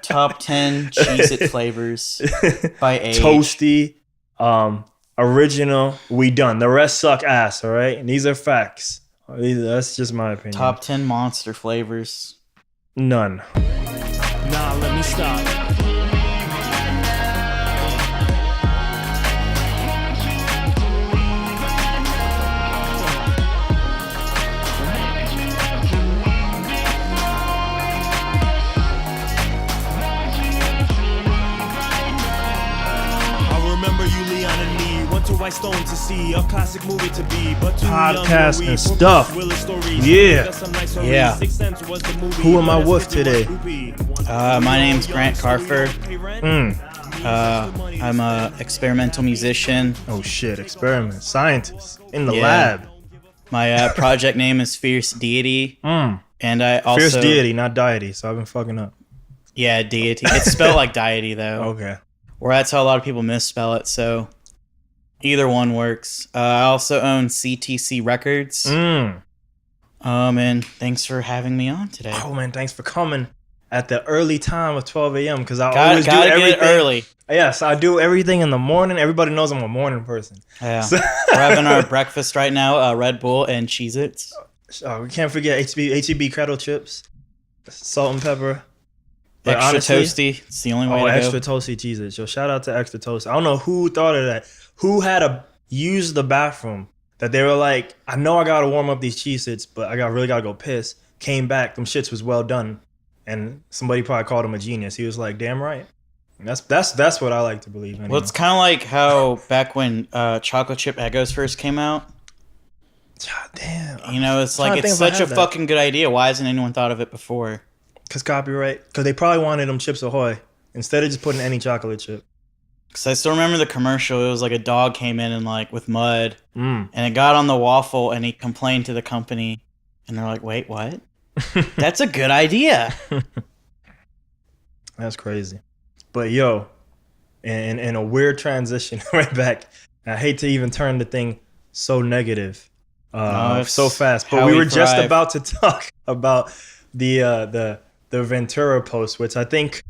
Top 10 Cheez-It flavors by age. Toasty, original, we done. The rest suck ass, all right? And these are facts. That's just my opinion. Top 10 Monster flavors. None. Nah, let me stop. White Stone to see a classic movie to be, but podcast and stuff. Yeah. Who am I with today? My name's Grant Carford. I'm a experimental musician. Oh shit, experiment scientist in the lab. My project name is Fierce Deity. And I also Fierce Deity, not deity. So I've been fucking up. Yeah, deity. It's spelled like deity though. Okay. Or that's how a lot of people misspell it. So. Either one works. I also own CTC Records. And thanks for having me on today. Oh man, thanks for coming at the early time of 12 a.m. because I always do everything early. Yes, I do everything in the morning. Everybody knows I'm a morning person. Yeah, so we're having our breakfast right now: Red Bull and Cheez-Its. We can't forget HEB kettle chips, salt and pepper. But extra toasty. It's the only way to extra go. Toasty Cheez-Its. So shout out to extra toasty. I don't know who thought of that. Who had to use the bathroom that they were like, I know I gotta warm up these Cheez-Its, but I really gotta go piss. Came back, them shits was well done, and somebody probably called him a genius. He was like, damn right. And that's what I like to believe. Anyway. Well, it's kind of like how back when chocolate chip Eggos first came out. God damn. You know, it's like it's such a fucking good idea. Why hasn't anyone thought of it before? Because copyright. Because they probably wanted them Chips Ahoy instead of just putting any chocolate chip. Because I still remember the commercial. It was like a dog came in and like with mud, and it got on the waffle, and he complained to the company, and they're like, "Wait, what? That's a good idea." That's crazy. But yo, in a weird transition right back. I hate to even turn the thing so negative, so fast. But we were just about to talk about the Ventura post, which I think.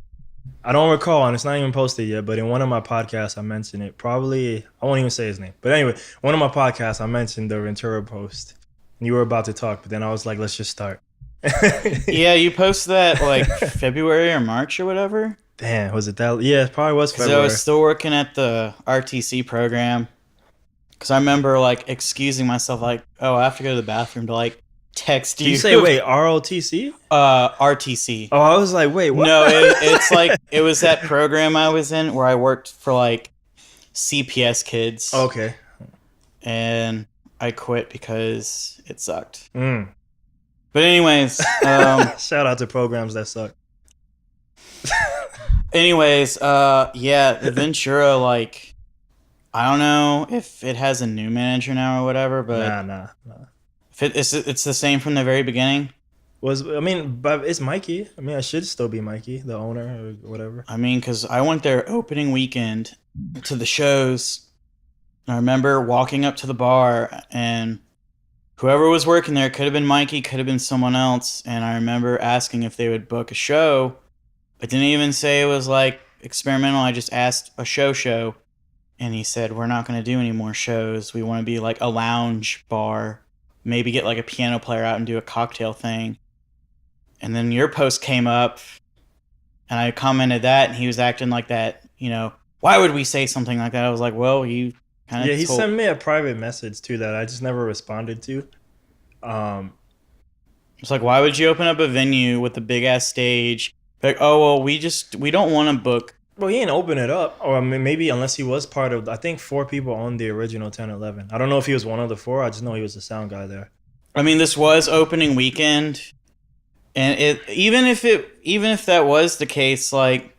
I don't recall, and it's not even posted yet, but in one of my podcasts, I mentioned it. Probably, I won't even say his name. But anyway, one of my podcasts, I mentioned the Ventura post. And you were about to talk, but then I was like, let's just start. Yeah, you posted that like February or March or whatever. Damn, was it that? Yeah, it probably was February. So I was still working at the RTC program. Because I remember like excusing myself, like, oh, I have to go to the bathroom to like text you. Did you say, wait, ROTC? RTC. Oh, I was like, wait, what? No, it's like, it was that program I was in where I worked for like CPS kids. Okay. And I quit because it sucked. But anyways. Shout out to programs that suck. Anyways, yeah, the Ventura, like, I don't know if it has a new manager now or whatever, but... Nah. It's the same from the very beginning. But it's Mikey. I mean, I should still be Mikey, the owner or whatever. I mean, because I went there opening weekend to the shows. And I remember walking up to the bar, and whoever was working there, could have been Mikey, could have been someone else. And I remember asking if they would book a show. I didn't even say it was like experimental. I just asked a show. And he said, we're not going to do any more shows. We want to be like a lounge bar. Maybe get like a piano player out and do a cocktail thing. And then your post came up and I commented that and he was acting like that, you know, why would we say something like that? I was like, well, you kind of he sent me a private message too that I just never responded to. It's like, why would you open up a venue with a big ass stage? Like, oh, well, we don't want to book. Well, he didn't open it up, or maybe unless he was part of. I think 4 people owned the original 1011. I don't know if he was one of the 4. I just know he was the sound guy there. I mean, this was opening weekend, and even if that was the case, like,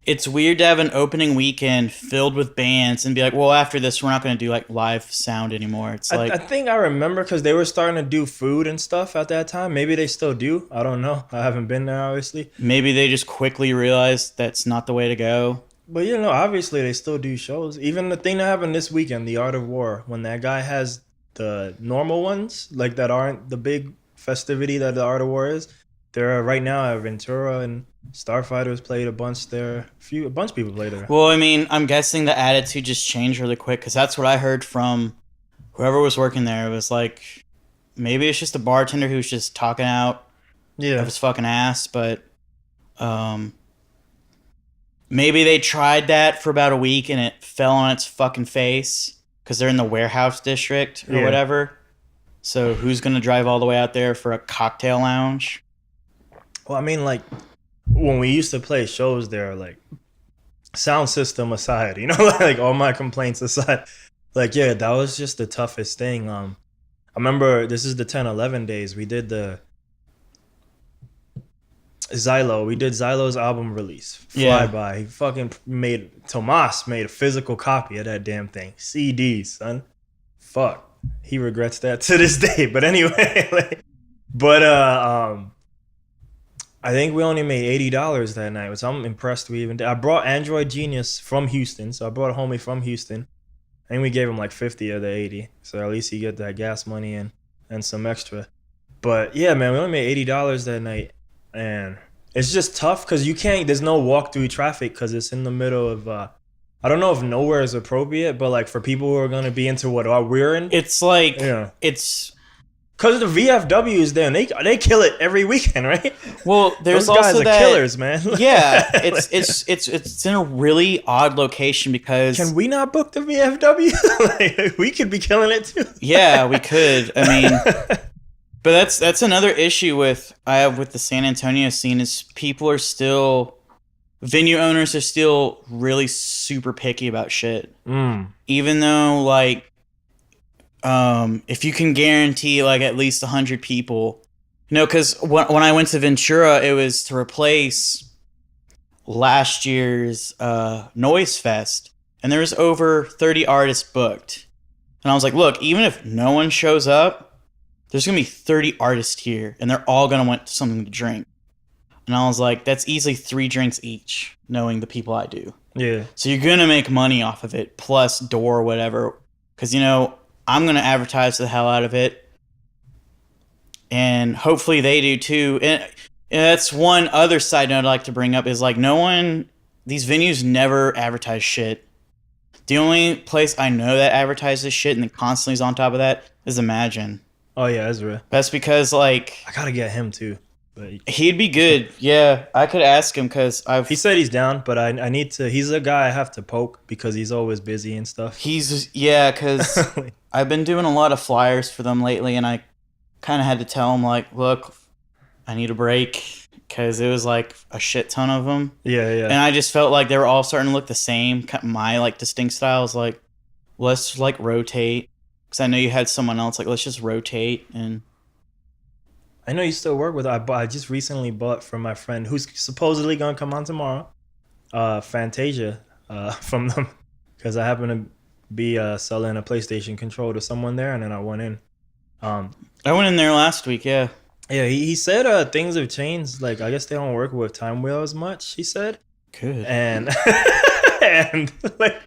it's weird to have an opening weekend filled with bands and be like, well, after this, we're not going to do like live sound anymore. It's like I think I remember because they were starting to do food and stuff at that time. Maybe they still do. I don't know. I haven't been there, obviously. Maybe they just quickly realized that's not the way to go. But you know, obviously they still do shows. Even the thing that happened this weekend, the Art of War, when that guy has the normal ones, like that aren't the big festivity that the Art of War is. They're right now at Ventura, and Starfighters played a bunch there. A bunch of people played there. Well, I mean, I'm guessing the attitude just changed really quick because that's what I heard from whoever was working there. It was like maybe it's just a bartender who's just talking out of his fucking ass, but maybe they tried that for about a week and it fell on its fucking face because they're in the warehouse district or whatever. So who's gonna drive all the way out there for a cocktail lounge? Well, I mean, like when we used to play shows there, like sound system aside, you know, like all my complaints aside, like yeah, that was just the toughest thing. I remember this is the 10-11 days. We did the Xylo. We did Xylo's album release. Flyby. He fucking Tomas made a physical copy of that damn thing. CDs, son. Fuck. He regrets that to this day. But anyway, I think we only made $80 that night, which I'm impressed we even did. I brought Android Genius from Houston, so I brought a homie from Houston. I think we gave him like 50 of the 80, so at least he get that gas money and some extra. But yeah, man, we only made $80 that night, and it's just tough because you can't. There's no walk through traffic because it's in the middle of. I don't know if nowhere is appropriate, but like for people who are gonna be into what we're in, it's like it's. Because the VFW is there, and they kill it every weekend, right? Well, there's those guys also are that killers, man. Yeah, it's in a really odd location because can we not book the VFW? Like, we could be killing it too. Yeah, we could. I mean, but that's another issue I have with the San Antonio scene is venue owners are still really super picky about shit. Even though like. If you can guarantee like at least 100 people, because when I went to Ventura, it was to replace last year's Noise Fest, and there was over 30 artists booked. And I was like, look, even if no one shows up, there's gonna be 30 artists here, and they're all gonna want something to drink. And I was like, that's easily 3 drinks each, knowing the people I do. Yeah. So you're gonna make money off of it, plus door whatever, because I'm going to advertise the hell out of it. And hopefully they do too. And that's one other side note I'd like to bring up is like these venues never advertise shit. The only place I know that advertises shit and constantly is on top of that is Imagine. Oh yeah, Ezra. That's because like... I got to get him too. But he'd be good. Yeah, I could ask him because he said he's down, but I need to. He's a guy I have to poke because he's always busy and stuff. Because I've been doing a lot of flyers for them lately, and I kind of had to tell him like, look, I need a break because it was like a shit ton of them. Yeah. And I just felt like they were all starting to look the same. My like distinct styles, like let's like rotate because I know you had someone else. Like let's just rotate and. I know you still work with her. I just recently bought from my friend who's supposedly going to come on tomorrow, Fantasia from them because I happen to be selling a PlayStation controller to someone there, and then I went in. I went in there last week, yeah. Yeah, he said things have changed. Like, I guess they don't work with Time Wheel as much, he said. Good. And like,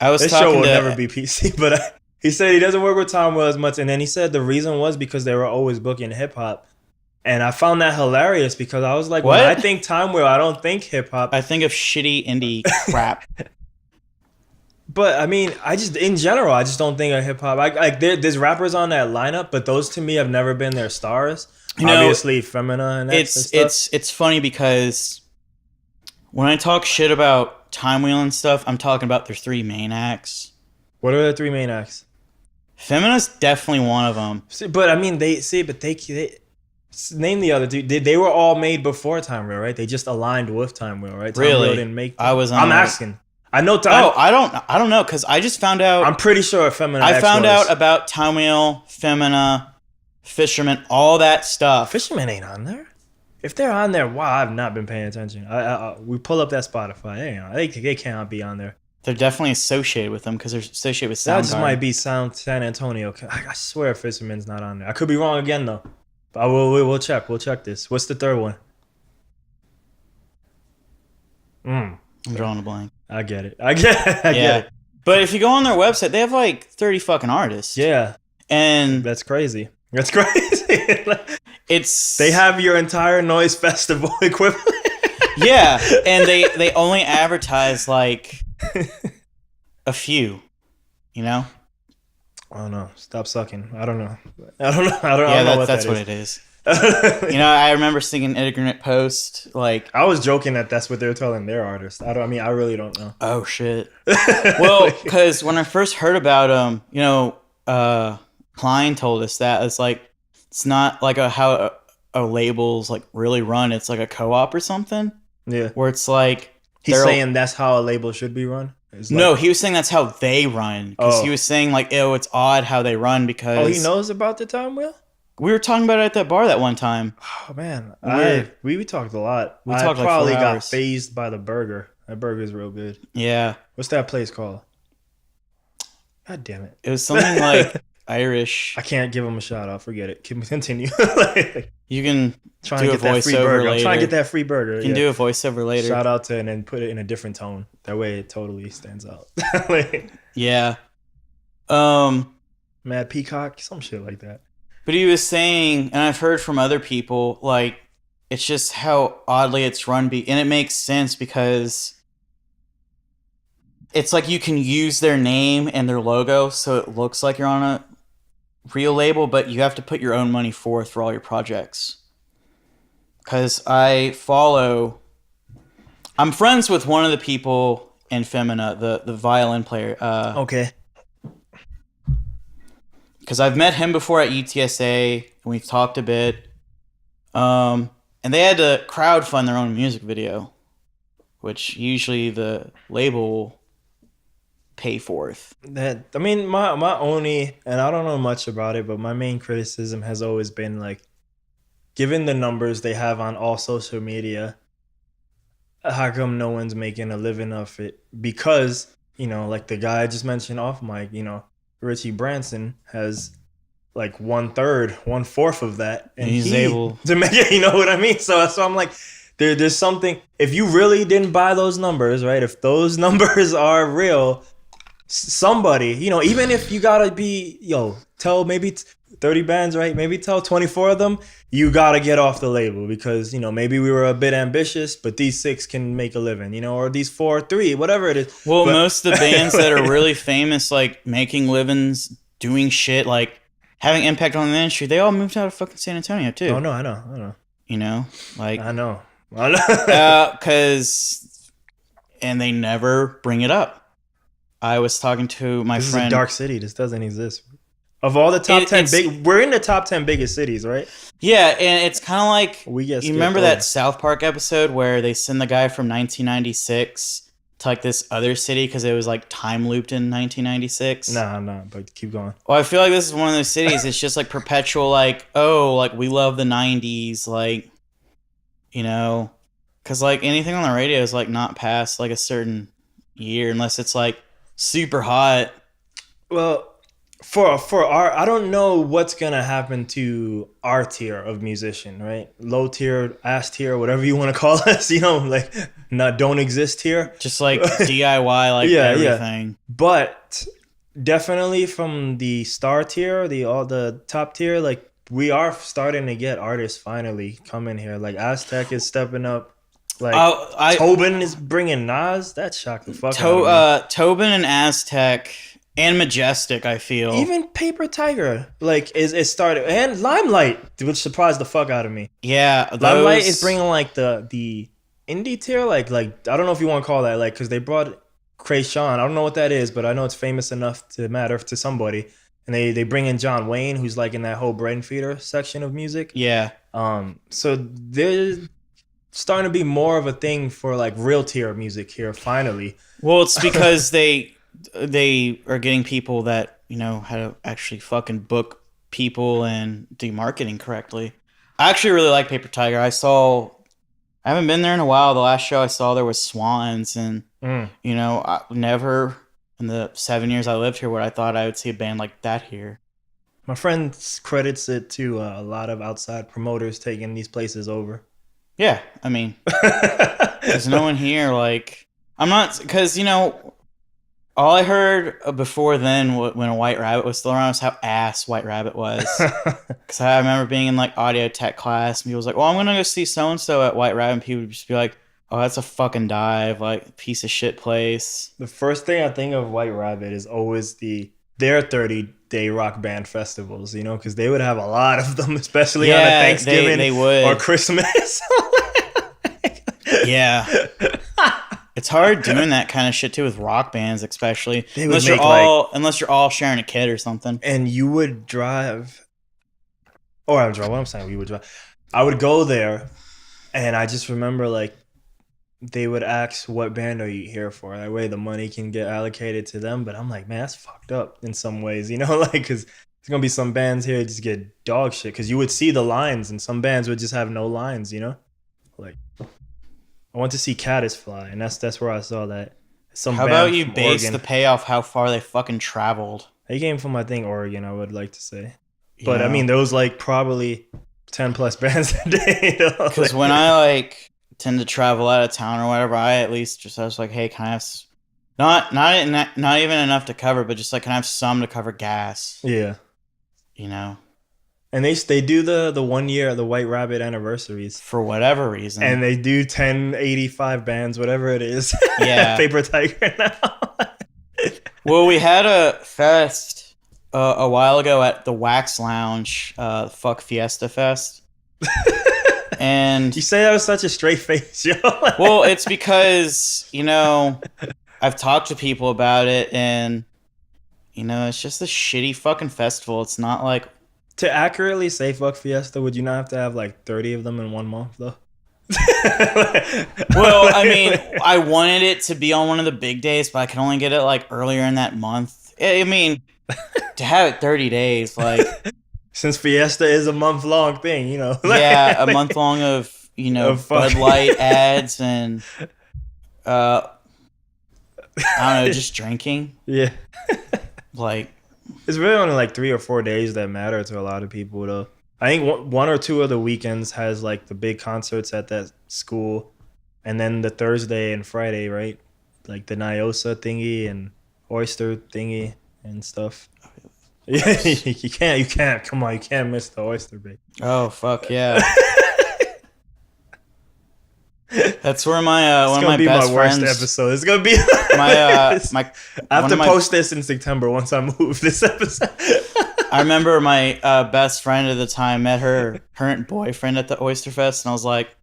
I was this talking show will to, never be PC, but... He said he doesn't work with Time Wheel as much, and then he said the reason was because they were always booking hip hop, and I found that hilarious because I was like, what? When I think Time Wheel, I don't think hip hop. I think of shitty indie crap. But I mean, in general, I just don't think of hip hop. There's rappers on that lineup, but those to me have never been their stars. Obviously, Femina and it's funny because when I talk shit about Time Wheel and stuff, I'm talking about their 3 main acts. What are the 3 main acts? Femina's definitely one of them. But I mean, they name the other 2. They were all made before Time Wheel, right? They just aligned with Time Wheel, right? Time really? Wheel didn't make them. I'm asking. I know Time. Oh, I don't know because I just found out. I'm pretty sure Femina. I found out about Time Wheel, Femina, Fisherman, all that stuff. Fisherman ain't on there. If they're on there, wow, I've not been paying attention. We pull up that Spotify. They cannot be on there. They're definitely associated with them because they're associated with Soundgarden. That just might be San Antonio. I swear Fisherman's not on there. I could be wrong again though. But we'll check. We'll check this. What's the third one? I'm drawing a blank. I get it. I get it. But if you go on their website, they have like 30 fucking artists. Yeah. And that's crazy. That's crazy. They have your entire noise festival equivalent. Yeah, and they only advertise like a few, you know? I don't know. Stop sucking. I don't know. I don't know what that's that what is. it is. You know, I remember seeing an ignorant post like, I was joking that's what they're telling their artists. I really don't know. oh shit. Well, because when I first heard about them, you know, Klein told us that it's like it's not like how a label's like really run. It's like a co-op or something. Yeah, where it's like he's saying that's how a label should be run. No, he was saying that's how they run because he was saying like, "Ew, it's odd how they run." Because he knows about the time wheel. We were talking about it at that bar that one time. Oh man, we talked a lot. I talked probably like 4 hours. Got phased by the burger. That burger is real good. Yeah. What's that place called? God damn it! It was something like Irish. I can't give him a shout out. Forget it. Continue. You can try and get that free burger. I'm trying to get that free burger. You can do a voiceover later. Shout out to and then put it in a different tone. That way it totally stands out. Yeah. Mad Peacock, some shit like that. But he was saying, and I've heard from other people, like it's just how oddly it's run, and it makes sense because it's like you can use their name and their logo, so it looks like you're on a real label, but you have to put your own money forth for all your projects. Because I'm friends with one of the people in Femina, the violin player. Okay. Because I've met him before at UTSA, and we've talked a bit. And they had to crowdfund their own music video, which usually the label will pay forth. My only, and I don't know much about it, but my main criticism has always been like, given the numbers they have on all social media, how come no one's making a living off it? Because, you know, like the guy I just mentioned off mic, you know, Richie Branson has like 1/4 of that, and he's able to make it. You know what I mean? So I'm like, there's something. If you really didn't buy those numbers, right? If those numbers are real, somebody, you know, even if you gotta be, tell maybe 30 bands, right? Maybe tell 24 of them, you gotta get off the label because, you know, maybe we were a bit ambitious, but these 6 can make a living, you know, or these 4, 3, whatever it is. Well, most of the bands that are really famous, like making livings, doing shit, like having impact on the industry, they all moved out of fucking San Antonio too. Oh no, I know. You know, like I know. Because and they never bring it up. I was talking to my friend. This is a dark city. This doesn't exist. Of all the top 10 we're in the top 10 biggest cities, right? Yeah, and it's kind of like you remember over. that South Park episode where they send the guy from 1996 to like this other city because it was like time looped in 1996. Nah, but keep going. Well, I feel like this is one of those cities. It's just like perpetual, like, oh, like we love the 90s, like, you know, because like anything on the radio is like not past like a certain year unless it's like super hot. Well, for our, I don't know what's gonna happen to our tier of musician, right? Low tier, ass tier, whatever you want to call us, you know, like don't exist here. Just like DIY, like everything. Yeah. But definitely from the star tier, the top tier, like we are starting to get artists finally coming here. Like Aztec is stepping up. Like Tobin is bringing Nas. That shocked the fuck out of me. Tobin and Aztec and Majestic, I feel. Even Paper Tiger, like, is started, and Limelight, which surprised the fuck out of me. Yeah, Limelight is bringing like the indie tier, like I don't know if you want to call that, like, because they brought Krayshawn. I don't know what that is, but I know it's famous enough to matter to somebody. And they bring in John Wayne, who's like in that whole Brain Feeder section of music. Yeah. So there's starting to be more of a thing for like real tier music here finally. Well, it's because they are getting people that, you know, how to actually fucking book people and do marketing correctly. I actually really like Paper Tiger. I haven't been there in a while. The last show I saw there was Swans, and you know, I never in the 7 years I lived here would I thought I would see a band like that here. My friend credits it to a lot of outside promoters taking these places over. Yeah, I mean, there's no one here. Like, I'm not, because, you know, All I heard before then, when a White Rabbit was still around, was how ass White Rabbit was. Because I remember being in like audio tech class, and people was like, "Well, I'm gonna go see so and so at White Rabbit," and people would just be like, "Oh, that's a fucking dive, like piece of shit place." The first thing I think of White Rabbit is always their 30-day rock band festivals, you know, because they would have a lot of them, especially on a Thanksgiving they would. or Christmas. Yeah. It's hard doing that kind of shit too with rock bands, especially unless you're all sharing a kid or something. And you would drive, or I would drive. What I'm saying, we would drive. I would go there, and I just remember like they would ask, "What band are you here for?" That way, the money can get allocated to them. But I'm like, man, that's fucked up in some ways, you know, like because there's gonna be some bands here that just get dog shit because you would see the lines, and some bands would just have no lines, you know, like. I went to see Caddisfly, and that's where I saw that. How about you base the payoff how far they fucking traveled? They came from, I think, Oregon, I would like to say. But, I mean, there was, like, probably 10-plus bands a day. Because when I, like, tend to travel out of town or whatever, I at least I was like, hey, can I have... Not even enough to cover, but just, like, can I have some to cover gas? Yeah. You know? And they do the 1 year the White Rabbit anniversaries for whatever reason, and they do 1085 bands, whatever it is. Yeah, Paper Tiger now. Well, we had a fest a while ago at the Wax Lounge, fuck Fiesta Fest, and you say that with such a straight face, yo. Well, it's because I've talked to people about it, and it's just a shitty fucking festival. It's not like. To accurately say fuck Fiesta, would you not have to have like 30 of them in 1 month though? Well, I mean, I wanted it to be on one of the big days, but I could only get it like earlier in that month. I mean, to have it 30 days, like since Fiesta is a month-long thing, Yeah, a month long of Bud Light ads and I don't know, just drinking. Yeah. Like it's really only like 3 or 4 days that matter to a lot of people, though. I think one or two of the weekends has like the big concerts at that school, and then the Thursday and Friday, right? Like the Nyosa thingy and Oyster thingy and stuff. Yeah, you can't. Come on, you can't miss the Oyster Bay. Oh fuck yeah! That's where my one of my best friends. It's gonna be my worst episode. It's gonna be my. I have to post this in September once I move this episode. I remember my best friend at the time met her current boyfriend at the Oyster Fest, and I was like,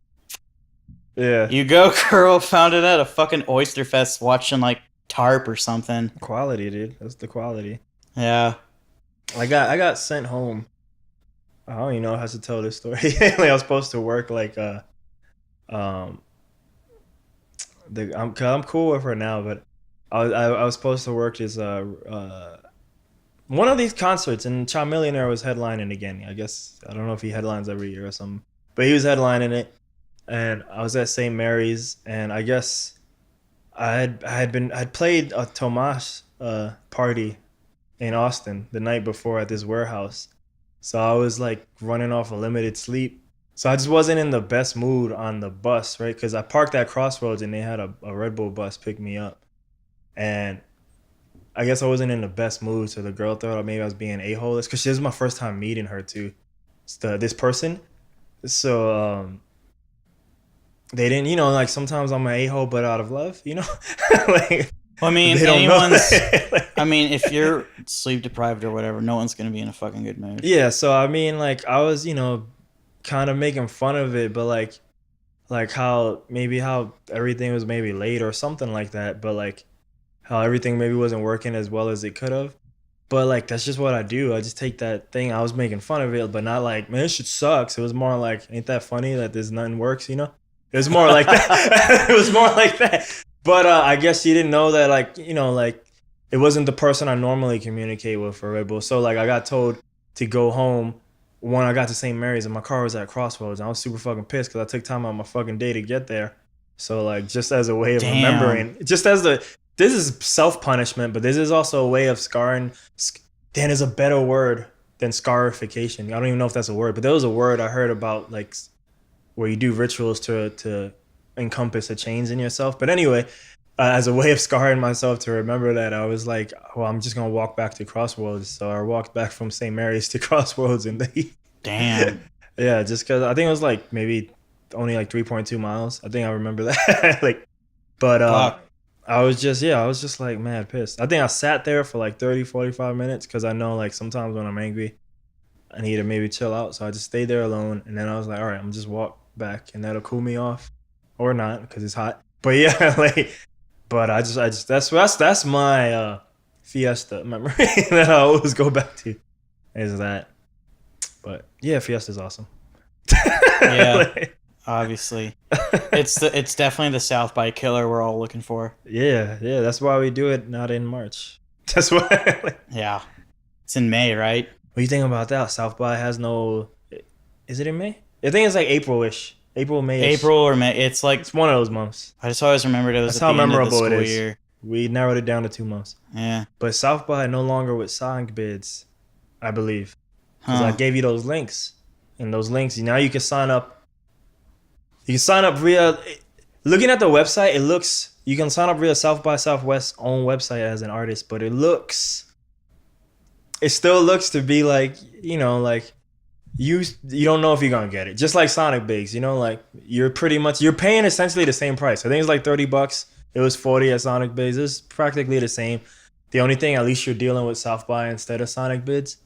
"Yeah, you go, girl." Found it at a fucking Oyster Fest, watching like Tarp or something. Quality, dude. That's the quality. Yeah. I got sent home. I don't even know how to tell this story. Like I was supposed to work like I'm cool with her now, but I was supposed to work this one of these concerts, and Cha Millionaire was headlining again. I guess I don't know if he headlines every year or something, but he was headlining it, and I was at St. Mary's, and I guess I'd played a Tomas party in Austin the night before at this warehouse, so I was like running off a limited sleep. So I just wasn't in the best mood on the bus, right? Because I parked at Crossroads and they had a Red Bull bus pick me up. And I guess I wasn't in the best mood, so the girl thought maybe I was being a-hole. It's because this was my first time meeting her, too. This person. So they didn't, like sometimes I'm an a-hole, but out of love, like, well, I mean, if you're sleep deprived or whatever, no one's going to be in a fucking good mood. Yeah, so I mean, like, I was, kind of making fun of it, but like how everything was maybe late or something like that, but like how everything maybe wasn't working as well as it could have. But like that's just what I do. I just take that thing. I was making fun of it, but not like, man, this shit sucks. It was more like, ain't that funny that there's nothing works, It was more like that. It was more like that. But I guess she didn't know that, like, like it wasn't the person I normally communicate with for Red Bull. So like I got told to go home when I got to St. Mary's, and my car was at Crossroads. I was super fucking pissed because I took time out of my fucking day to get there. So like just as a way of remembering, this is self-punishment, but this is also a way of scarring. Dan is a better word than scarification. I don't even know if that's a word, but there was a word I heard about, like where you do rituals to encompass a change in yourself. But anyway, as a way of scarring myself to remember that, I was like, well, I'm just gonna walk back to Crossroads. So I walked back from St. Mary's to Crossroads, and Damn. yeah, just because I think it was like maybe only like 3.2 miles. I think I remember that. Like, but I was just like mad pissed. I think I sat there for like 30, 45 minutes because I know like sometimes when I'm angry, I need to maybe chill out. So I just stayed there alone, and then I was like, all right, I'm just walk back, and that'll cool me off, or not because it's hot. But yeah, like, but I just that's my Fiesta memory that I always go back to is that. But yeah, Fiesta's awesome. Yeah, like, obviously, it's definitely the South by killer we're all looking for. Yeah, that's why we do it not in March. That's why. Like, yeah, it's in May, right? What do you think about that? South by has no. Is it in May? I think it's like April-ish. May. April or May. It's like it's one of those months. I just always remembered it was That's at how the end memorable of the school it is. year. We narrowed it down to 2 months. Yeah. But South by no longer with Sonic bids, I believe. Because I gave you those links. And those links, now you can sign up. You can sign up via. Looking at the website, it looks. You can sign up via South by Southwest's own website as an artist, but it still looks to be like, like you don't know if you're gonna get it. Just like Sonic Bigs, like you're paying essentially the same price. I think it's like $30. It was $40 at Sonic Bigs. It's practically the same. The only thing, at least you're dealing with South by instead of Sonic Bids.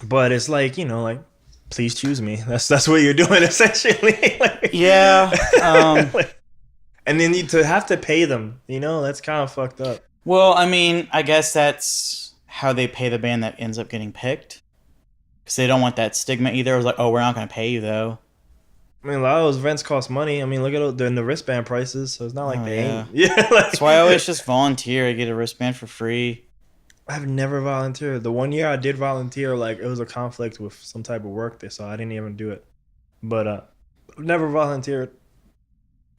But it's like, like, please choose me. That's what you're doing essentially. Like, yeah. And then to have to pay them, that's kind of fucked up. Well, I mean, I guess that's how they pay the band that ends up getting picked. Because they don't want that stigma either. It was like, oh, we're not going to pay you, though. I mean, a lot of those events cost money. I mean, look at the wristband prices, so it's not like they ain't. Yeah, like, that's why I always just volunteer. I get a wristband for free. I've never volunteered. The one year I did volunteer, like, it was a conflict with some type of work there, so I didn't even do it. But I've never volunteered.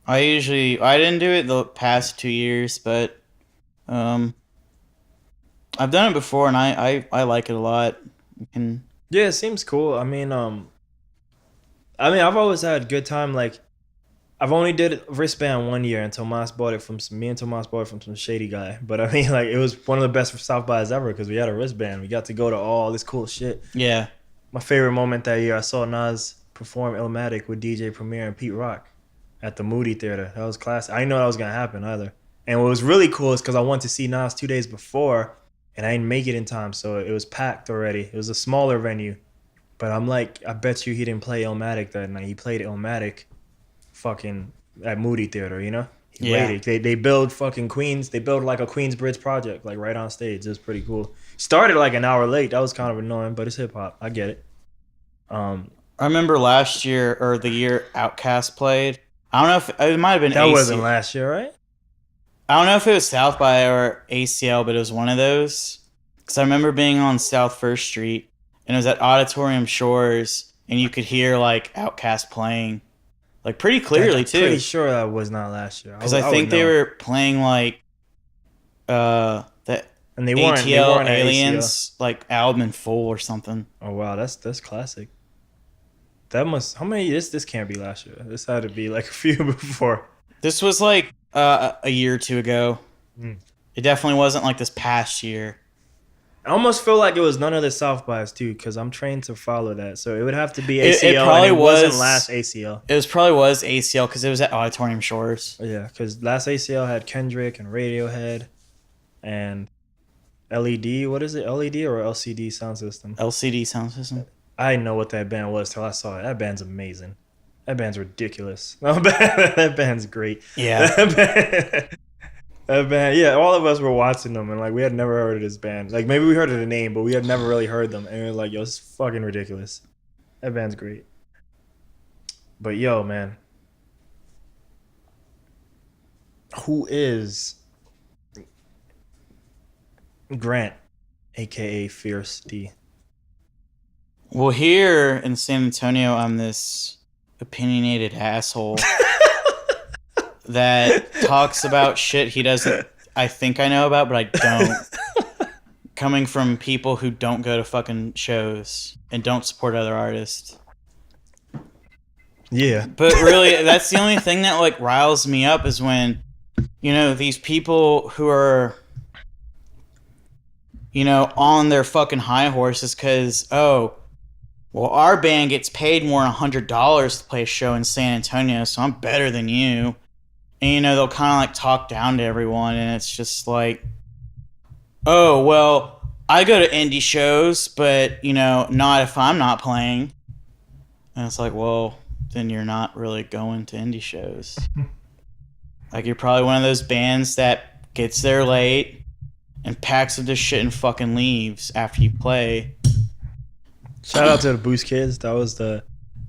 I didn't do it the past 2 years, but I've done it before, and I like it a lot. Yeah, it seems cool. I mean, I've always had a good time. Like, I've only did wristband 1 year until Tomas bought it from some shady guy. But I mean, like, it was one of the best South bys ever because we had a wristband. We got to go to all this cool shit. Yeah. My favorite moment that year, I saw Nas perform Illmatic with DJ Premier and Pete Rock at the Moody Theater. That was classic. I didn't know that was gonna happen either. And what was really cool is because I went to see Nas 2 days before, and I didn't make it in time, so it was packed already. It was a smaller venue. But I'm like, I bet you he didn't play Illmatic that night. He played Illmatic fucking at Moody Theater, He waited. They build fucking Queens. They build like a Queensbridge project, like right on stage. It was pretty cool. Started like an hour late. That was kind of annoying, but it's hip hop. I get it. I remember last year or the year Outkast played. I don't know if it might have been. That wasn't last year, right? I don't know if it was South by or ACL, but it was one of those. Because I remember being on South First Street, and it was at Auditorium Shores, and you could hear like Outkast playing, like pretty clearly too. I'm pretty sure that was not last year. Because I think they were playing like that. And they weren't Aliens ACL. Like album in full or something. Oh wow, that's classic. That must how many? This can't be last year. This had to be like a few before. This was like a year or two ago. Mm. It definitely wasn't like this past year. I almost feel like it was none of the South bys too, because I'm trained to follow that. So it would have to be ACL. It probably wasn't last ACL. It probably was ACL because it was at Auditorium Shores. Yeah, because last ACL had Kendrick and Radiohead, and LED. What is it? LED or LCD sound system? LCD sound system. I didn't know what that band was till I saw it. That band's amazing. That band's ridiculous. That band's great. Yeah. That band, yeah, all of us were watching them, and like we had never heard of this band. Like maybe we heard of the name, but we had never really heard them. And we were like, yo, it's fucking ridiculous. That band's great. But yo, man, who is Grant, aka Fierce D? Well, here in San Antonio, I'm this opinionated asshole that talks about shit he doesn't. I think I know about, but I don't. Coming from people who don't go to fucking shows and don't support other artists. Yeah. But really, that's the only thing that like riles me up is when you know, these people who are, you know, on their fucking high horses because, oh, well, our band gets paid more than $100 to play a show in San Antonio, so I'm better than you. And, you know, they'll kind of like talk down to everyone, and it's just like, oh, well, I go to indie shows, but, you know, not if I'm not playing. And it's like, well, then you're not really going to indie shows. Like, you're probably one of those bands that gets there late and packs up this shit and fucking leaves after you play. Shout out to the Boosh kids. That was the...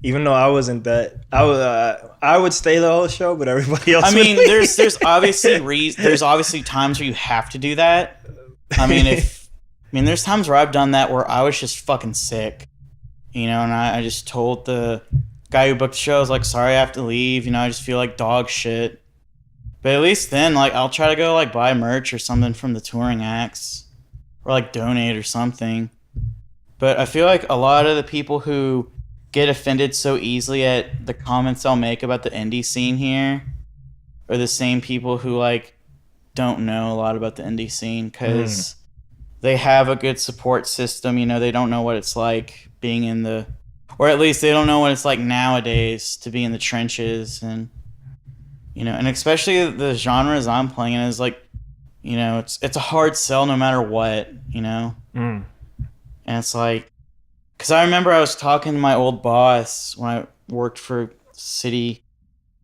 Even though I wasn't that... I would stay the whole show, but everybody else... I mean, there's obviously times where you have to do that. I mean, there's times where I've done that where I was just fucking sick. You know, and I just told the guy who booked the show, I was like, sorry I have to leave. You know, I just feel like dog shit. But at least then, like, I'll try to go, like, buy merch or something from the touring acts. Or, like, donate or something. But I feel like a lot of the people who get offended so easily at the comments I'll make about the indie scene here are the same people who, like, don't know a lot about the indie scene because they have a good support system. You know, they don't know what it's like being in the... Or at least they don't know what it's like nowadays to be in the trenches. And, you know, and especially the genres I'm playing in is, like, you know, it's a hard sell no matter what, you know? And it's like... Because I remember I was talking to my old boss when I worked for city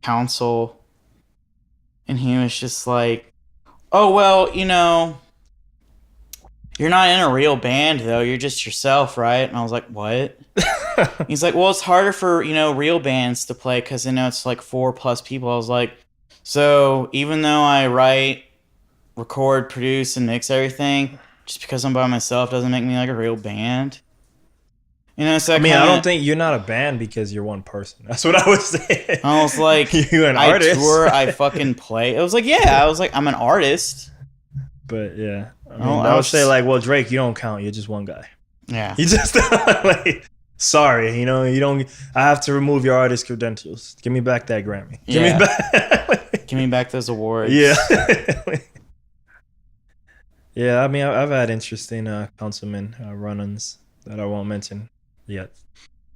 council, and he was just like, oh, well, you know, you're not in a real band, though. You're just yourself, right? And I was like, what? He's like, well, it's harder for, you know, real bands to play because, you know, it's like 4+ people. I was like, so even though I write, record, produce, and mix everything, just because I'm by myself doesn't make me like a real band. You know, so I don't think you're not a band because you're one person. That's what I would say. I was like, you're an artist. I tour, I fucking play. It was like, yeah, I was like, I'm an artist. But yeah, I would say like, well, Drake, you don't count. You're just one guy. Yeah. You just like, sorry, you know, you don't. I have to remove your artist credentials. Give me back that Grammy. Give me back. Give me back those awards. Yeah. Yeah, I mean, I've had interesting councilman run-ins that I won't mention. Yet.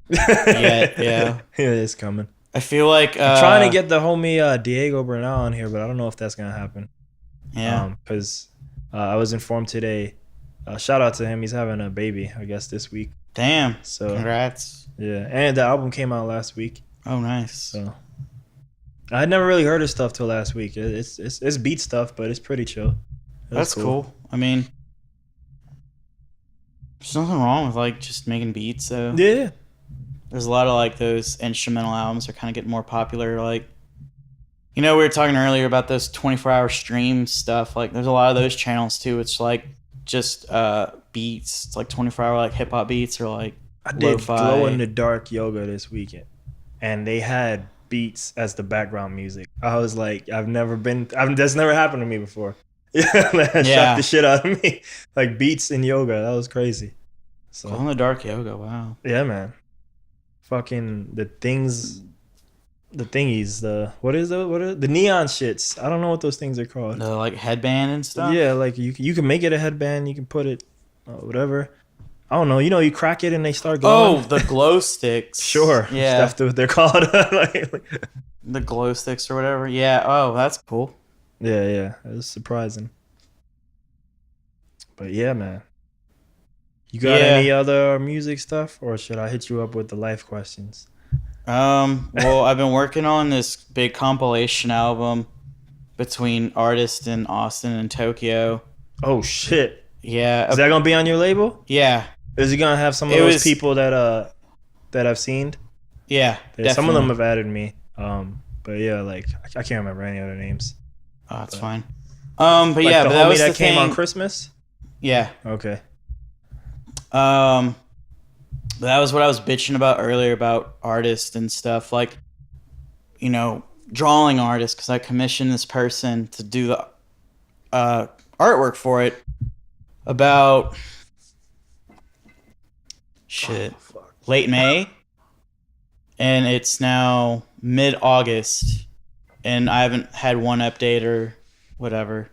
Yeah. It's coming. I feel like I'm trying to get the homie Diego Bernal on here, but I don't know if that's gonna happen. Yeah. Because I was informed today. Shout out to him. He's having a baby, I guess, this week. Damn. So congrats. Yeah, and the album came out last week. Oh, nice. So I had never really heard his stuff till last week. It's beat stuff, but it's pretty chill. That's cool. I mean, there's nothing wrong with like just making beats. So yeah, there's a lot of like those instrumental albums are kind of getting more popular. Like, you know, we were talking earlier about those 24-hour stream stuff. Like, there's a lot of those channels too. It's like just beats. It's like 24-hour like hip hop beats or like I did lo-fi. glow in the dark yoga this weekend, and they had beats as the background music. I was like, that's never happened to me before. Yeah, man, shocked the shit out of me. Like beats in yoga, that was crazy. So glow in the dark yoga, wow. Yeah, man. Fucking the thingies, the neon shits. I don't know what those things are called. The like headband and stuff. Yeah, like you can make it a headband. You can put it, whatever. I don't know. You know, you crack it and they start glowing. Oh, the glow sticks. Sure. Yeah. That's what they're called. The glow sticks or whatever. Yeah. Oh, that's cool. Yeah. It was surprising. But yeah, man. You got any other music stuff, or should I hit you up with the life questions? Well, I've been working on this big compilation album between artists in Austin and Tokyo. Oh shit. Yeah. Is that gonna be on your label? Yeah. Is it gonna have some of those people that I've seen? Yeah. Some of them have added me. But yeah, like I can't remember any other names. Oh, that's fine. But like yeah, the but that homie was that the came thing. on Christmas? Yeah. Okay. But that was what I was bitching about earlier about artists and stuff, like, you know, drawing artists, because I commissioned this person to do the artwork for it about late May, and it's now mid-August, and I haven't had one update or whatever.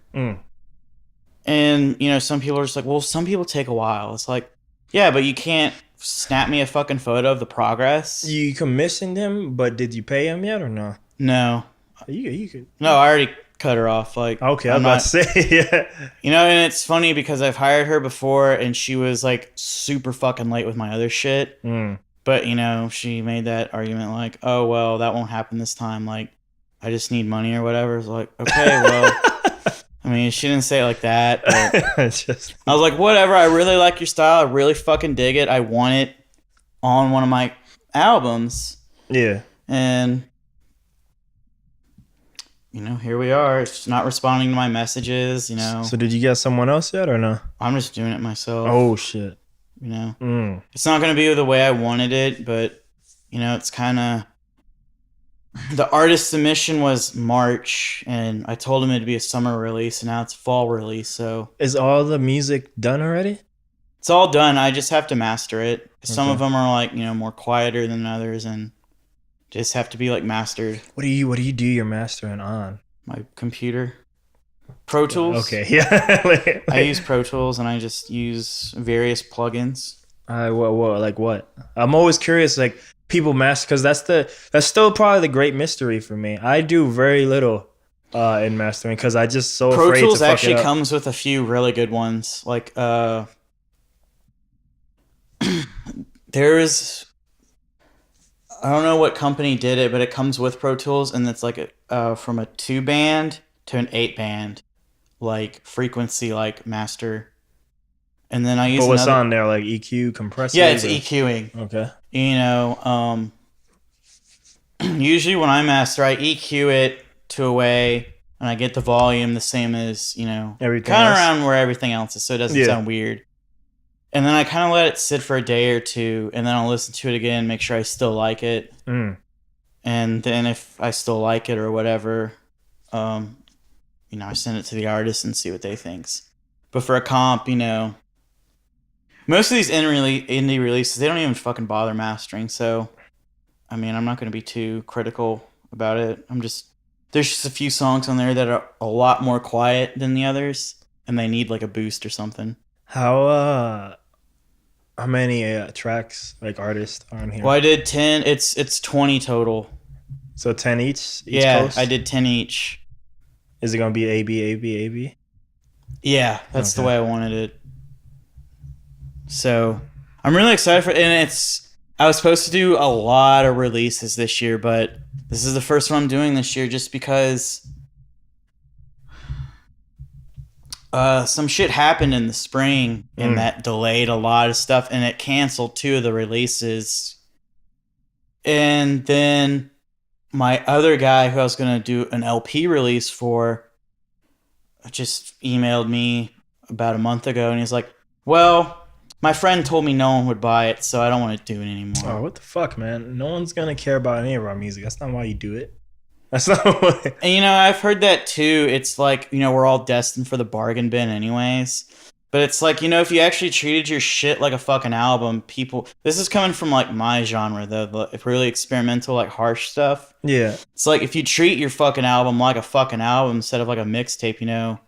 And, you know, some people are just like, well, some people take a while. It's like, yeah, but you can't snap me a fucking photo of the progress. You commissioned him, but did you pay him yet or no? No. You could. No, I already cut her off. Like, okay, I'm about to say, yeah. You know, and it's funny because I've hired her before and she was like super fucking late with my other shit. But, you know, she made that argument like, oh, well, that won't happen this time. Like, I just need money or whatever. It's like, okay, well, I mean, she didn't say it like that. But I was like, whatever. I really like your style. I really fucking dig it. I want it on one of my albums. Yeah. And, you know, here we are. It's not responding to my messages, you know. So did you get someone else yet or no? I'm just doing it myself. Oh, shit. You know, it's not going to be the way I wanted it, but, you know, it's kind of... The artist submission was March, and I told him it'd be a summer release, and now it's fall release, so... Is all the music done already? It's all done. I just have to master it. Some of them are, like, you know, more quieter than others, and just have to be, like, mastered. What do you do your mastering on? My computer. Pro Tools. Okay, yeah. I use Pro Tools, and I just use various plugins. What? I'm always curious, like, people master, because that's still probably the great mystery for me. I do very little in mastering because I just so Pro afraid Tools to fuck actually it up. comes with a few really good ones. Like, there is... I don't know what company did it, but it comes with Pro Tools, and it's like from a 2-band to an 8-band, like frequency, like master. And then I use. But what's on there, like EQ, compressor? Yeah, it's EQing. Okay. You know, usually when I master, I EQ it to a way, and I get the volume the same as, you know, everything kind of else. around where everything else is, so it doesn't sound weird. And then I kind of let it sit for a day or two, and then I'll listen to it again, make sure I still like it. And then if I still like it or whatever, you know, I send it to the artist and see what they thinks. But for a comp, you know, most of these indie releases, they don't even fucking bother mastering. So, I mean, I'm not going to be too critical about it. There's just a few songs on there that are a lot more quiet than the others, and they need like a boost or something. How many tracks, like artists, are on here? Well, I did 10. It's 20 total. So 10 each yeah, coast? I did 10 each. Is it gonna be A B A B A B? Yeah, that's the way I wanted it. So I'm really excited for it. And I was supposed to do a lot of releases this year, but this is the first one I'm doing this year just because some shit happened in the spring and that delayed a lot of stuff, and it canceled 2 of the releases. And then my other guy who I was going to do an LP release for just emailed me about a month ago, and he's like, well, my friend told me no one would buy it, so I don't want to do it anymore. Oh, what the fuck, man? No one's going to care about any of our music. That's not why you do it. That's not what... And, you know, I've heard that too. It's like, you know, we're all destined for the bargain bin anyways. But it's like, you know, if you actually treated your shit like a fucking album, people... This is coming from, like, my genre, the really experimental, like, harsh stuff. Yeah. It's like, if you treat your fucking album like a fucking album instead of, like, a mixtape, you know...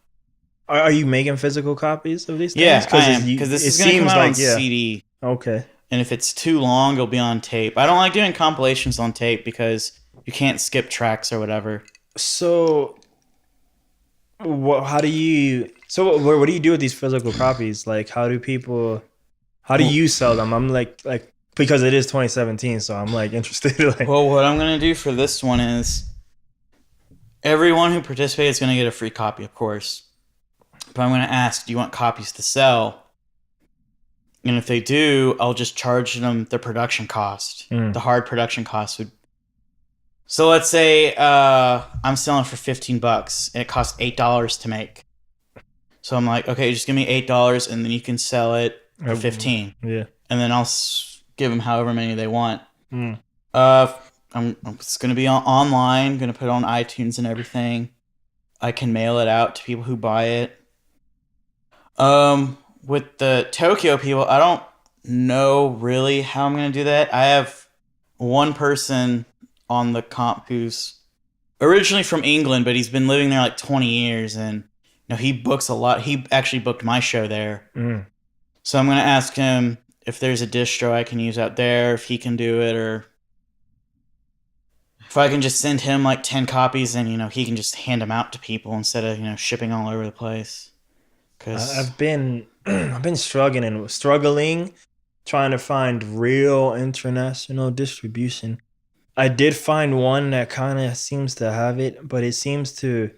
Are you making physical copies of these things? Yeah, I am. Because this is going to come out on CD. Okay. And if it's too long, it'll be on tape. I don't like doing compilations on tape because you can't skip tracks or whatever. So... What do you do with these physical copies? Like, how do you sell them? I'm like because it is 2017, so I'm like interested. Like, well, what I'm gonna do for this one is everyone who participates is gonna get a free copy, of course. But I'm gonna ask, do you want copies to sell? And if they do, I'll just charge them the production cost. The hard production cost would. So let's say I'm selling for $15 and it costs $8 to make. So I'm like, okay, just give me $8 and then you can sell it for $15. Yeah. And then I'll give them however many they want. It's going to be online, going to put it on iTunes and everything. I can mail it out to people who buy it. With the Tokyo people, I don't know really how I'm going to do that. I have one person on the comp who's originally from England, but he's been living there like 20 years, and he books a lot. He actually booked my show there. So I'm gonna ask him if there's a distro I can use out there, if he can do it, or if I can just send him like 10 copies and he can just hand them out to people instead of shipping all over the place. Cause I've been struggling trying to find real international distribution. I did find one that kind of seems to have it, but it seems to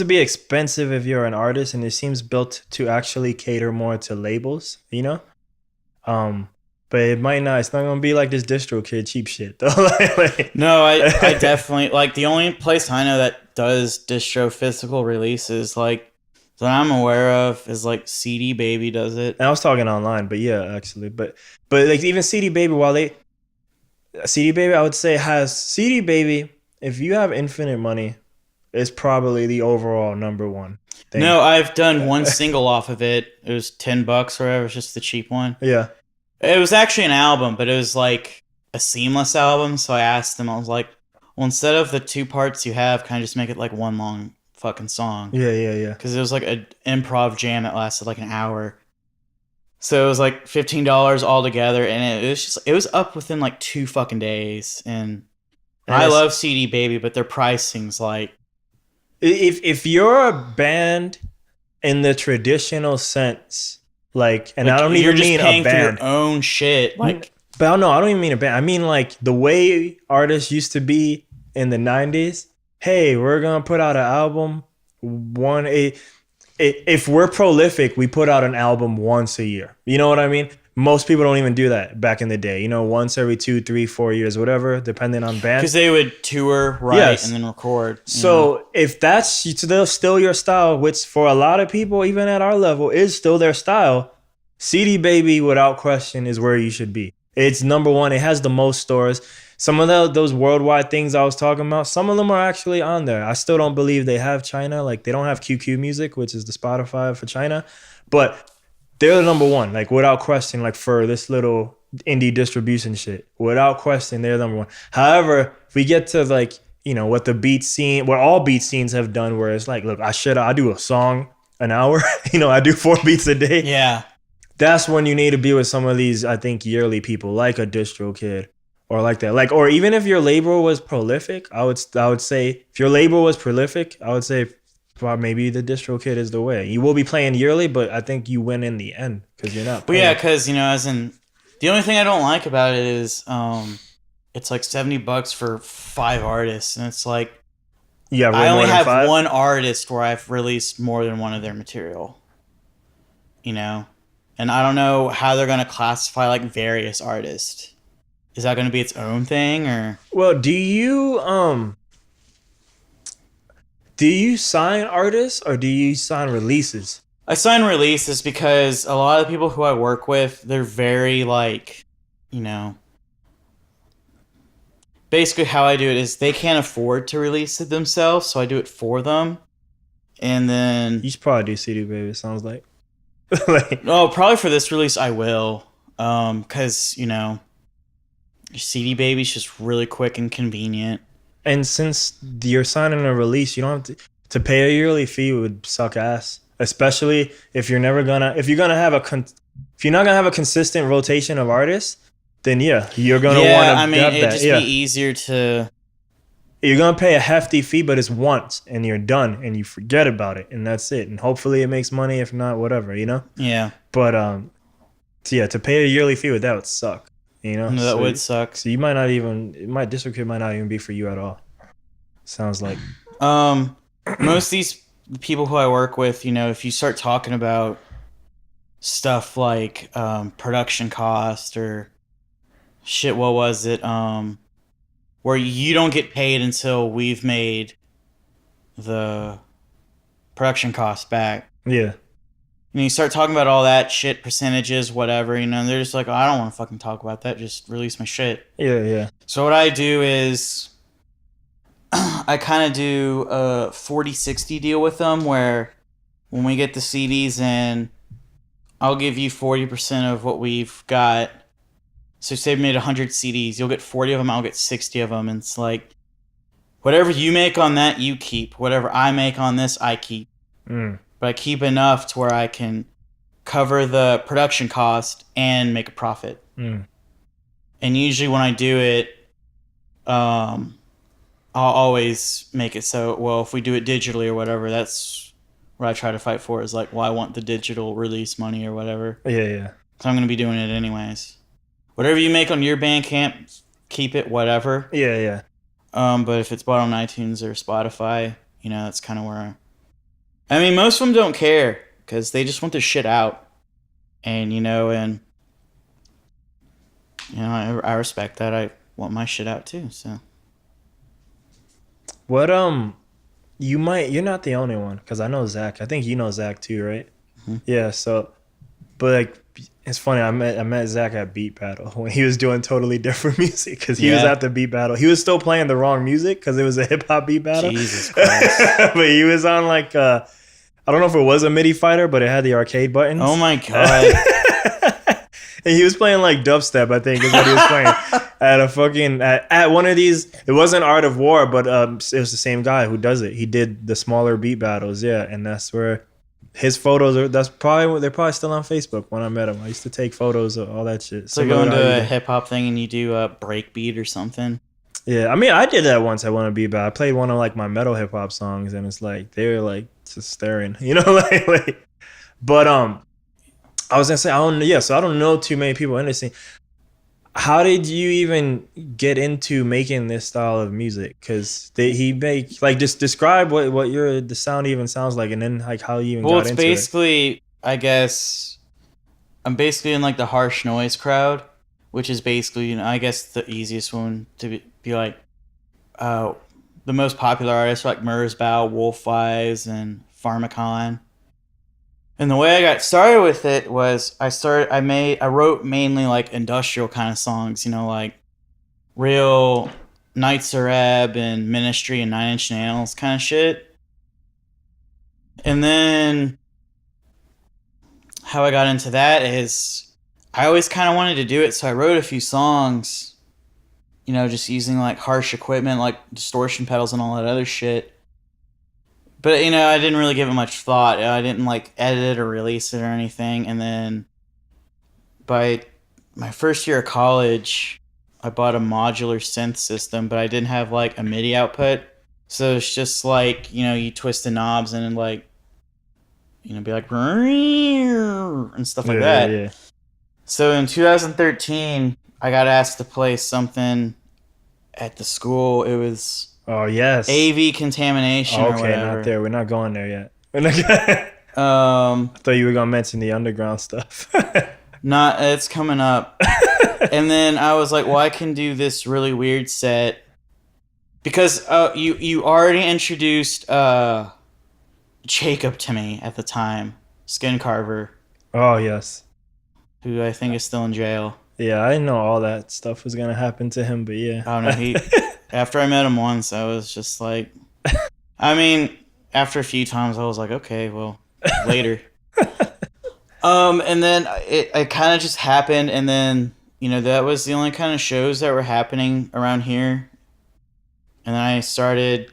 be expensive if you're an artist, and it seems built to actually cater more to labels, but it might not. It's not gonna be like this DistroKid cheap shit though. No, I definitely like the only place I know that does distro physical releases like that I'm aware of is like CD Baby does it. And I was talking online, but yeah, actually, but like even CD Baby, I would say has CD Baby. If you have infinite money, it's probably the overall number one thing. No, I've done one single off of it. It was $10 or whatever. It was just the cheap one. Yeah. It was actually an album, but it was like a seamless album. So I asked them, I was like, well, instead of the 2 parts you have, can I just make it like one long fucking song? Yeah. Because it was like an improv jam that lasted like an hour. So it was like $15 altogether. And it was up within like 2 fucking days. And I love CD Baby, but their pricing's like. If you're a band in the traditional sense, like, and I don't even mean a band. You're just paying for your own shit. Like, but no, I don't even mean a band. I mean like the way artists used to be in the 90s. Hey, we're gonna put out an album if we're prolific, we put out an album once a year. You know what I mean? Most people don't even do that back in the day. Once every 2, 3, 4 years, whatever, depending on band. Because they would tour, write, and then record. So if that's still your style, which for a lot of people, even at our level, is still their style, CD Baby, without question, is where you should be. It's number one. It has the most stores. Some of those worldwide things I was talking about, some of them are actually on there. I still don't believe they have China. Like, they don't have QQ Music, which is the Spotify for China. But they're the number one, like, without question, like, for this little indie distribution shit. Without question, they're number one. However, if we get to, like, what the beat scene, what all beat scenes have done, where it's like, look, I do a song an hour. I do 4 beats a day. Yeah. That's when you need to be with some of these, I think, yearly people, like a DistroKid or like that. Like, or even if your label was prolific, I would say, if your label was prolific, I would say, well, maybe the DistroKid is the way. You will be playing yearly, but I think you win in the end because you're not. But yeah, because the only thing I don't like about it is it's like $70 for 5 artists, and it's like I only have 5? one artist where I've released more than one of their material. And I don't know how they're gonna classify like various artists. Is that gonna be its own thing or? Well, do you sign artists or do you sign releases? I sign releases because a lot of the people who I work with, they're very like, basically how I do it is they can't afford to release it themselves, so I do it for them. And then you should probably do CD Baby, it sounds like. Probably for this release I will. Because, CD Baby's just really quick and convenient. And since you're signing a release, you don't have to pay a yearly fee would suck ass. Especially if you're not gonna have a consistent rotation of artists, then yeah, you're gonna want to have that. It'd just be easier to. You're gonna pay a hefty fee, but it's once, and you're done, and you forget about it, and that's it. And hopefully, it makes money. If not, whatever, Yeah. But to pay a yearly fee with that would suck. No, that would suck. So you might not even. DistroKid might not even be for you at all. Sounds like. Most of these people who I work with, if you start talking about stuff like production cost or shit, what was it? Where you don't get paid until we've made the production cost back. Yeah. You start talking about all that shit, percentages, whatever, they're just like, oh, I don't want to fucking talk about that. Just release my shit. Yeah. So what I do is I kind of do a 40-60 deal with them where when we get the CDs in, I'll give you 40% of what we've got. So say we made 100 CDs, you'll get 40 of them, I'll get 60 of them. And it's like, whatever you make on that, you keep. Whatever I make on this, I keep. But I keep enough to where I can cover the production cost and make a profit. And usually when I do it, I'll always make it so, well, if we do it digitally or whatever, that's what I try to fight for, is like, well, I want the digital release money or whatever. Yeah. So I'm going to be doing it anyways. Whatever you make on your Bandcamp, keep it, whatever. Yeah. But if it's bought on iTunes or Spotify, you know, that's kind of where I mean, most of them don't care because they just want their shit out. And, I respect that. I want my shit out too, so. What, you're not the only one, because I know Zach. I think you know Zach too, right? Mm-hmm. Yeah, so, but like, it's funny, I met Zach at Beat Battle when he was doing totally different music, because he was at the Beat Battle. He was still playing the wrong music because it was a hip-hop beat battle. Jesus Christ. But he was on like, I don't know if it was a MIDI fighter, but it had the arcade buttons. Oh my God. And he was playing like dubstep, I think is what he was playing. At one of these, it wasn't Art of War, but it was the same guy who does it. He did the smaller beat battles, and that's where his photos are. They're probably still on Facebook when I met him. I used to take photos of all that shit. So go into a hip hop thing and you do a break beat or something. Yeah, I mean, I did that once at one of beat battle. I played one of like my metal hip hop songs, and it's like they were like just staring, But I was gonna say so I don't know too many people in this scene. How did you even get into making this style of music? Because just describe what the sound even sounds like, and then like how you even got into it. Well, it's basically, I guess, I'm basically in like the harsh noise crowd, which is basically, I guess the easiest one to be like, the most popular artists are like Merzbow, Wolf Eyes, and Pharmacon. And the way I got started with it was I wrote mainly like industrial kind of songs, like real Nights of Reb and Ministry and 9 Inch Nails kind of shit. And then how I got into that is I always kind of wanted to do it, so I wrote a few songs, just using like harsh equipment like distortion pedals and all that other shit. But, I didn't really give it much thought. I didn't, like, edit it or release it or anything. And then by my first year of college, I bought a modular synth system, but I didn't have, like, a MIDI output. So it's just, like, you twist the knobs and, like, be like, and stuff like that. Yeah. So in 2013, I got asked to play something at the school. It was... Oh, yes. AV contamination or whatever. Okay, not there. We're not going there yet. I thought you were going to mention the underground stuff. It's coming up. And then I was like, well, I can do this really weird set. Because you already introduced Jacob to me at the time. Skin Carver. Oh, yes. Who I think is still in jail. Yeah, I didn't know all that stuff was going to happen to him, but yeah. Oh, no, after I met him once, I was just like... I mean, after a few times, I was like, okay, well, later. And then it kind of just happened, and then, that was the only kind of shows that were happening around here. And then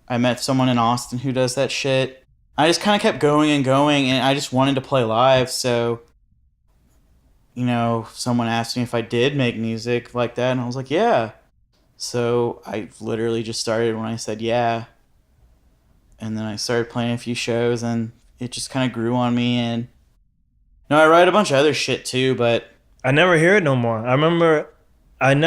I met someone in Austin who does that shit. I just kind of kept going, and I just wanted to play live, so... someone asked me if I did make music like that, and I was like, yeah. So I literally just started when I said yeah. And then I started playing a few shows, and it just kind of grew on me. And I write a bunch of other shit too, but... I never hear it no more. I remember I'm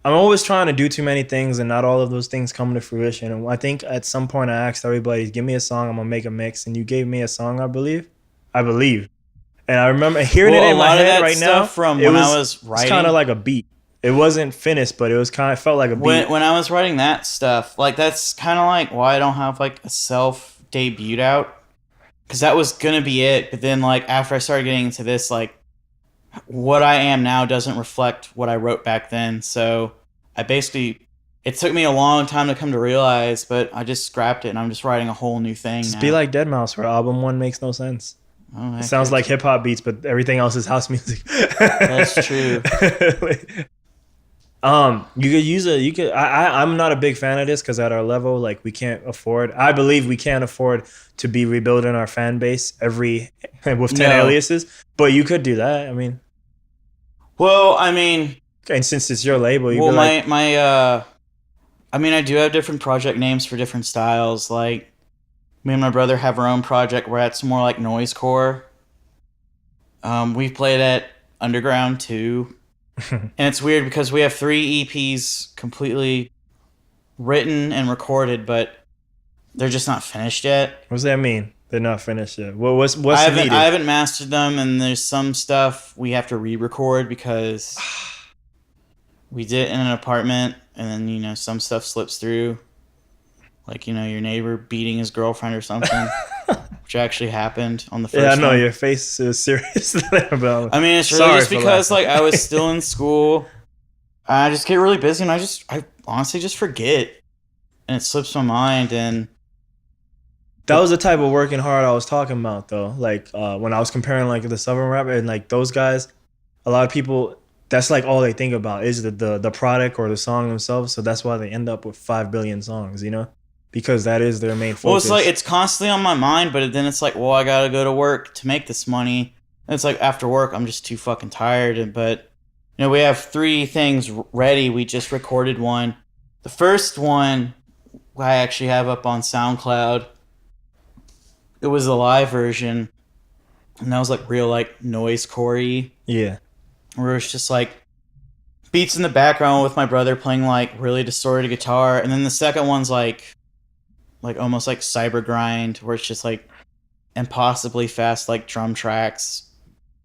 always trying to do too many things, and not all of those things come to fruition. And I think at some point I asked everybody, give me a song, I'm going to make a mix. And you gave me a song, I believe. And I remember hearing it in my head right now. From when I was writing, it's kind of like a beat. It wasn't finished, but it felt like a beat. When I was writing that stuff, like that's kind of like why I don't have like a self debut out, because that was gonna be it. But then like after I started getting into this, like what I am now doesn't reflect what I wrote back then. So it took me a long time to come to realize, but I just scrapped it and I'm just writing a whole new thing. Just now. Be like Deadmau5, where album 1 makes no sense. Oh, it sounds like hip hop beats, but everything else is house music. That's true. You could use a. You could. I'm not a big fan of this because at our level, like we can't afford. I believe we can't afford to be rebuilding our fan base every with 10 aliases. But you could do that. I mean, well, I mean, and since it's your label, you well, could like. I mean, I do have different project names for different styles. Like, me and my brother have our own project where it's more like noisecore. We've played at Underground too. And it's weird because we have 3 EPs completely written and recorded, but they're just not finished yet. What does that mean? They're not finished yet. Well, what's needed? I haven't mastered them, and there's some stuff we have to re-record because we did it in an apartment, and then some stuff slips through, like your neighbor beating his girlfriend or something, which actually happened on the first. Yeah, I know one. your face is serious about. I mean, it's really just because like I was still in school. I just get really busy, and I honestly just forget, and it slips my mind. And that was the type of working hard I was talking about, though. Like when I was comparing like the Southern rapper and like those guys, a lot of people, that's like all they think about is the product or the song themselves. So that's why they end up with 5 billion songs, because that is their main focus. Well, it's like it's constantly on my mind, but then it's like, well, I gotta go to work to make this money. And it's like after work, I'm just too fucking tired. But we have 3 things ready. We just recorded one. The first one I actually have up on SoundCloud. It was a live version, and that was like real like noisecore-y. Yeah. Where it's just like beats in the background with my brother playing like really distorted guitar, and then the second one's like almost like cyber grind, where it's just like impossibly fast like drum tracks.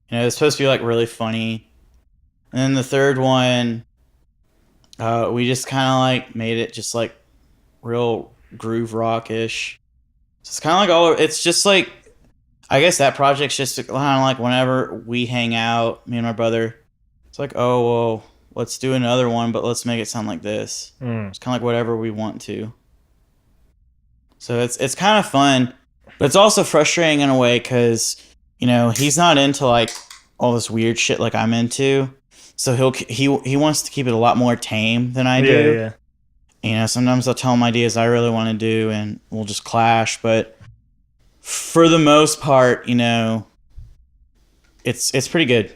It's supposed to be like really funny. And then the third one, we just kind of like made it just like real groove rock-ish. So it's kind of like it's just like, I guess that project's just kind of like whenever we hang out, me and my brother, it's like, oh, well, let's do another one, but let's make it sound like this. It's kind of like whatever we want to. So it's kind of fun, but it's also frustrating in a way because, he's not into like all this weird shit like I'm into. So he wants to keep it a lot more tame than I do. Yeah. Sometimes I'll tell him ideas I really want to do and we'll just clash. But for the most part, it's pretty good.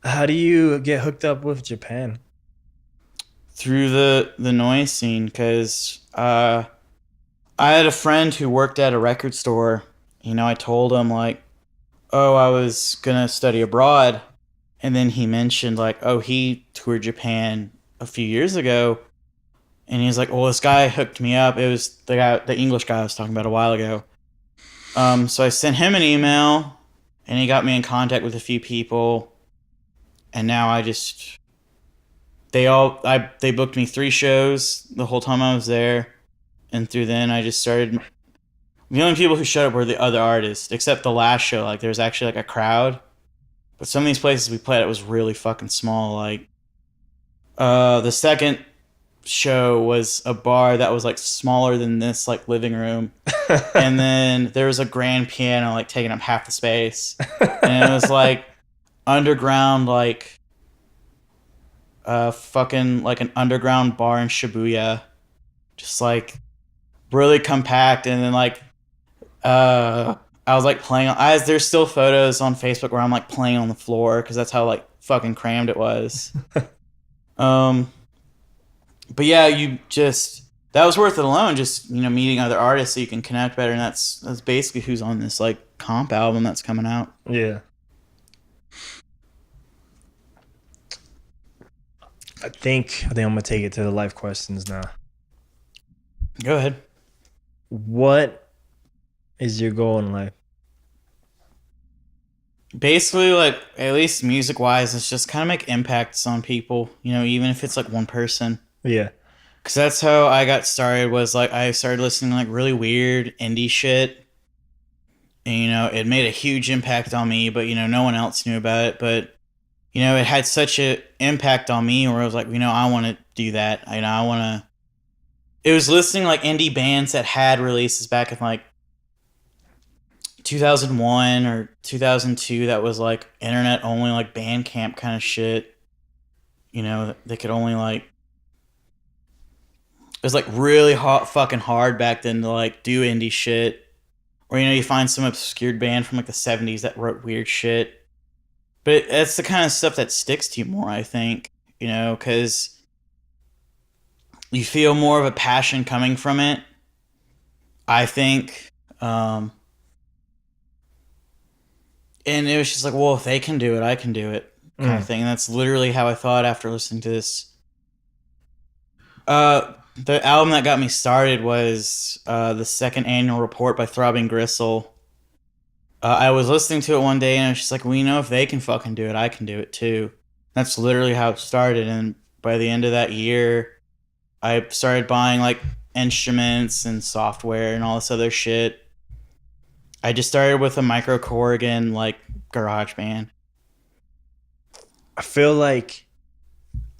How do you get hooked up with Japan? Through the noise scene, because I had a friend who worked at a record store. I told him like, oh, I was gonna study abroad, and then he mentioned like, oh, he toured Japan a few years ago, and he's like, well, this guy hooked me up. It was the English guy I was talking about a while ago. So I sent him an email, and he got me in contact with a few people, and now they booked me 3 shows the whole time I was there, and through then I just started. The only people who showed up were the other artists, except the last show. Like there was actually like a crowd, but some of these places we played at was really fucking small. Like the second show was a bar that was like smaller than this like living room, and then there was a grand piano like taking up half the space, and it was like underground like. Fucking like an underground bar in Shibuya, just like really compact. And then like I was like playing there's still photos on Facebook where I'm like playing on the floor because that's how like fucking crammed it was. But yeah, that was worth it alone, just meeting other artists so you can connect better. And that's basically who's on this like comp album that's coming out. Yeah. I think I'm gonna take it to the life questions now. Go ahead. What is your goal in life? Basically, like at least music wise, it's just kind of make impacts on people. Even if it's like one person. Yeah. Because that's how I got started. Was like I started listening to like really weird indie shit, and it made a huge impact on me. But no one else knew about it. But it had such an impact on me where I was like, I want to do that. I want to. It was listening like indie bands that had releases back in like 2001 or 2002 that was like internet only, like Bandcamp kind of shit. you know, they could only like, it was like really fucking hard back then to like do indie shit. Or, you know, you find some obscured band from like the 70s that wrote weird shit. But that's the kind of stuff that sticks to you more, I think, you know, because you feel more of a passion coming from it, I think. And it was just like, well, if they can do it, I can do it, kind of thing. And that's literally how I thought after listening to this. The album that got me started was the second annual report by Throbbing Gristle. I was listening to it one day and I was just like, well, you know, if they can fucking do it, I can do it too. That's literally how it started. And by the end of that year, I started buying like instruments and software and all this other shit. I just started with a micro Corrigan like garage band. I feel like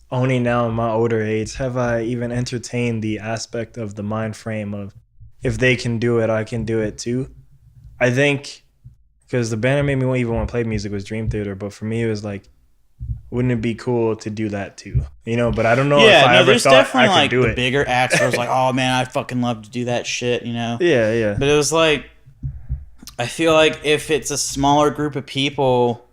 only now in my older age have I even entertained the aspect of the mind frame of if they can do it, I can do it too. I think because the band that made me even want to play music was Dream Theater, but for me it was like, wouldn't it be cool to do that too? You know, but I don't know if I ever thought I could do it. The bigger acts where I was like, oh man, I fucking love to do that shit, you know? Yeah. But it was like, I feel like if it's a smaller group of people,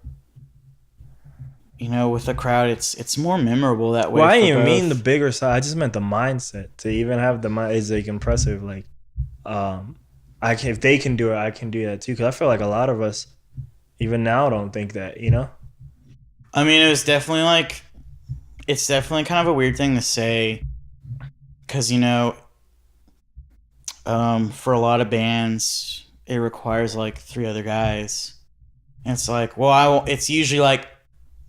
you know, with a crowd, it's more memorable that way. Well, I didn't even mean the bigger side. I just meant the mindset. To even have the mind is like impressive. Like, if they can do it, I can do that too. Because I feel like a lot of us, even now, don't think that. You know. I mean, it's definitely kind of a weird thing to say, because you know, for a lot of bands, it requires like 3 other guys, and it's like, well, it's usually like,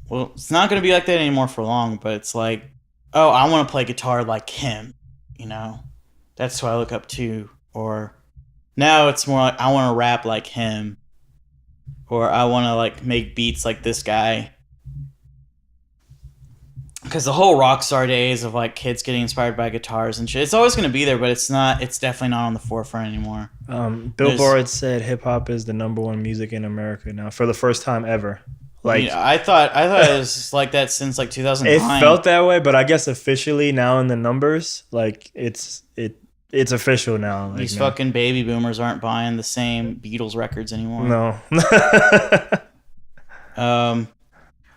well, it's not going to be like that anymore for long, but it's like, oh, I want to play guitar like him, you know, that's who I look up to. Or now it's more like, I want to rap like him, or I want to like make beats like this guy. Because the whole rock star days of like kids getting inspired by guitars and shit, it's always going to be there, but it's definitely not on the forefront anymore. Billboard said hip hop is the #1 music in America now for the first time ever. Like, yeah, I thought it was like that since like 2009. It felt that way, but I guess officially now in the numbers, like it's official now. Like, these fucking baby boomers aren't buying the same Beatles records anymore. No.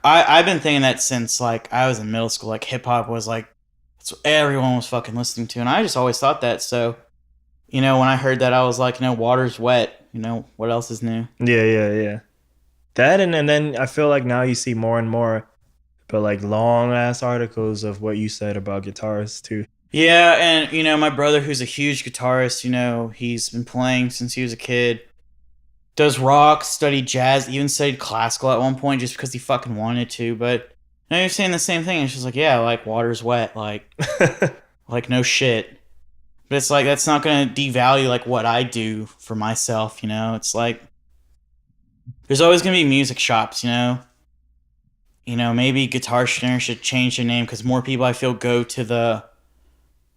I've been thinking that since like I was in middle school. Like hip hop was like, that's what everyone was fucking listening to, and I just always thought that. So, you know, when I heard that, I was like, you know, water's wet. You know, what else is new? Yeah. That and then I feel like now you see more and more, but like long ass articles of what you said about guitars too. Yeah, and you know, my brother, who's a huge guitarist, you know, he's been playing since he was a kid. Does rock, studied jazz, even studied classical at one point just because he fucking wanted to. But now you're saying the same thing, and she's like, yeah, like water's wet, like, like no shit. But it's like that's not gonna devalue like what I do for myself, you know. It's like there's always gonna be music shops, you know. You know, maybe Guitar Center should change their name because more people I feel go to the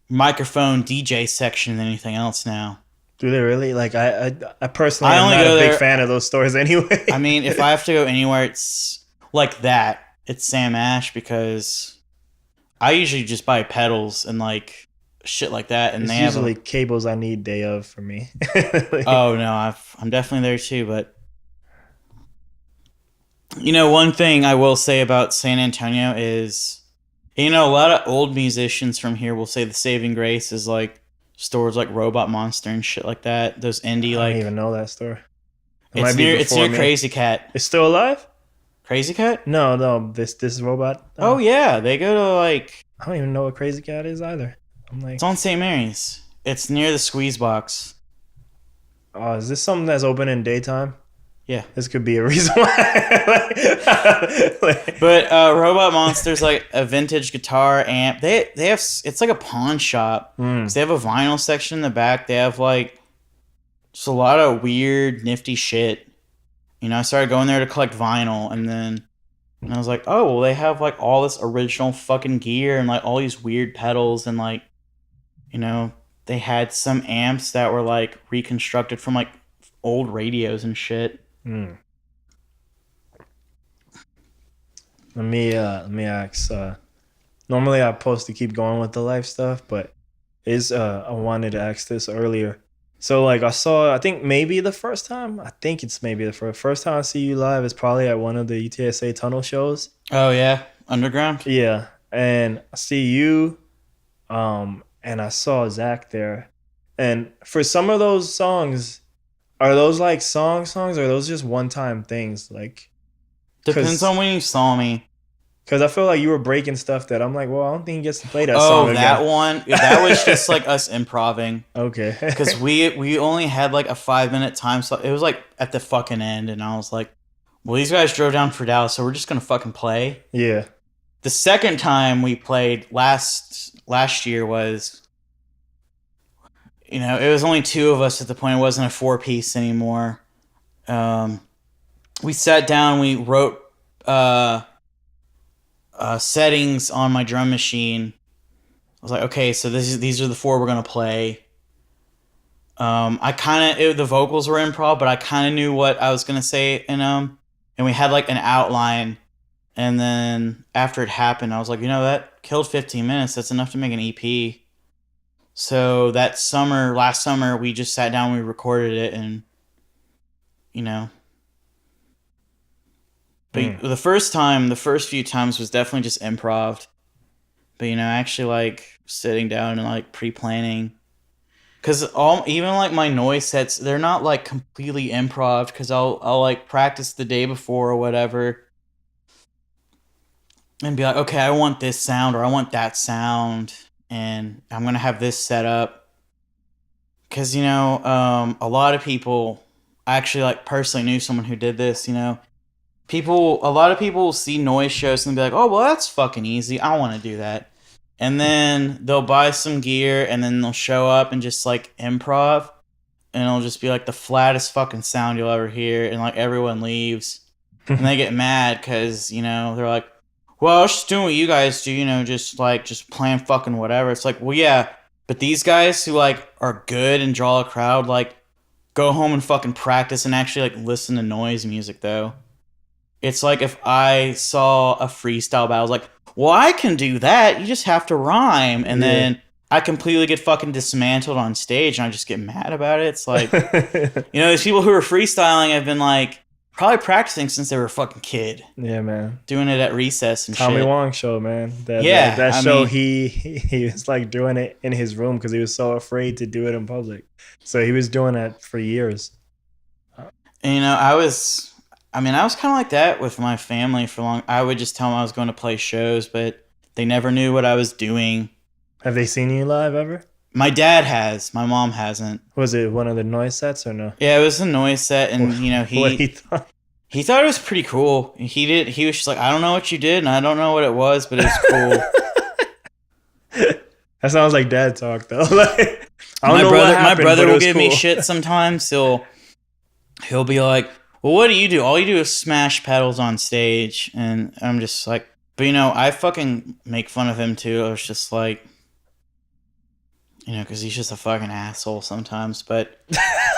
microphone DJ section than anything else now. Do they really? Like I personally am not a big fan of those stores anyway. I mean, if I have to go anywhere, it's like that. It's Sam Ash because I usually just buy pedals and like shit like that, and it's they usually have cables I need day of for me. Like, oh no, I'm definitely there too. But you know, one thing I will say about San Antonio is, you know, a lot of old musicians from here will say the saving grace is like stores like Robot Monster and shit like that. Those indie like. I don't even know that store. It's near Crazy Cat. It's still alive? Crazy Cat? No. This robot. Oh yeah, they go to like. I don't even know what Crazy Cat is either. I'm like. It's on St. Mary's. It's near the Squeeze Box. Oh, is this something that's open in daytime? Yeah. This could be a reason why. But Robot Monster's like a vintage guitar amp. They have, it's like a pawn shop. Cause they have a vinyl section in the back. They have like just a lot of weird, nifty shit. You know, I started going there to collect vinyl, and I was like, oh, well, they have like all this original fucking gear and like all these weird pedals, and like, you know, they had some amps that were like reconstructed from like old radios and shit. Let me ask. Normally I'm supposed to keep going with the life stuff, but I wanted to ask this earlier. So like I think maybe the first time, I think it's maybe the first time I see you live is probably at one of the UTSA tunnel shows. Oh yeah, underground. Yeah, and I see you, and I saw Zach there, and for some of those songs, are those like songs, or are those just one time things? Like, Depends on when you saw me. Because I feel like you were breaking stuff that I'm like, well, I don't think he gets to play that song again. Oh, that one? That was just like us improving. Okay. Because we only had like a 5-minute time slot. It was like at the fucking end, and I was like, well, these guys drove down for Dallas, so we're just going to fucking play. Yeah. The second time we played last year was, it was only 2 of us at the point. It wasn't a 4-piece anymore. We sat down, we wrote settings on my drum machine. I was like, okay, so these are the 4 we're gonna play. The vocals were improv, but I kind of knew what I was gonna say in them, and we had like an outline. And then after it happened, I was like, that killed 15 minutes. That's enough to make an EP. So last summer, we just sat down, we recorded it, and But the first few times was definitely just improv. But actually like sitting down and like pre-planning, because even like my noise sets, they're not like completely improv, because I'll like practice the day before or whatever, and be like, okay, I want this sound or I want that sound, and I'm gonna have this set up. Because a lot of people, I actually like personally knew someone who did this. A lot of people will see noise shows and be like, oh, well, that's fucking easy. I want to do that. And then they'll buy some gear and then they'll show up and just like improv. And it'll just be like the flattest fucking sound you'll ever hear. And like everyone leaves. And they get mad because, they're like, well, I was just doing what you guys do, just playing fucking whatever. It's like, well, yeah. But these guys who like are good and draw a crowd, like go home and fucking practice and actually like listen to noise music though. It's like if I saw a freestyle battle, I was like, well, I can do that. You just have to rhyme. And then I completely get fucking dismantled on stage and I just get mad about it. It's like, these people who are freestyling have been like probably practicing since they were a fucking kid. Yeah, man. Doing it at recess and Tommy shit. Wong show, man. That show, he was like doing it in his room because he was so afraid to do it in public. So he was doing that for years. And, I was kind of like that with my family for long. I would just tell them I was going to play shows, but they never knew what I was doing. Have they seen you live ever? My dad has. My mom hasn't. Was it one of the noise sets or no? Yeah, it was a noise set, and he thought it was pretty cool. He was just like, I don't know what you did, and I don't know what it was, but it was cool. That sounds like dad talk though. Like, my brother will give me shit sometimes. He'll be like, well, what do you do? All you do is smash pedals on stage. And I'm just like, but I fucking make fun of him too. I was just like, because he's just a fucking asshole sometimes. But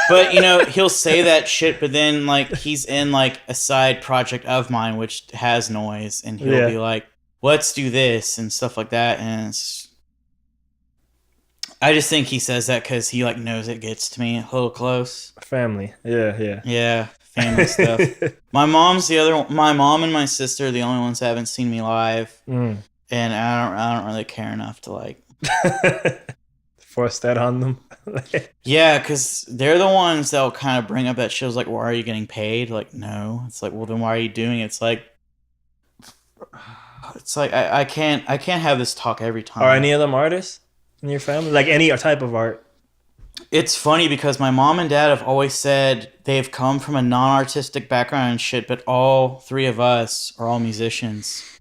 he'll say that shit, but then like he's in like a side project of mine which has noise, and he'll be like, let's do this and stuff like that. And I just think he says that because he like knows it gets to me a little close. Family. Yeah. Family stuff. My mom and my sister are the only ones that haven't seen me live, and I don't really care enough to like force that on them. Yeah, because they're the ones that'll kind of bring up that shit. Like, well, are you getting paid? Like, no. It's like, well, then why are you doing it? It's like I can't have this talk every time. Are any of them artists in your family? Like any type of art? It's funny because my mom and dad have always said they've come from a non-artistic background and shit, but all 3 of us are all musicians.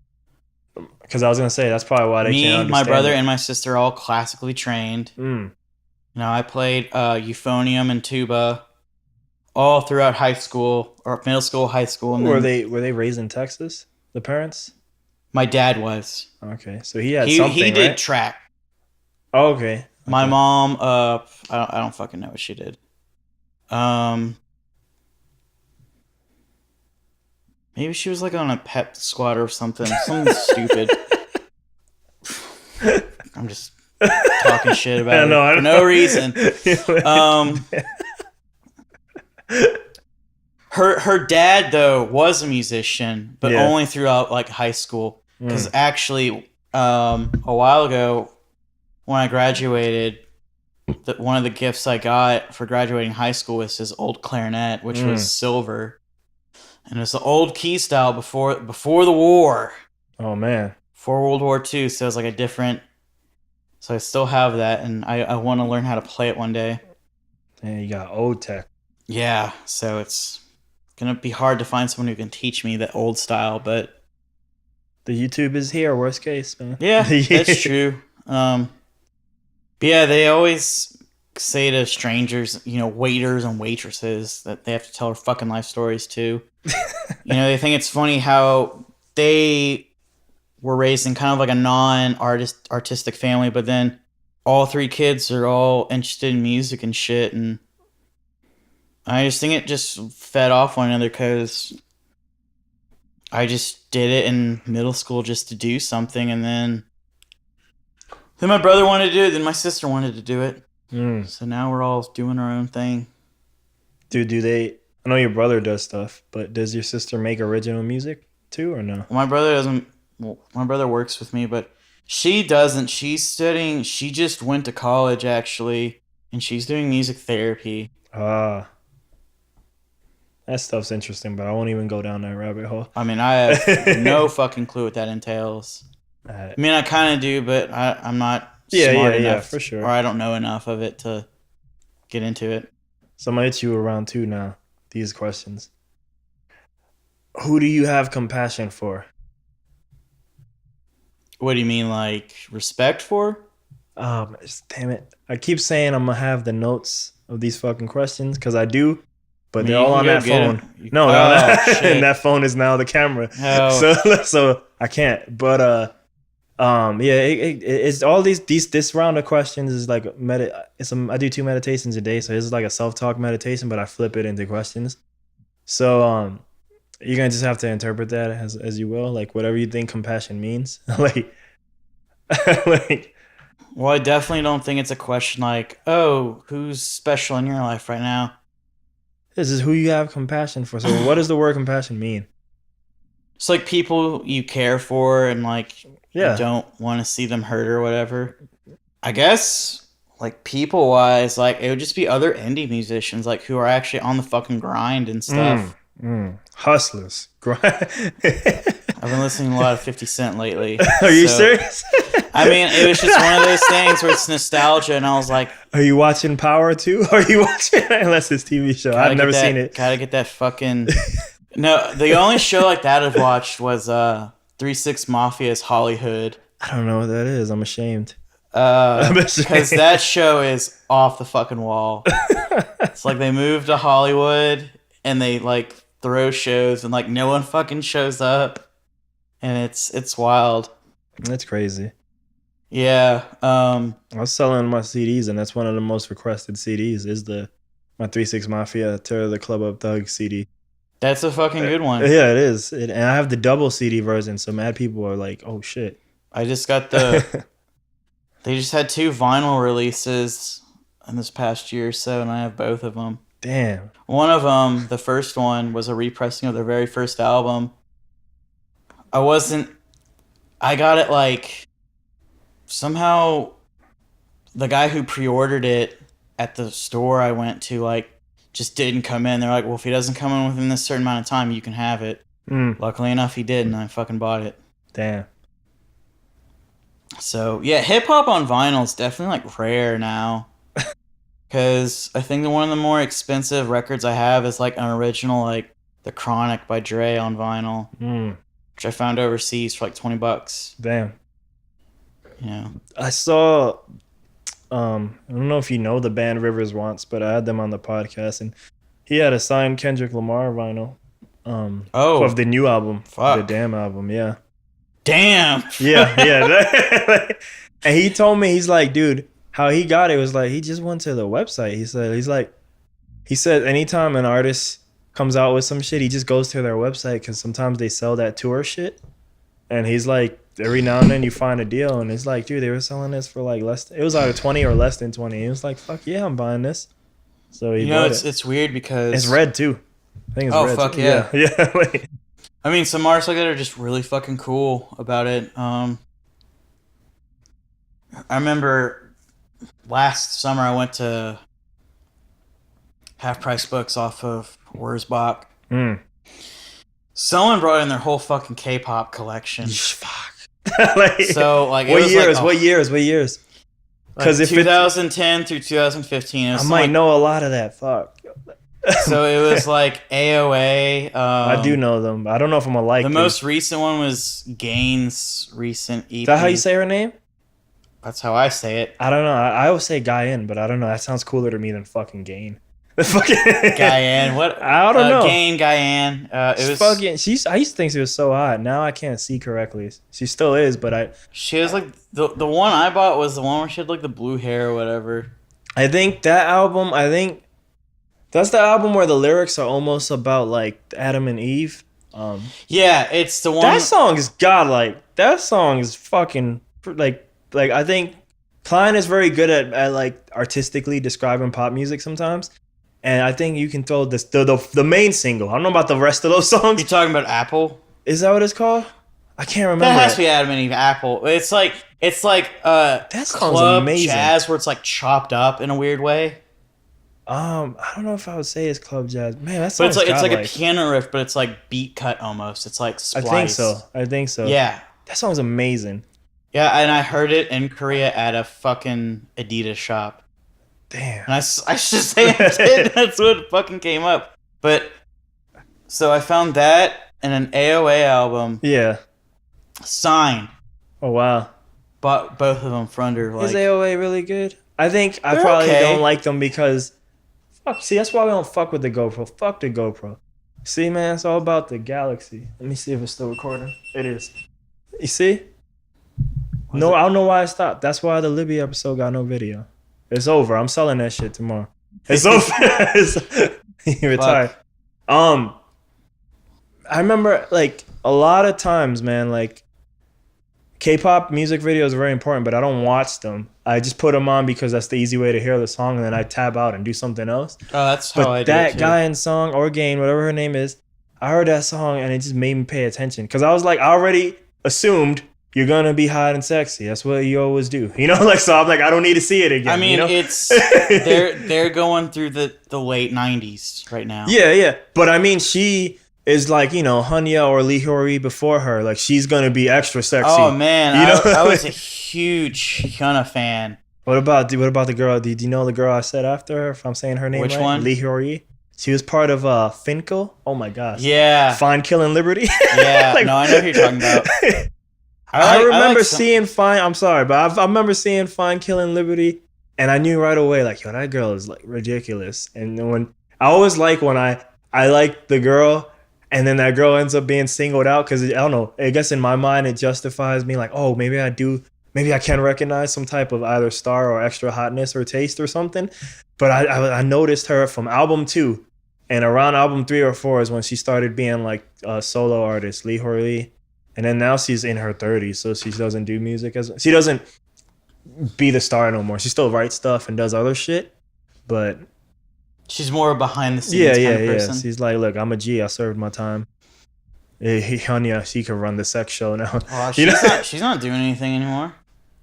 Because I was gonna say that's probably why they can't understand my brother, it. and my sister are all classically trained. I played euphonium and tuba all throughout high school or middle school, high school. And were they raised in Texas? The parents? My dad was. Okay, so he had something. He did right? track. Oh, okay. My mom, I don't fucking know what she did. Maybe she was like on a pep squad or something stupid. I'm just talking shit about it for no reason. Her dad though was a musician, but only throughout like high school. Because actually, a while ago when I graduated, one of the gifts I got for graduating high school was his old clarinet, which was silver, and it was the old key style before the war. Oh man, before World War II. So it's like a different. So I still have that, and I want to learn how to play it one day. And you got old tech. Yeah, so it's gonna be hard to find someone who can teach me the old style, but the YouTube is here. Worst case, man. Yeah, that's true. But yeah, they always say to strangers, waiters and waitresses, that they have to tell their fucking life stories too. They think it's funny how they were raised in kind of like a non-artistic family, but then all 3 kids are all interested in music and shit, and I just think it just fed off one another because I just did it in middle school just to do something, and then my brother wanted to do it, then my sister wanted to do it. So now we're all doing our own thing. Dude, I know your brother does stuff, but does your sister make original music too or no? My brother doesn't. Well, my brother works with me, but she doesn't. She's studying. She just went to college, actually, and she's doing music therapy. That stuff's interesting, but I won't even go down that rabbit hole. I mean, I have no fucking clue what that entails. I mean, I kind of do, but I'm not smart enough. For sure. Or I don't know enough of it to get into it. So I'm going to hit you around 2 now, these questions. Who do you have compassion for? What do you mean, like respect for? Damn it. I keep saying I'm going to have the notes of these fucking questions because I do, but they're all on that phone. No, and that phone is now the camera. Oh. So I can't. But it's all this round of questions is like I do 2 meditations a day, so it's like a self-talk meditation, but I flip it into questions. So you're gonna just have to interpret that as you will, like whatever you think compassion means. like Well, I definitely don't think it's a question like, oh, who's special in your life right now? This is who you have compassion for. So what does the word compassion mean? It's like people you care for and like you don't want to see them hurt or whatever. I guess like people wise, like it would just be other indie musicians like who are actually on the fucking grind and stuff. Hustlers. I've been listening to a lot of 50 Cent lately. Are you serious? I mean, it was just one of those things where it's nostalgia, and I was like, are you watching Power too? Are you watching unless it's TV show? I've never seen it. Gotta get that fucking No, the only show like that I've watched was 3-6 Mafia's Hollywood. I don't know what that is. I'm ashamed. Because that show is off the fucking wall. It's like they moved to Hollywood and they like throw shows and like no one fucking shows up, and it's wild. That's crazy. Yeah. I was selling my CDs, and that's one of the most requested CDs is my 3-6 Mafia Terror the Club Up Thug CD. That's a fucking good one. Yeah, it is. And I have the double CD version, so mad people are like, oh shit. I just got they just had 2 vinyl releases in this past year or so, and I have both of them. Damn. One of them, the first one, was a repressing of their very first album. I got it like, somehow the guy who pre-ordered it at the store I went to, like, just didn't come in. They're like, well, if he doesn't come in within this certain amount of time, you can have it. Luckily enough, he did, and I fucking bought it. Damn. So, yeah, hip-hop on vinyl is definitely, like, rare now. Because I think one of the more expensive records I have is, like, an original, like, The Chronic by Dre on vinyl. Which I found overseas for, like, $20. Damn. Yeah. I saw... I don't know if you know the band Rivers Wants, but I had them on the podcast, and he had a signed Kendrick Lamar vinyl of the new album. Fuck. The Damn album, yeah. Damn! Yeah. And he told me, he's like, dude, how he got it was like, he just went to the website. He said anytime an artist comes out with some shit, he just goes to their website because sometimes they sell that tour shit. And he's like, every now and then you find a deal, and it's like, dude, they were selling this for like less. It was either 20 or less than 20. It was like, fuck yeah, I'm buying this. So he bought it. It's weird because It's red too. I think it's red. Oh fuck too. yeah, yeah. Like, I mean, some artists like that are just really fucking cool about it. I remember last summer I went to Half Price Books off of Wurzbach. Someone brought in their whole fucking K-pop collection. Fuck. Like, so like, what years? What years? Because like 2010 through 2015, I might know a lot of that. Fuck. So it was like AOA. I do know them. I don't know if I'm gonna like the most recent one was Gain's recent EP. Is that how you say her name? That's how I say it. I don't know. I always say Guyan, but I don't know. That sounds cooler to me than fucking Gain. Fucking Guyan. What? I don't know. Guyan. It was fucking. I used to think she was so hot. Now I can't see correctly. She still is, but She has like the one I bought was the one where she had like the blue hair or whatever. I think that album. That's the album where the lyrics are almost about like Adam and Eve. Yeah, it's the one. That song is godlike. That song is fucking like I think Klein is very good at like artistically describing pop music sometimes. And I think you can throw this the main single. I don't know about the rest of those songs. You talking about Apple? Is that what it's called? I can't remember. That has to be Adam and Eve. Apple. It's like that song's club amazing. Jazz where it's like chopped up in a weird way. I don't know if I would say it's club jazz. Man, that song's But it's like a piano riff, but it's like beat cut almost. It's like splice. I think so. Yeah. That song's amazing. Yeah, and I heard it in Korea at a fucking Adidas shop. Damn. And I should say I did. That's what fucking came up. But so I found that and an AOA album. Yeah. Signed. Oh wow. Bought both of them for under like. Is AOA really good? I think I probably don't like them because. Fuck. See, that's why we don't fuck with the GoPro. Fuck the GoPro. See, man, it's all about the galaxy. Let me see if it's still recording. It is. You see? I don't know why I stopped. That's why the Libby episode got no video. It's over. I'm selling that shit tomorrow. It's over. He retired. I remember like a lot of times, man, like K-pop music videos are very important, but I don't watch them. I just put them on because that's the easy way to hear the song, and then I tab out and do something else. Oh, that's how I do it that too. guy in song or Gain, whatever her name is, I heard that song and it just made me pay attention because I was like, I already assumed you're gonna be hot and sexy. That's what you always do, you know. Like, so I'm like, I don't need to see it again. I mean, you know? it's they're going through the late '90s right now. Yeah. But I mean, she is like, you know, Hanya or Lee Hyori before her. Like, she's gonna be extra sexy. Oh man, you know? I was a huge Hyuna fan. What about the girl? Do you know the girl I said after her? If I'm saying her name Which right? one? Lee Hyori. She was part of Finkel. Oh my gosh. Yeah. Fine Killing Liberty. Yeah. Like, no, I know who you're talking about. I remember seeing Fine. I'm sorry, but I remember seeing Fine Killing Liberty, and I knew right away, like, yo, that girl is like ridiculous. And then when I always like when I like the girl, and then that girl ends up being singled out because I don't know. I guess in my mind it justifies me like, oh, maybe I can recognize some type of either star or extra hotness or taste or something. But I noticed her from album 2, and around album 3 or 4 is when she started being like a solo artist, Lee Hyori. And then now she's in her 30s, so she doesn't do music she doesn't be the star no more. She still writes stuff and does other shit, but she's more a behind the scenes kind of person. She's like, look, I'm a G. I served my time. Hanya, she can run the sex show now. Oh, she's not doing anything anymore.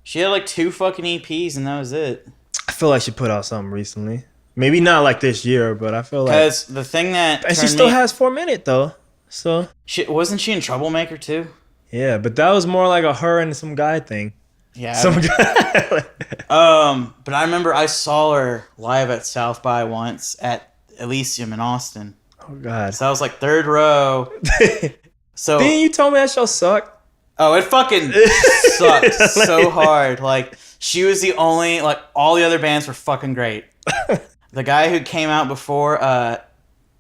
She had like 2 fucking EPs and that was it. I feel like she put out something recently. Maybe not like this year, but I feel like because the thing that and she still has 4 Minute though. So wasn't she in Troublemaker too? Yeah, but that was more like a her and some guy thing. Yeah. Some guy. But I remember I saw her live at South by once at Elysium in Austin. Oh God. So I was like 3rd row. So didn't you tell me that show sucked? Oh, it fucking sucked so hard. Like, she was the only, like, all the other bands were fucking great. The guy who came out before,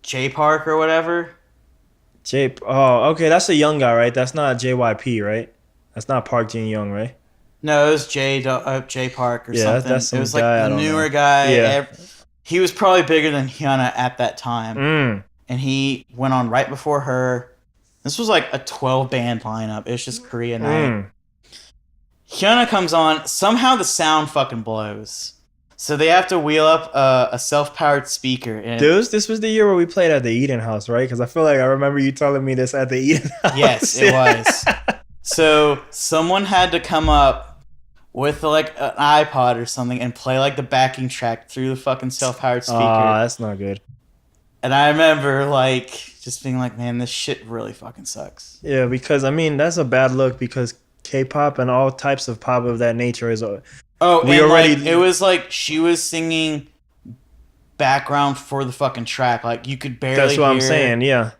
J Park or whatever. Oh, okay, that's a young guy, right? That's not JYP, right? That's not Park Jin Young, right? No, it was J Park or something. That's some it was like guy, the newer guy. Yeah. He was probably bigger than Hyuna at that time. Mm. And he went on right before her. This was like a 12-band lineup. It was just Korea night. Hyuna comes on. Somehow the sound fucking blows. So they have to wheel up a self-powered speaker. And this was the year where we played at the Eden House, right? Because I feel like I remember you telling me this at the Eden House. Yes, it was. So someone had to come up with like an iPod or something and play like the backing track through the fucking self-powered speaker. That's not good. And I remember like just being like, man, this shit really fucking sucks. Yeah, because I mean that's a bad look because K-pop and all types of pop of that nature is. It was like she was singing background for the fucking track. Like you could barely. That's what I'm saying. Yeah.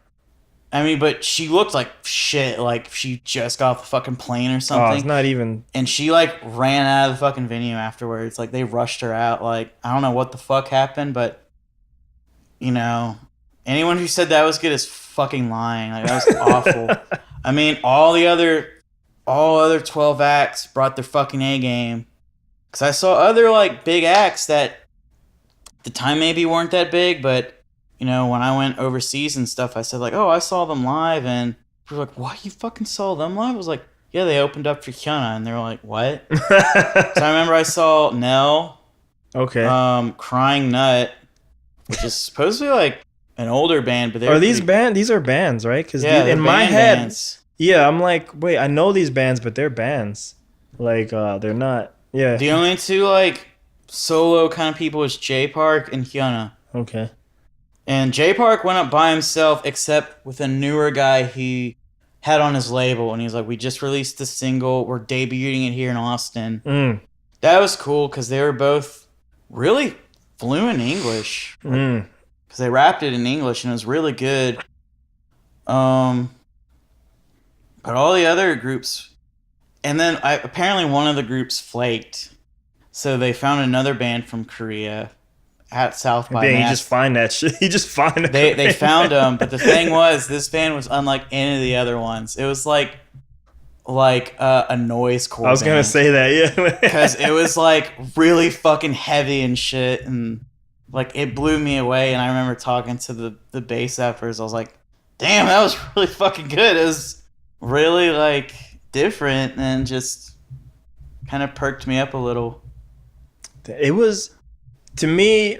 I mean, but she looked like shit. Like she just got off the fucking plane or something. Oh, it's not even. And she like ran out of the fucking venue afterwards. Like they rushed her out. Like I don't know what the fuck happened, but you know, anyone who said that was good is fucking lying. Like that was awful. I mean, all other 12 acts brought their fucking A game. Because I saw other like big acts that at the time maybe weren't that big, but you know, when I went overseas and stuff, I said like, oh, I saw them live, and people were like, what, you fucking saw them live? I was like, yeah, they opened up for Hyuna, and they were like, what? So I remember I saw Nell, Crying Nut, which is supposedly like an older band, but these are bands, right? Because in my head, bands. Yeah, I'm like, wait, I know these bands, but they're bands, like they're not. Yeah. The only two like solo kind of people was J Park and Hyuna. Okay. And J Park went up by himself, except with a newer guy he had on his label, and he's like, "We just released the single. We're debuting it here in Austin." That was cool because they were both really fluent English. Because they rapped it in English, and it was really good. But all the other groups. And then apparently one of the groups flaked. So they found another band from Korea at South by. You just find that shit. You just find it. They found them, but the thing was, this band was unlike any of the other ones. It was like a noisecore. I was gonna say that, yeah, because it was like really fucking heavy and shit, and like it blew me away. And I remember talking to the bass efforts. I was like, damn, that was really fucking good. It was really like different and just kind of perked me up a little. It was, to me,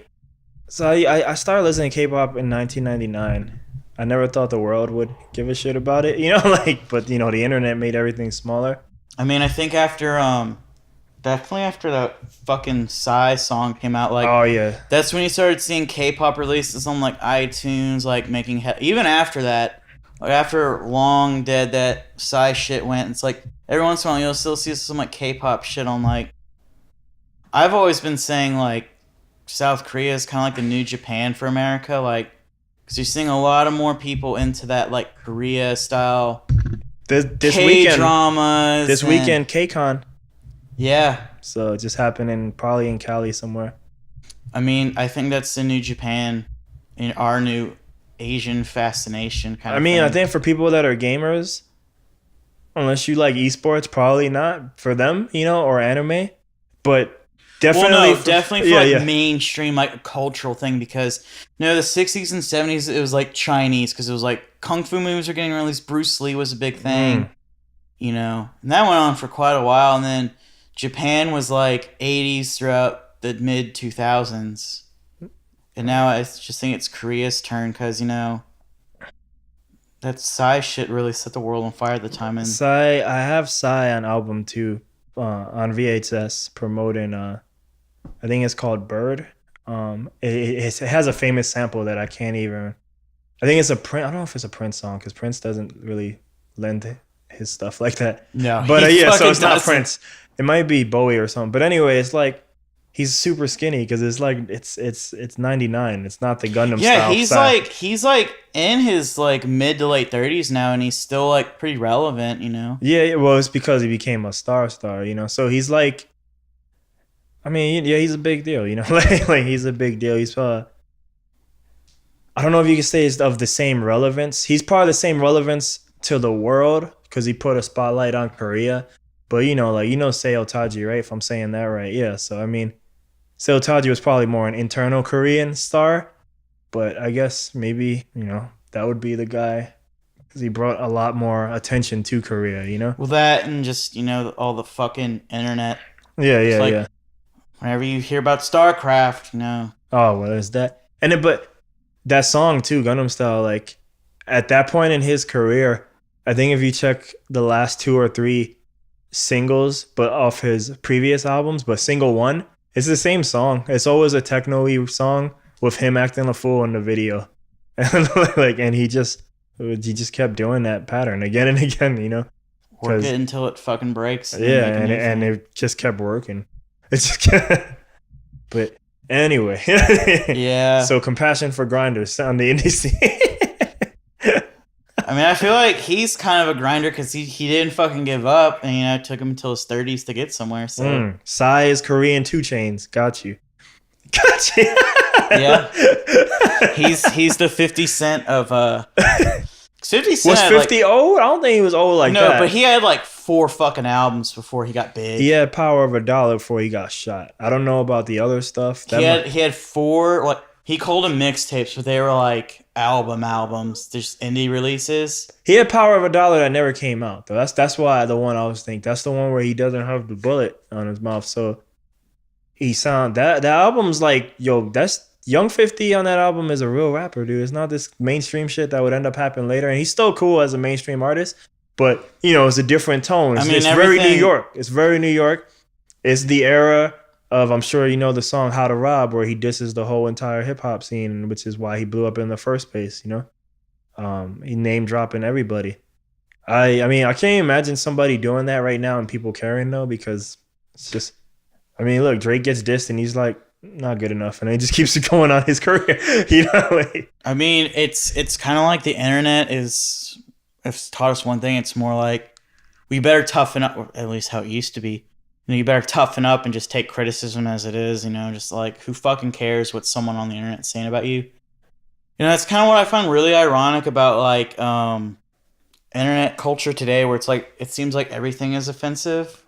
so I started listening to K-pop in 1999. I never thought the world would give a shit about it, you know, like, but you know, the internet made everything smaller. I mean, I think definitely after that fucking Psy song came out, like, oh yeah, that's when you started seeing K-pop releases on like iTunes, like making even after that. Like after Long Dead, that Psy shit went. It's like every once in a while you'll still see some like K-pop shit on like. I've always been saying like South Korea is kind of like the new Japan for America, like because you're seeing a lot of more people into that like Korea style. This K-dramas. This weekend, K-Con. Yeah. So it just happened probably in Cali somewhere. I mean, I think that's the new Japan, in our new Asian fascination kind of thing. I think for people that are gamers, unless you like esports, probably not for them, you know, or anime. But definitely for mainstream, like a cultural thing, because you know, the 60s and 70s it was like Chinese, because it was like kung fu movies were getting released. Bruce Lee was a big thing, you know, and that went on for quite a while. And then Japan was like 80s throughout the mid 2000s. And now I just think it's Korea's turn, because, you know, that Psy shit really set the world on fire at the time. And Psy, I have Psy on album too, on VHS, promoting, I think it's called Bird. It has a famous sample that I can't even, I think it's a Prince, I don't know if it's a Prince song, because Prince doesn't really lend his stuff like that. No. But yeah, so it's not Prince. It might be Bowie or something. But anyway, it's like, he's super skinny because it's like it's 99. It's not the Gundam style. Yeah, he's like in his like mid to late 30s now, and he's still like pretty relevant, you know. Yeah, well, it's because he became a star, you know. So he's like, I mean, yeah, he's a big deal, you know. like he's a big deal. He's I don't know if you can say it's of the same relevance. He's part of the same relevance to the world because he put a spotlight on Korea. But you know, like Seo Taiji, right? If I'm saying that right, yeah. So I mean, Seo Taiji was probably more an internal Korean star, but I guess maybe, you know, that would be the guy he brought a lot more attention to Korea, you know? Well, that and just, you know, all the fucking internet. Yeah, It's yeah, like, yeah. whenever you hear about StarCraft, you know. Oh, well, there's that. And then, but that song too, Gangnam Style, like at that point in his career, I think if you check the last 2 or 3 singles, but off his previous albums, but single one, it's the same song. It's always a techno-y song with him acting a fool in the video. And like, and he just kept doing that pattern again and again, you know? Work it until it fucking breaks. Yeah, and it just kept working. It just kept, but anyway. Yeah. So compassion for grinders on the indie scene. I mean, I feel like he's kind of a grinder because he didn't fucking give up, and you know, it took him until his 30s to get somewhere. So Psy is Korean 2 Chainz. Got you. Yeah. He's the 50 Cent of 50 Cent was 50 old? I don't think he was old like that. No, but he had like 4 fucking albums before he got big. He had Power of a Dollar before he got shot. I don't know about the other stuff. He had 4, like, he called them mixtapes, but they were like albums, just indie releases. He had Power of a Dollar that never came out though. That's why the one I was thinking. That's the one where he doesn't have the bullet on his mouth. So he sound that album's like, yo, that's Young 50 on that album is a real rapper, dude. It's not this mainstream shit that would end up happening later. And he's still cool as a mainstream artist, but you know, it's a different tone. It's very New York. It's very New York. It's the era of, I'm sure you know the song How to Rob, where he disses the whole entire hip hop scene, which is why he blew up in the first place, you know? He name dropping everybody. I mean, I can't imagine somebody doing that right now and people caring though, because it's just, I mean, look, Drake gets dissed and he's like, not good enough, and he just keeps going on his career. You know, like, I mean, it's kind of like the internet it's taught us one thing. It's more like we better toughen up, or at least how it used to be. You know, you better toughen up and just take criticism as it is. You know, just like, who fucking cares what someone on the internet is saying about you? You know, that's kind of what I find really ironic about like internet culture today, where it's like it seems like everything is offensive.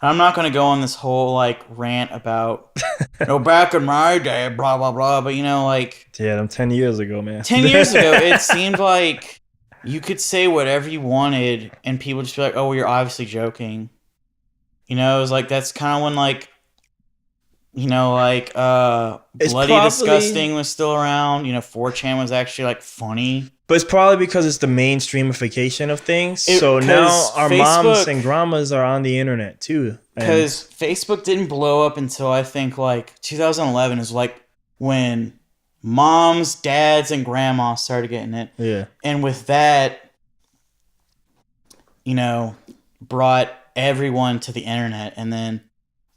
I'm not going to go on this whole like rant about, you know, back in my day, blah, blah, blah. But, you know, like... Yeah, them 10 years ago, man. 10 years ago, it seemed like you could say whatever you wanted and people just be like, oh, well, you're obviously joking. You know, it was like, that's kind of when like, you know, like Bloody Disgusting was still around. You know, 4chan was actually like funny. But it's probably because it's the mainstreamification of things. So now our moms and grandmas are on the internet too. Because Facebook didn't blow up until I think like 2011 is like when moms, dads, and grandmas started getting it. Yeah. And with that, you know, brought everyone to the internet. And then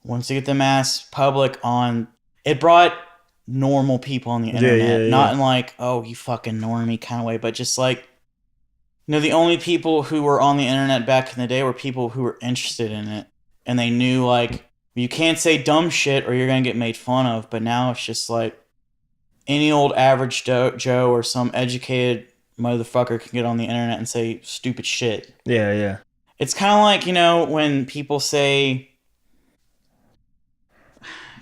once you get the mass public on, it brought normal people on the internet, not in like, oh, you fucking normie kind of way, but just like, you know, the only people who were on the internet back in the day were people who were interested in it, and they knew like, you can't say dumb shit or you're gonna get made fun of. But now it's just like any old average Joe or some educated motherfucker can get on the internet and say stupid shit. Yeah. It's kind of like, you know, when people say,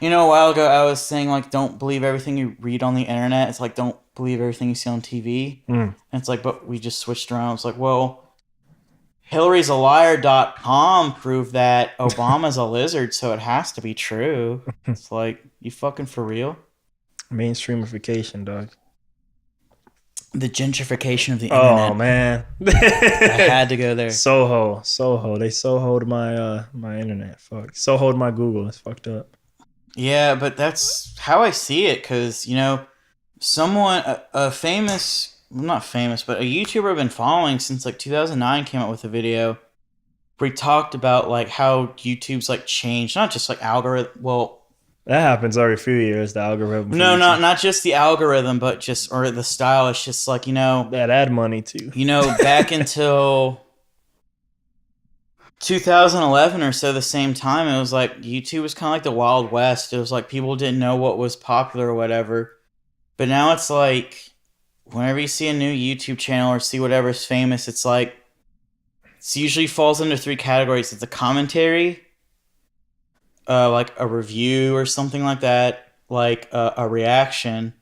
you know, a while ago I was saying, like, don't believe everything you read on the internet. It's like, don't believe everything you see on TV. And it's like, but we just switched around. It's like, well, Hillary'sAliar.com proved that Obama's a lizard, so it has to be true. It's like, you fucking for real? Mainstreamification, dog. The gentrification of the internet. Oh, man. I had to go there. Soho. They Soho'd my internet. Fuck. Soho'd my Google. It's fucked up. Yeah, but that's how I see it, because, you know, someone, a famous, not famous, but a YouTuber I've been following since like 2009 came out with a video where he talked about like how YouTube's like changed, not just like algorithm, well... That happens every few years, the algorithm. No, not just the algorithm, but just, or the style. It's just like, you know... That ad money too. You know, back until... 2011 or so, the same time, it was like YouTube was kind of like the Wild West. It was like people didn't know what was popular or whatever. But now it's like whenever you see a new YouTube channel or see whatever's famous, it's like it usually falls into 3 categories. It's a commentary, like a review or something like that, like a reaction,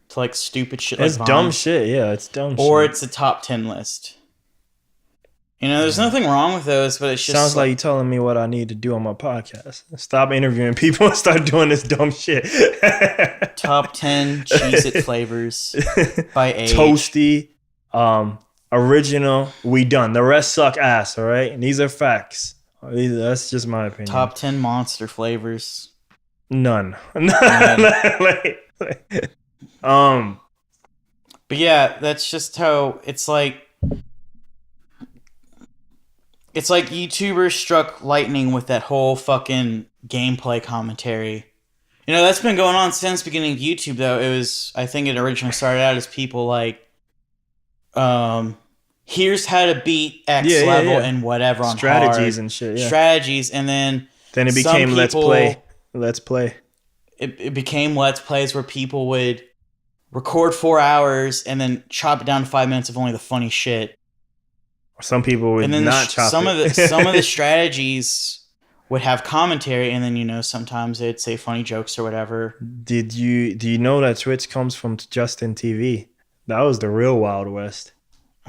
to like stupid shit. It's like dumb Vine. shit. Yeah, it's dumb shit. Or it's a top 10 list. You know, there's nothing wrong with those, but it's just sounds like you telling me what I need to do on my podcast. Stop interviewing people and start doing this dumb shit. top 10 Cheez-It flavors by age. Toasty, original, we done. The rest suck ass, all right? And these are facts. That's just my opinion. Top 10 Monster flavors. None. But yeah, that's just how it's like YouTubers struck lightning with that whole fucking gameplay commentary. You know, that's been going on since the beginning of YouTube, though. I think it originally started out as people like, here's how to beat X level and whatever on strategies hard. And shit, yeah. Strategies, and then it became Let's Play. It became Let's Plays where people would record 4 hours and then chop it down to 5 minutes of only the funny shit. Some people would not chop some it. Some of the strategies would have commentary, and then, you know, sometimes they'd say funny jokes or whatever. Do you know that Twitch comes from Justin TV? That was the real Wild West.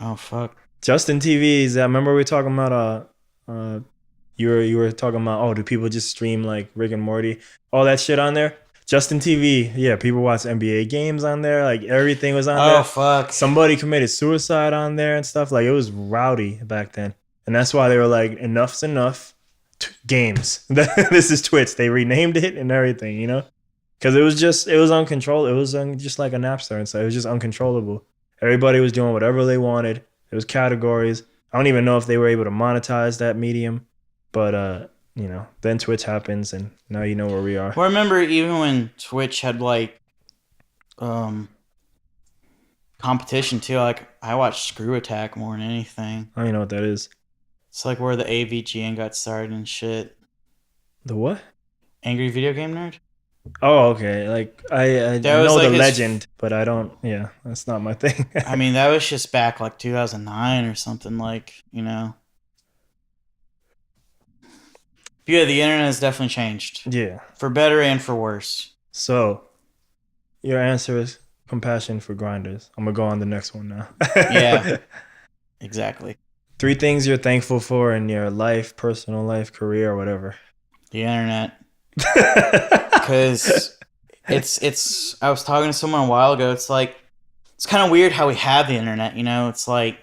Oh fuck. Justin TV is that. Remember we were talking about you were talking about, do people just stream like Rick and Morty, all that shit on there? Justin TV, yeah, people watch NBA games on there, like everything was on there. Oh fuck. Somebody committed suicide on there and stuff. Like it was rowdy back then, and that's why they were like, enough's enough. Games. This is Twitch. They renamed it and everything, you know, because it was uncontrollable. It was just like a Napster and stuff. It was just uncontrollable. Everybody was doing whatever they wanted. There was categories. I don't even know if they were able to monetize that medium, but you know, then Twitch happens, and now you know where we are. Well, I remember even when Twitch had like competition too. Like I watched Screw Attack more than anything. I don't even know what that is. It's like where the AVGN got started and shit. The what? Angry Video Game Nerd? Oh, okay. Like I know like the legend, but I don't. Yeah, that's not my thing. I mean, that was just back like 2009 or something. Like, you know. But yeah, the internet has definitely changed. Yeah, for better and for worse. So, your answer is compassion for grinders. I'm gonna go on the next one now. Yeah, exactly. 3 things you're thankful for in your life, personal life, career, or whatever. The internet. Because it's I was talking to someone a while ago. It's like, it's kind of weird how we have the internet, you know? It's like,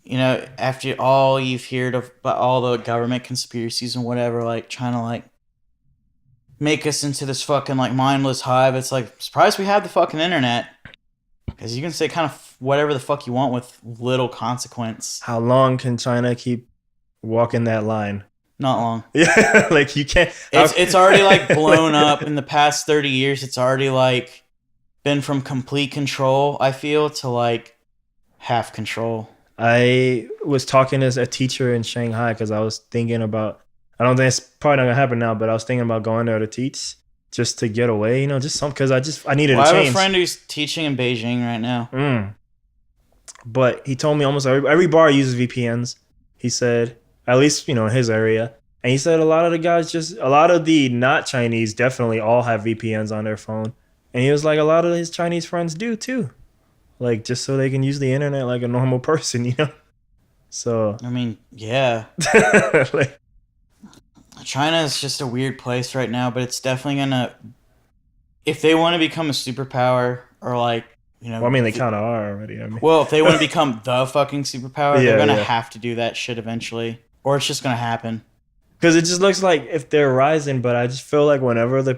you know, after all you've heard of about all the government conspiracies and whatever, like trying to like make us into this fucking like mindless hive. It's like, surprised we have the fucking internet. Because you can say kind of whatever the fuck you want with little consequence. How long can China keep walking that line? Not long. Yeah, like you can't. It's already like blown up in the past 30 years. It's already like been from complete control, I feel, to like half control. I was talking as a teacher in Shanghai because I was thinking about, I don't think it's probably not going to happen now, but I was thinking about going there to teach just to get away, you know, just some, because I needed to change. I have a friend who's teaching in Beijing right now. But he told me almost every bar uses VPNs. He said, at least, you know, in his area. And he said a lot of the guys a lot of the not Chinese definitely all have VPNs on their phone. And he was like, a lot of his Chinese friends do too. Like, just so they can use the internet like a normal person, you know? So. I mean, yeah. Like, China is just a weird place right now, but it's definitely gonna, if they want to become a superpower, or like, you know, well, I mean, they kind of are already. I mean. Well, if they want to become the fucking superpower, they're gonna have to do that shit eventually, or it's just gonna happen. Because it just looks like if they're rising, but I just feel like whenever the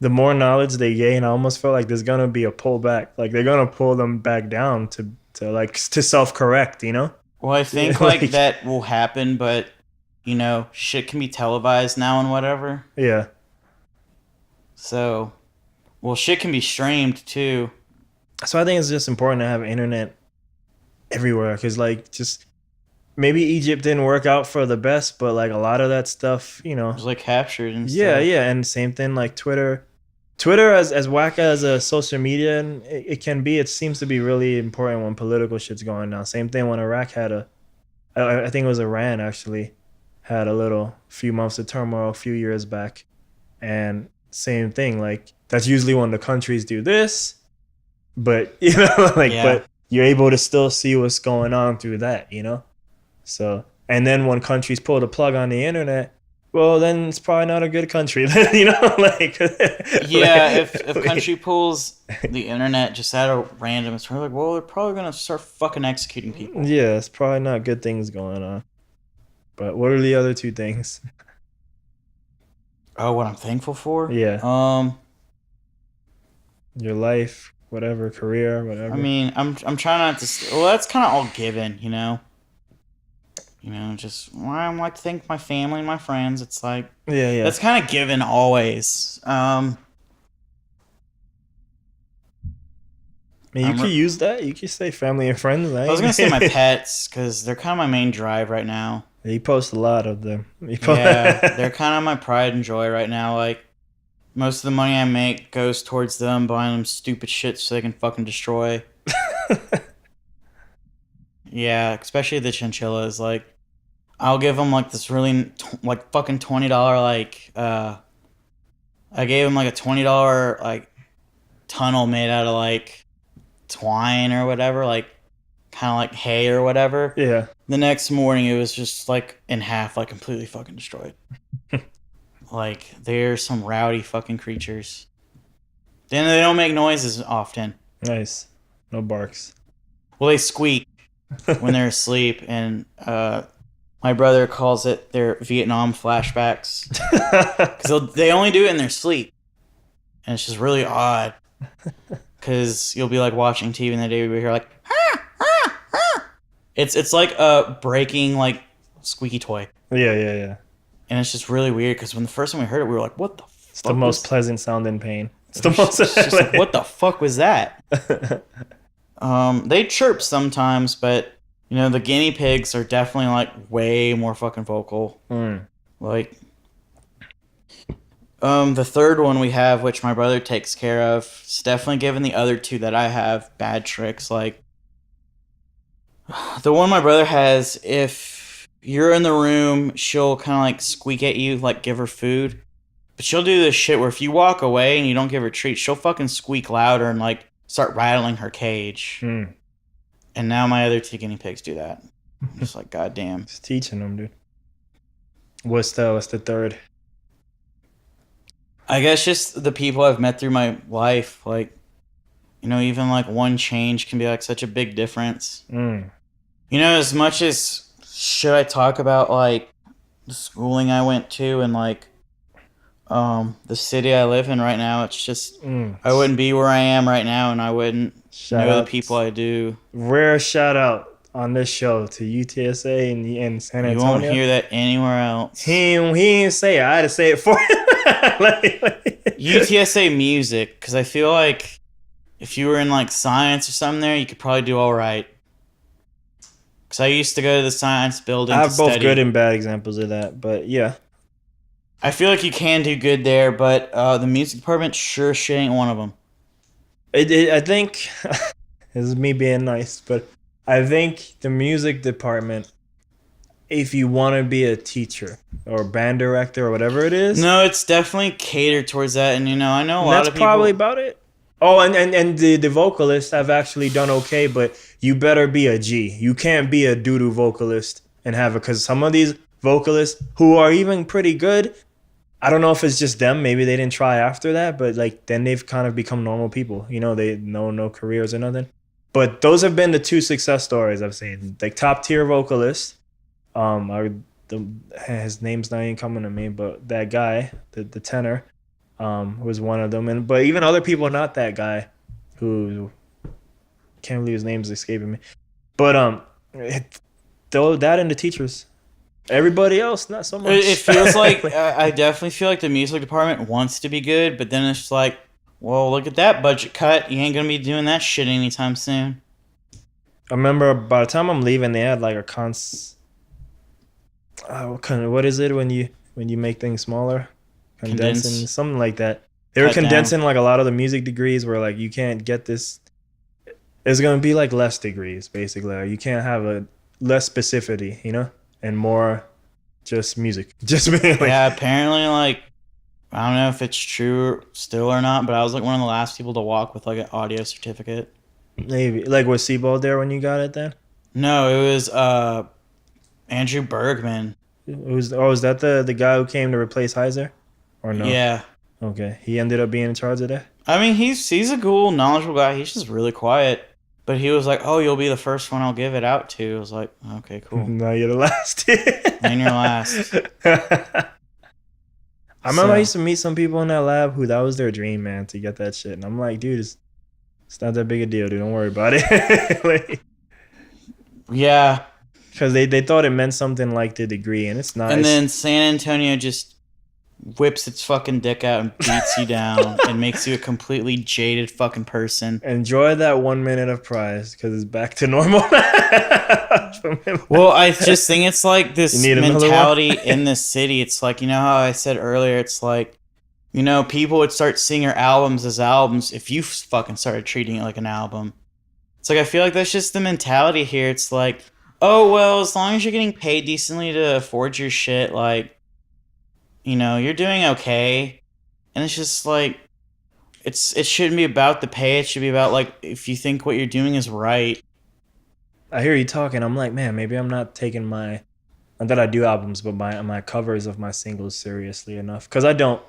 more knowledge they gain, I almost feel like there's gonna be a pullback. Like they're gonna pull them back down to self-correct, you know? Well, I think like that will happen, but you know, shit can be televised now and whatever. Yeah. So, well, shit can be streamed too. So I think it's just important to have internet everywhere, because like just maybe Egypt didn't work out for the best, but like a lot of that stuff, you know, it was like captured and stuff. Yeah, and same thing like Twitter as whack as a social media and it can be, it seems to be really important when political shit's going down. Same thing when Iraq had I think it was Iran actually had a few months of turmoil a few years back, and same thing, like That's usually when the countries do this, but but you're able to still see what's going on through that, So, and then when countries pull the plug on the internet, well, then it's probably not a good country. Then if country pulls the internet just out of random, it's probably like, well, they're probably gonna start fucking executing people. Yeah, it's probably not good things going on. But what are the other two things? Oh, what I'm thankful for? Yeah. Your life, whatever, career, whatever. I mean, I'm trying not to. Well, that's kind of all given, just I like to thank my family and my friends. It's like yeah. That's kind of given always. I mean, you could use that. You could say family and friends. I was gonna say my pets because they're kind of my main drive right now. You post a lot of them. Yeah, they're kind of my pride and joy right now. Like, most of the money I make goes towards them buying them stupid shit so they can fucking destroy. Yeah, especially the chinchillas. Like, I'll give them like this really like fucking $20 like I gave them like a $20 like tunnel made out of like twine or whatever, like kind of like hay or whatever. Yeah. The next morning it was just like in half, like completely fucking destroyed. Like, they're some rowdy fucking creatures. Then they don't make noises often. Nice. No barks. Well, they squeak when they're asleep, and my brother calls it their Vietnam flashbacks. Because they only do it in their sleep. And it's just really odd. Because you'll be like watching TV and the day we hear like, ah, ah, ah. It's like a breaking like squeaky toy. Yeah. And it's just really weird because when the first time we heard it, we were like, what the fuck? It's the most pleasant sound in pain. It's the most. It's just like, what the fuck was that? They chirp sometimes, but the guinea pigs are definitely like way more fucking vocal. Like, the third one we have, which my brother takes care of, it's definitely given the other two that I have bad tricks. Like, the one my brother has, if you're in the room, she'll kind of like squeak at you, like give her food. But she'll do this shit where if you walk away and you don't give her treats, she'll fucking squeak louder and like start rattling her cage. And now my other two guinea pigs do that. I'm just like, goddamn. Just teaching them, dude. What's the third? I guess just the people I've met through my life. Like, even like one change can be like such a big difference. As much as should I talk about like the schooling I went to and like the city I live in right now, it's just I wouldn't be where I am right now and I wouldn't know the people I do. Rare shout out on this show to UTSA in San Antonio. You won't hear that anywhere else. He didn't say it. I had to say it for him. UTSA music, because I feel like if you were in like science or something there, you could probably do all right. Because I used to go to the science building. I have both good and bad examples of that, but yeah. I feel like you can do good there, but the music department sure shit ain't one of them. I think, this is me being nice, but I think the music department, if you want to be a teacher or band director or whatever it is. No, it's definitely catered towards that, and I know a lot of people. That's probably about it. Oh, and the vocalists have actually done okay, but you better be a G. You can't be a doo-doo vocalist and have it, because some of these vocalists who are even pretty good, I don't know if it's just them. Maybe they didn't try after that, but like then they've kind of become normal people. They no careers or nothing. But those have been the two success stories I've seen. Like top tier vocalists. His name's not even coming to me, but that guy, the tenor. Was one of them, but even other people not that guy, who can't believe his name's escaping me. But though that and the teachers, everybody else not so much. It feels like I definitely feel like the music department wants to be good, but then it's like, well, look at that budget cut. You ain't gonna be doing that shit anytime soon. I remember by the time I'm leaving, they had like a what is it when you make things smaller? Condensing, something like that. They were condensing like a lot of the music degrees where like you can't get this. There's gonna be like less degrees basically. Like, you can't have a less specificity, and more just music. Just like, yeah, apparently like I don't know if it's true still or not, but I was like one of the last people to walk with like an audio certificate. Maybe. Like, was Seabold there when you got it then? No, it was Andrew Bergman. Was that the guy who came to replace Heiser? Or no? Yeah. Okay. He ended up being in charge of that? I mean, he's a cool, knowledgeable guy. He's just really quiet. But he was like, "Oh, you'll be the first one I'll give it out to." I was like, "Okay, cool." No, you're the last. And you're last. I remember I used to meet some people in that lab who that was their dream, man, to get that shit. And I'm like, dude, it's not that big a deal, dude. Don't worry about it. Like, yeah. Because they thought it meant something like the degree, and it's not. And then San Antonio just whips its fucking dick out and beats you down and makes you a completely jaded fucking person. Enjoy that 1 minute of prize because it's back to normal. Well, I just think it's like this mentality in this city. It's like, you know how I said earlier, it's like, you know, people would start seeing your albums as albums if you fucking started treating it like an album. It's like, I feel like that's just the mentality here. It's like, oh, well, as long as you're getting paid decently to afford your shit, like, you know, you're doing okay. And it's just like, it shouldn't be about the pay. It should be about, like, if you think what you're doing is right. I hear you talking. I'm like, man, maybe I'm not taking not that I do albums, but my covers of my singles seriously enough. Because I don't.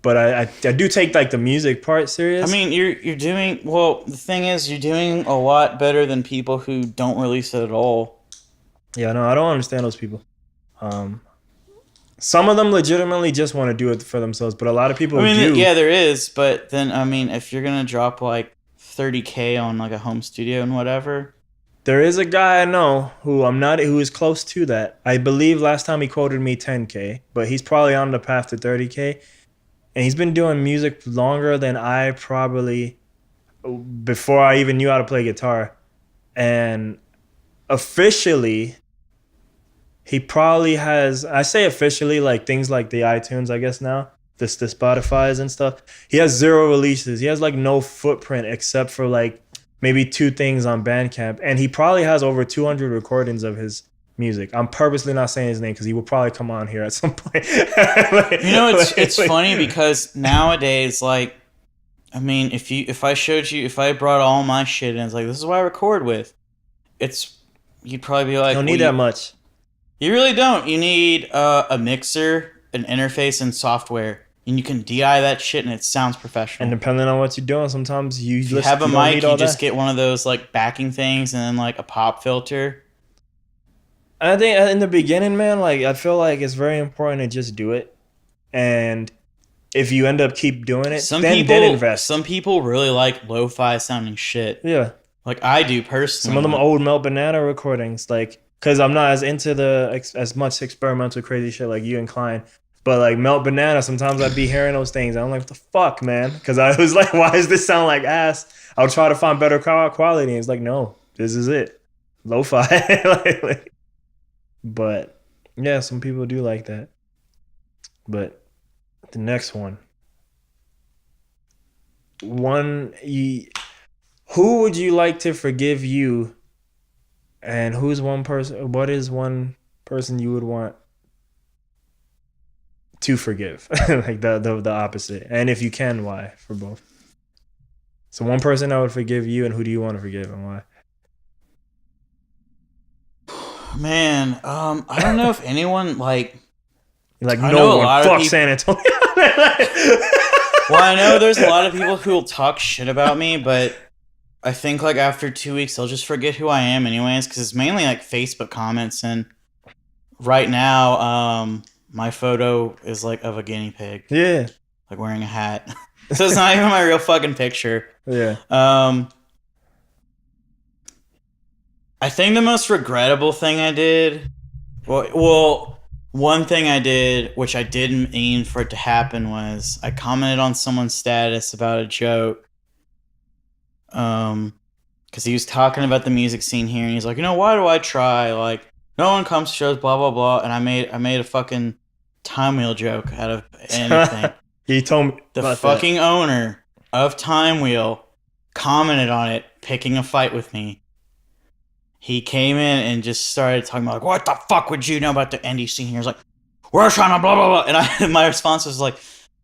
But I do take, like, the music part serious. I mean, you're doing, well, the thing is, you're doing a lot better than people who don't release it at all. Yeah, no, I don't understand those people. Some of them legitimately just want to do it for themselves, but a lot of people do. Yeah, there is, but then, I mean, if you're going to drop, like, $30K on, like, a home studio and whatever. There is a guy I know who is close to that. I believe last time he quoted me $10K, but he's probably on the path to $30K. And he's been doing music longer than I probably, before I even knew how to play guitar. And officially, he probably has, I say officially, like things like the iTunes, I guess now, the Spotify's and stuff. He has 0 releases. He has like no footprint except for like maybe 2 things on Bandcamp. And he probably has over 200 recordings of his music. I'm purposely not saying his name because he will probably come on here at some point. Like, you know, it's funny because nowadays, like, I mean, if I brought all my shit in, it's like, this is what I record with. You'd probably be like, you don't need that much. You really don't. You need a mixer, an interface, and software. And you can DI that shit and it sounds professional. And depending on what you're doing, sometimes if you have a mic, you just get one of those like backing things and then like a pop filter. I think in the beginning, man, like I feel like it's very important to just do it. And if you end up keep doing it, then invest. Some people really like lo-fi sounding shit. Yeah. Like I do personally. Some of them old Melt Banana recordings, like, because I'm not as into as much experimental crazy shit like you and Klein. But like Melt Banana, sometimes I'd be hearing those things. I'm like, what the fuck, man? Because I was like, why does this sound like ass? I'll try to find better quality. And it's like, no, this is it. Lo-fi. But yeah, some people do like that. But the next one. Who would you like to forgive you? And what is one person you would want to forgive? Like the opposite. And if you can, why? For both. So one person I would forgive you, and who do you want to forgive and why? Man, I don't know if anyone like no one. Fuck San Antonio. Well, I know there's a lot of people who will talk shit about me, but I think like after 2 weeks they'll just forget who I am anyways, because it's mainly like Facebook comments, and right now my photo is like of a guinea pig. Yeah. Like wearing a hat. So it's not even my real fucking picture. Yeah. I think the most regrettable thing I did, well, one thing I did, which I didn't mean for it to happen, was I commented on someone's status about a joke. Because he was talking about the music scene here, and he's like, you know, why do I try? Like, no one comes to shows, blah blah blah. And I made a fucking Time Wheel joke out of anything. He told me the fucking owner of Time Wheel commented on it, picking a fight with me. He came in and just started talking about, like, what the fuck would you know about the indie scene here? He's like, we're trying to blah, blah, blah. And my response was like,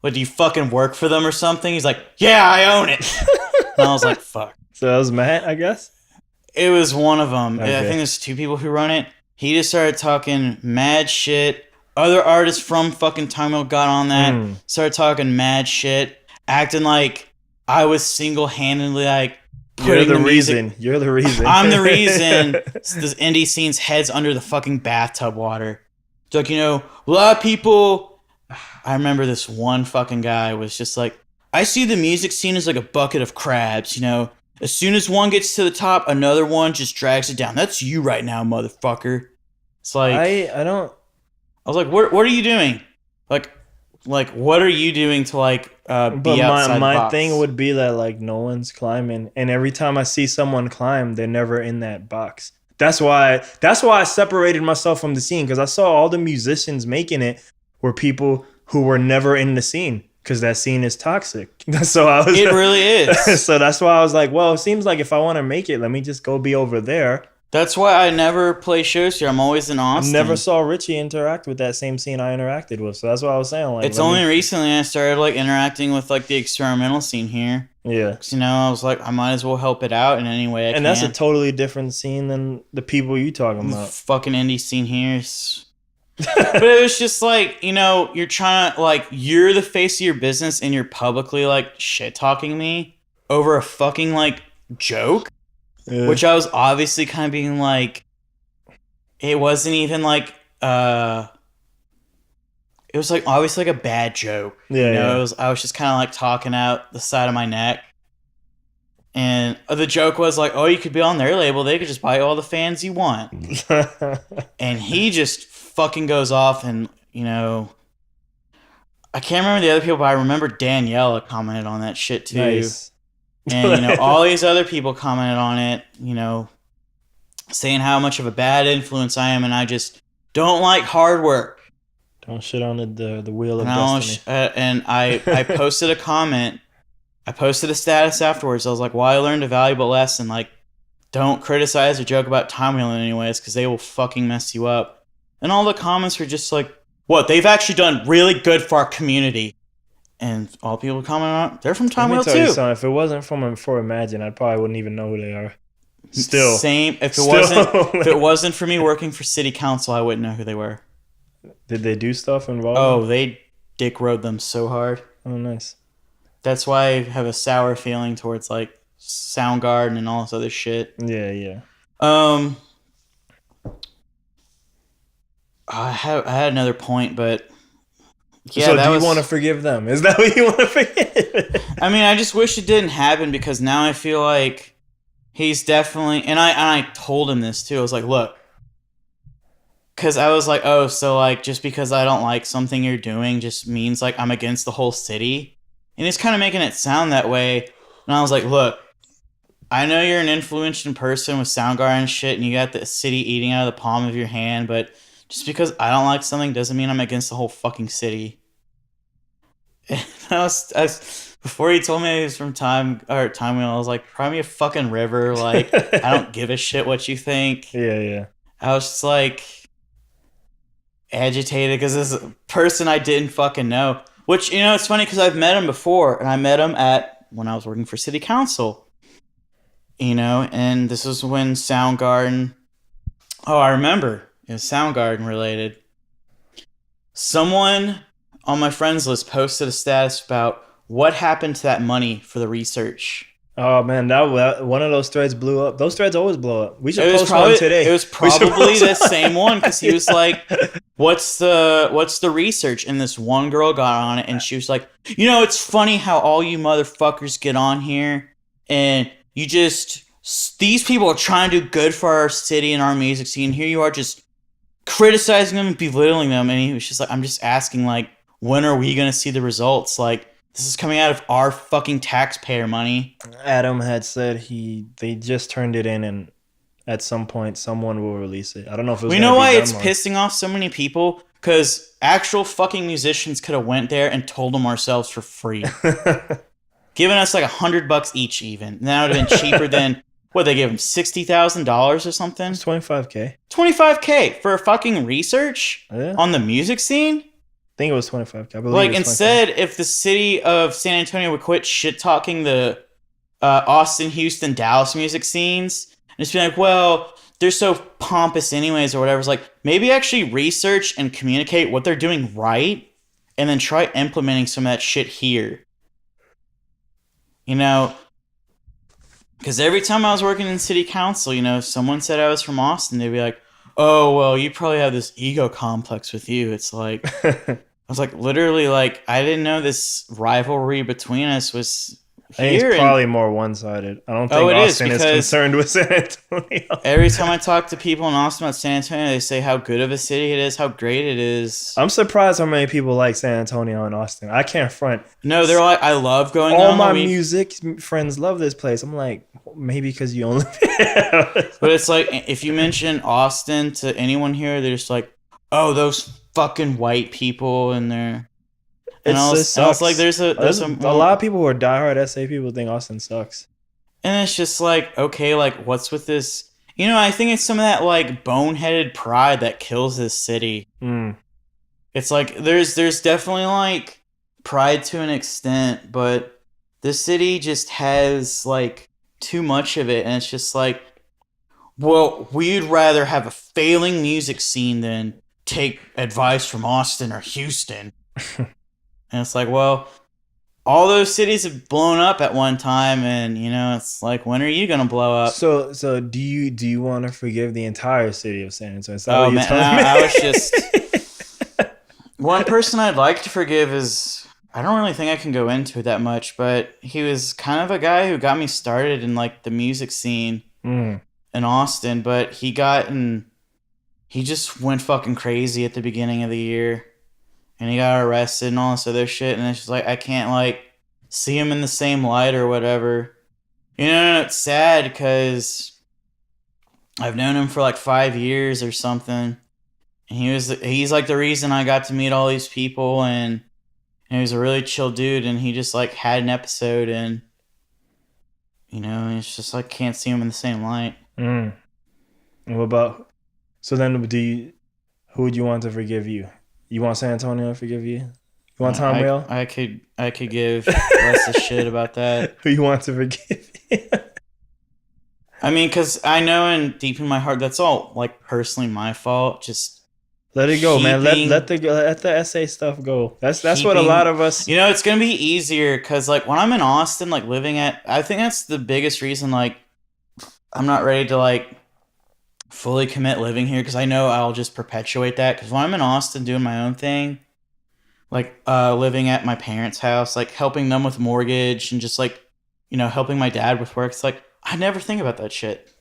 what, do you fucking work for them or something? He's like, yeah, I own it. And I was like, fuck. So that was Matt, I guess? It was one of them. Okay. I think there's 2 people who run it. He just started talking mad shit. Other artists from fucking Time Wheel got on that. Started talking mad shit. Acting like I was single-handedly like putting the music. You're the reason. I'm the reason this indie scene's head's under the fucking bathtub water. It's like, a lot of people... I remember this one fucking guy was just like, I see the music scene as like a bucket of crabs, As soon as one gets to the top, another one just drags it down. That's you right now, motherfucker. It's like... I don't... I was like, what are you doing? Like, what are you doing to, like, be outside the box? My thing would be that, like, no one's climbing. And every time I see someone climb, they're never in that box. That's why I separated myself from the scene, because I saw all the musicians making it were people who were never in the scene, because that scene is toxic. So it really is. So that's why I was like, well, it seems like if I want to make it, let me just go be over there. That's why I never play shows here. I'm always in Austin. I never saw Richie interact with that same scene I interacted with. So that's what I was saying. Like, it's only recently I started like interacting with like the experimental scene here. Yeah. 'Cause, I was like, I might as well help it out in any way I can. And that's a totally different scene than the people you talking about. Fucking indie scene here. But it was just like, you're trying to, like, you're the face of your business and you're publicly like shit talking me over a fucking like joke. Yeah. Which I was obviously kind of being like, it wasn't even like, it was like obviously like a bad joke. Yeah, I was just kind of like talking out the side of my neck. And the joke was like, oh, you could be on their label. They could just buy all the fans you want. And he just fucking goes off and, I can't remember the other people, but I remember Daniela commented on that shit too. Nice. And, all these other people commented on it, saying how much of a bad influence I am, and I just don't like hard work. Don't shit on the wheel of destiny. And I posted a comment. I posted a status afterwards. I was like, well, I learned a valuable lesson. Like, don't criticize or joke about Time Wheel anyways, because they will fucking mess you up. And all the comments were just like, what? They've actually done really good for our community. And all people comment on, they're from Time Wheel too. You something. If it wasn't for Imagine, I probably wouldn't even know who they are. Still. Same. If it wasn't for me working for city council, I wouldn't know who they were. Did they do stuff involved? Oh, they dick rode them so hard. Oh, nice. That's why I have a sour feeling towards like Soundgarden and all this other shit. Yeah. I had another point, but yeah. So do you want to forgive them? Is that what you want to forgive? I mean, I just wish it didn't happen, because now I feel like he's definitely, and I told him this too. I was like, look, because I was like, oh, so like just because I don't like something you're doing just means like I'm against the whole city, and he's kind of making it sound that way. And I was like, look, I know you're an influential person with Soundgarden and shit, and you got the city eating out of the palm of your hand, but just because I don't like something doesn't mean I'm against the whole fucking city. And before he told me he was from Time Wheel, I was like, cry me a fucking river. Like, I don't give a shit what you think. Yeah. I was just like agitated because this person I didn't fucking know. Which, it's funny because I've met him before, and I met him when I was working for city council. And this was when Soundgarden. Oh, I remember. It was Soundgarden related. Someone on my friends list posted a status about what happened to that money for the research. Oh man, that one of those threads blew up. Those threads always blow up. We should post one today. It was probably the same one, because he was like, "What's the research?" And this one girl got on it, and she was like, "It's funny how all you motherfuckers get on here, and these people are trying to do good for our city and our music scene. Here you are just criticizing them and belittling them." And he was just like, "I'm just asking, like, when are we gonna see the results? Like, this is coming out of our fucking taxpayer money." Adam had said they just turned it in, and at some point someone will release it. I don't know if it was. We know why it's pissing off so many people, because actual fucking musicians could have went there and told them ourselves for free, giving us like $100 each, even. And that would have been cheaper than what they gave them, $60,000 or something. It's $25,000. $25,000 for a fucking research on the music scene. think it was 25K. I believe Like, it was instead, if the city of San Antonio would quit shit talking the Austin, Houston, Dallas music scenes, and just be like, well, they're so pompous anyways, or whatever. It's like, maybe actually research and communicate what they're doing right, and then try implementing some of that shit here. You know, because every time I was working in city council, you know, someone said I was from Austin, they'd be like, oh, well, you probably have this ego complex with you. It's like, I was like, literally, like, I didn't know this rivalry between us was I think here. it's probably more one-sided. I don't think it Austin is is concerned with San Antonio. Every time I talk to people in Austin about San Antonio, they say how good of a city it is, how great it is. I'm surprised how many people like San Antonio and Austin. I can't front. No, they're like, I love going All on my the week. music friends love this place. I'm like, maybe because you only But it's like, if you mention Austin to anyone here, they're just like, oh, those fucking white people, and they're... And I was like, there's a lot of people who are diehard SA people think Austin sucks. And it's just like, okay, like, what's with this? You know, I think it's some of that, like, boneheaded pride that kills this city. It's like, there's definitely, like, pride to an extent, but this city just has, like, too much of it, and it's just like, well, we'd rather have a failing music scene than take advice from Austin or Houston. And it's like, well, all those cities have blown up at one time, and you know, it's like, when are you gonna blow up? So do you want to forgive the entire city of San Antonio? Oh man, I was just one person I'd like to forgive is, I don't really think I can go into it that much, but he was kind of a guy who got me started in like the music scene in Austin, but he just went fucking crazy at the beginning of the year. And he got arrested and all this other shit. And it's just like, I can't, like, see him in the same light or whatever. You know, and it's sad because I've known him for, like, 5 years or something. And he's, like, the reason I got to meet all these people. And he was a really chill dude. And he just, like, had an episode. And, you know, it's just, like, can't see him in the same light. And what about... So then, who would you want to forgive you? You want San Antonio to forgive you? You want Tom Whale? I could give less a shit about that. Who you want to forgive you? I mean, because I know in deep in my heart that's all like personally my fault. Just let it go, man. Let the SA stuff go. That's what a lot of us. You know, it's gonna be easier because like when I'm in Austin, like I think that's the biggest reason. Like, I'm not ready to like fully commit living here because I know I'll just perpetuate that. Because when I'm in Austin doing my own thing, like living at my parents' house, like helping them with mortgage and just like, you know, helping my dad with work, it's like I never think about that shit.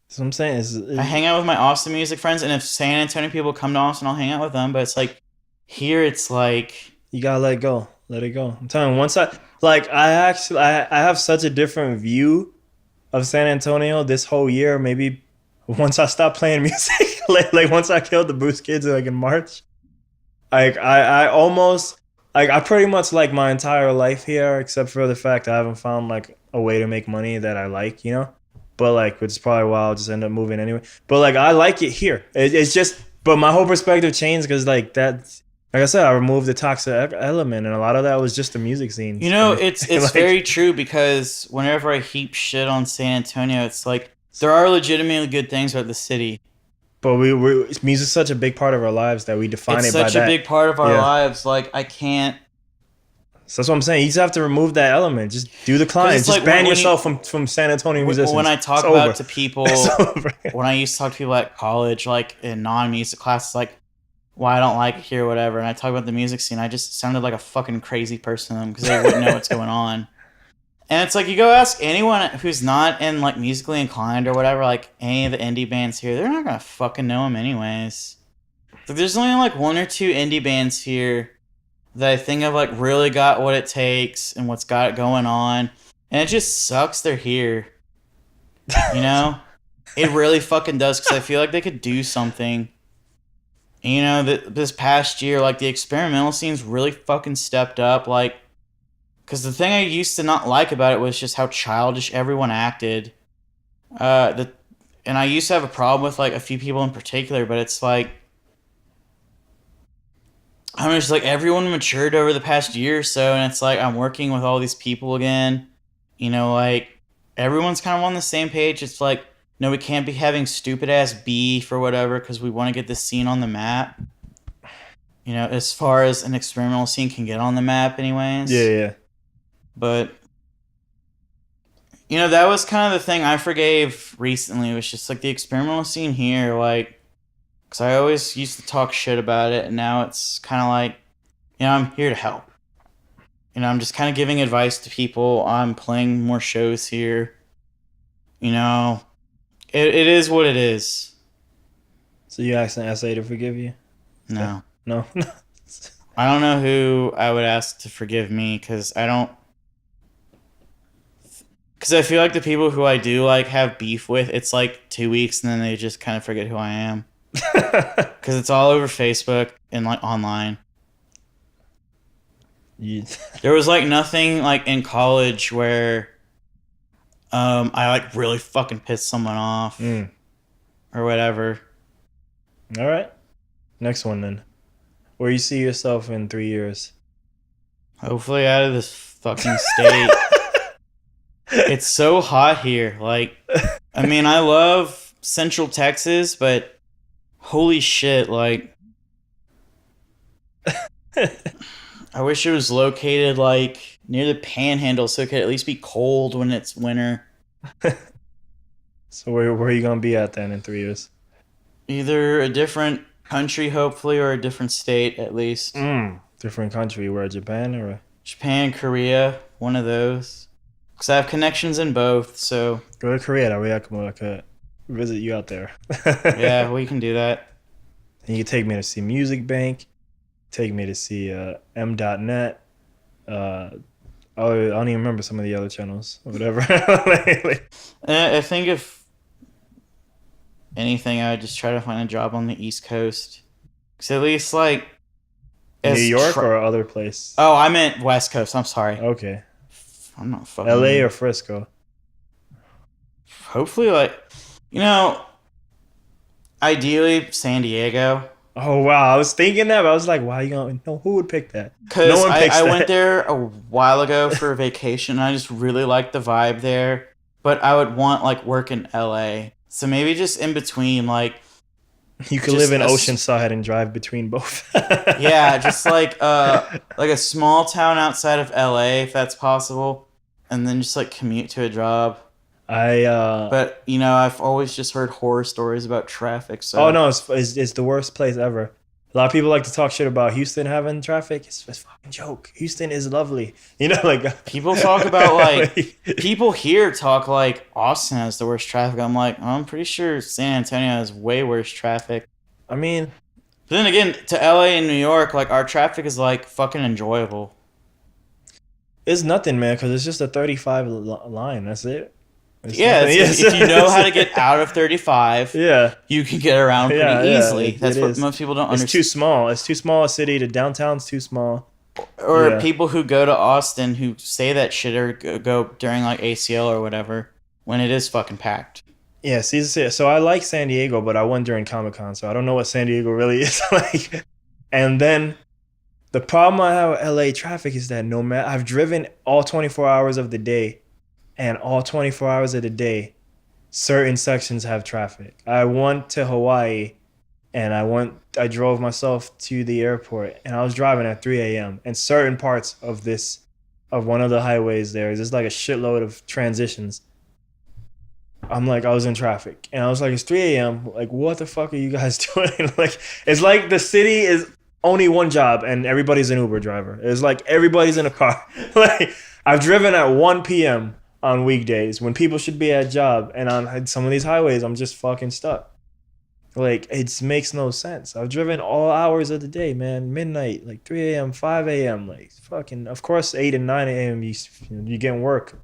That's what I'm saying. I hang out with my Austin music friends, and if San Antonio people come to Austin, I'll hang out with them. But it's like here, it's like you gotta let it go. Let it go. I'm telling you, I have such a different view of San Antonio this whole year. Maybe once I stopped playing music, like once I killed the Boost Kids like in March, like I almost like I pretty much like my entire life here, except for the fact I haven't found like a way to make money that I like, you know. But like, which is probably why I'll just end up moving anyway. But like, I like it here. It's just, but my whole perspective changed because like that. Like I said, I removed the toxic element, and a lot of that was just the music scene. You know, it's like, very true because whenever I heap shit on San Antonio, it's like there are legitimately good things about the city. But music's such a big part of our lives that we define it by that. It's such a big part of our lives. Like, I can't. So that's what I'm saying. You just have to remove that element. Just do the climb. Just like ban yourself from San Antonio musicians. When I talk about to people, when I used to talk to people at college, like in non-music classes, like why I don't like it here or whatever, and I talk about the music scene, I just sounded like a fucking crazy person to them because they wouldn't know what's going on. And it's like, you go ask anyone who's not in like musically inclined or whatever, like any of the indie bands here, they're not gonna fucking know them anyways. Like, there's only like one or two indie bands here that I think have like really got what it takes and what's got it going on, and it just sucks they're here. You know, it really fucking does because I feel like they could do something. And, you know, this past year, like the experimental scene's really fucking stepped up, like. Because the thing I used to not like about it was just how childish everyone acted. And I used to have a problem with like a few people in particular, but it's like I'm just like, everyone matured over the past year or so, and it's like I'm working with all these people again. You know, like everyone's kind of on the same page. It's like, no, we can't be having stupid ass beef or whatever because we want to get this scene on the map. You know, as far as an experimental scene can get on the map, anyways. Yeah. But you know, that was kind of the thing I forgave recently. It was just like the experimental scene here, like, because I always used to talk shit about it, and now it's kind of like, you know, I'm here to help. You know, I'm just kind of giving advice to people. I'm playing more shows here. You know, it is what it is. So you asking SA to forgive you? No. No. I don't know who I would ask to forgive me, because I feel like the people who I do like have beef with, it's like 2 weeks and then they just kind of forget who I am. Because it's all over Facebook and like online. There was like nothing like in college where I like really fucking pissed someone off or whatever. All right. Next one then. Where you see yourself in 3 years? Hopefully out of this fucking state. It's so hot here. Like, I mean, I love Central Texas, but holy shit, like, I wish it was located like near the Panhandle so it could at least be cold when it's winter. So where are you gonna be at then in 3 years? Either a different country, hopefully, or a different state at least. Different country, where? Japan or? Japan, Korea, one of those. Because I have connections in both, so. Go to Korea. That way I could visit you out there. Yeah, we can do that. And you can take me to see Music Bank, take me to see M.net. I don't even remember some of the other channels or whatever. I think if anything, I would just try to find a job on the East Coast. Because at least, like... New York or other place? Oh, I meant West Coast. I'm sorry. Okay. I'm not fucking... LA or Frisco? Hopefully, like... You know... Ideally, San Diego. Oh, wow. I was thinking that, but I was like, wow, who would pick that? Because no one picks I that. went there a while ago for a vacation, and I just really liked the vibe there. But I would want, like, work in LA. So maybe just in between, like... You could live in Oceanside and drive between both. Yeah, just like a small town outside of LA, if that's possible. And then just, like, commute to a job. But, you know, I've always just heard horror stories about traffic, so... Oh, no, it's the worst place ever. A lot of people like to talk shit about Houston having traffic. It's a fucking joke. Houston is lovely. You know, like... People talk about, like... people here talk like Austin has the worst traffic. I'm like, I'm pretty sure San Antonio has way worse traffic. I mean... But then again, to LA and New York, like, our traffic is, like, fucking enjoyable. It's nothing, man, because it's just a 35 line. That's it. If you know how to get out of 35, yeah, you can get around pretty easily. That's what is. Most people don't understand. It's too small. It's too small a city. The downtown's too small. Or people who go to Austin who say that shit or go during like ACL or whatever when it is fucking packed. Yeah, so I like San Diego, but I went during Comic-Con, so I don't know what San Diego really is like. And then the problem I have with LA traffic is that no matter I've driven all 24 hours of the day. And all 24 hours of the day, certain sections have traffic. I went to Hawaii, and I drove myself to the airport, and I was driving at 3 a.m. And certain parts of one of the highways there is just like a shitload of transitions. I was in traffic, and I was like, it's 3 a.m. Like, what the fuck are you guys doing? Like, it's like the city is only one job, and everybody's an Uber driver. It's like everybody's in a car. Like, I've driven at 1 p.m. on weekdays when people should be at job, and on some of these highways I'm just fucking stuck. Like, it makes no sense. I've driven all hours of the day, man. Midnight, like 3 a.m., 5 a.m., like fucking, of course 8 and 9 a.m. you getting work,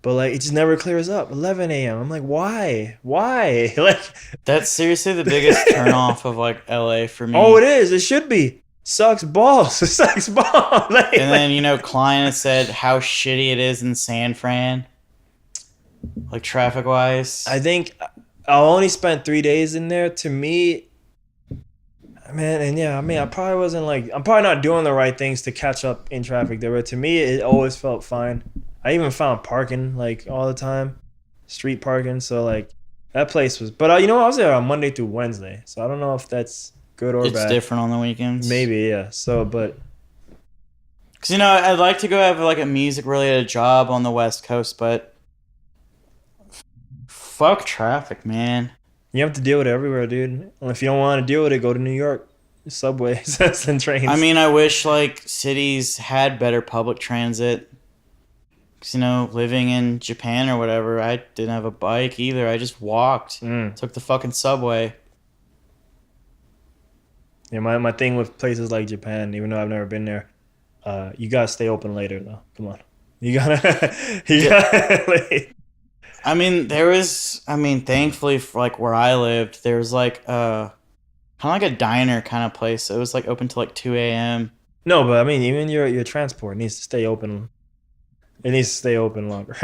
but like it just never clears up. 11 a.m. I'm like, why like that's seriously the biggest turnoff of like LA for me. Oh, it is. It should be. Sucks balls. It sucks balls. And then, you know, Klein has said how shitty it is in San Fran. Like, traffic-wise. I think I only spent 3 days in there. To me, Man, and yeah, I mean, I'm probably not doing the right things to catch up in traffic there, but to me, it always felt fine. I even found parking like all the time, street parking. So like that place was, but you know, I was there on Monday through Wednesday, so I don't know if that's good or It's bad. different on the weekends. Maybe, yeah. So, but because I'd like to go have like a music related job on the West Coast, but fuck traffic, man. you have to deal with it everywhere, dude. And if you don't want to deal with it, go to New York. Subways and trains. I mean, I wish like cities had better public transit. Cause living in Japan or whatever, I didn't have a bike either. I just walked, took the fucking subway. Yeah, my thing with places like Japan, even though I've never been there, you gotta stay open later though. Come on, you gotta. I mean, thankfully, for like where I lived, there was like kind of like a diner kind of place. So it was like open till like 2 a.m. No, but I mean, even your transport needs to stay open. It needs to stay open longer.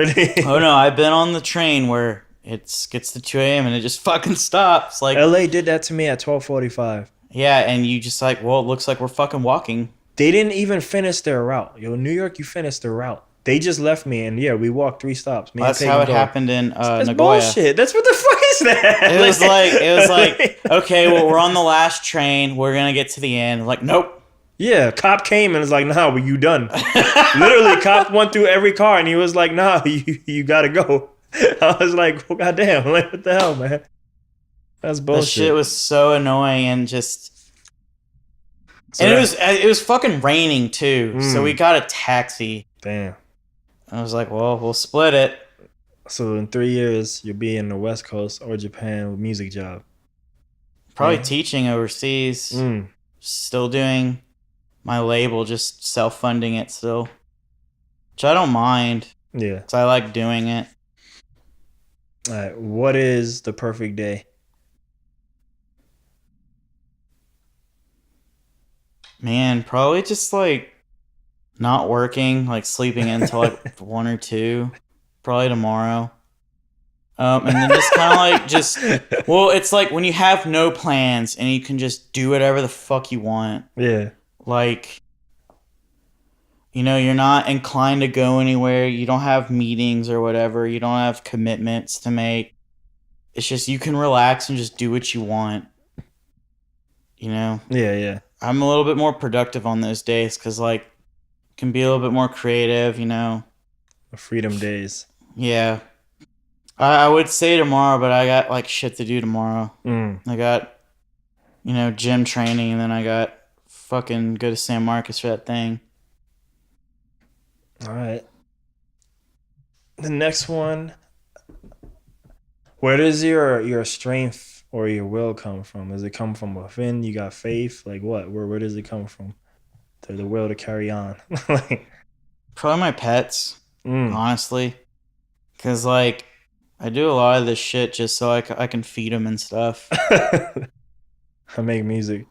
Oh no, I've been on the train where it gets to 2 a.m. and it just fucking stops. Like LA did that to me at 12:45. Yeah, and you just like, well, it looks like we're fucking walking. They didn't even finish their route. Yo, New York, you finished the route. They just left me, and yeah, we walked 3 stops. That's how it happened in That's Nagoya. bullshit. That's what the fuck is that? It was like, okay, well, we're on the last train. We're gonna get to the end. Like, nope. Yeah, cop came and was like, nah, well, you done. Literally, cop went through every car, and he was like, nah, you gotta go. I was like, well, goddamn, like, what the hell, man? That's bullshit. That shit was so annoying and just... And it was fucking raining, too. So we got a taxi. Damn. I was like, well, we'll split it. So in 3 years, you'll be in the West Coast or Japan with music job. Probably teaching overseas. Still doing my label, just self-funding it still. Which I don't mind. Yeah. Because I like doing it. All right. What is the perfect day? Man, probably just like not working, like sleeping until like 1 or 2. Probably tomorrow. And then just kind of like well, it's like when you have no plans and you can just do whatever the fuck you want. Yeah. Like, you're not inclined to go anywhere. You don't have meetings or whatever. You don't have commitments to make. It's just you can relax and just do what you want. Yeah, yeah. I'm a little bit more productive on those days because, like, can be a little bit more creative, The freedom days. Yeah. I would say tomorrow, but I got, like, shit to do tomorrow. I got, gym training, and then I got fucking go to San Marcos for that thing. All right. The next one. Where does your strength or your will come from? Does it come from within? You got faith? Like what? Where does it come from? The will to carry on. Probably my pets, honestly. Because, like, I do a lot of this shit just so I can feed them and stuff. I make music.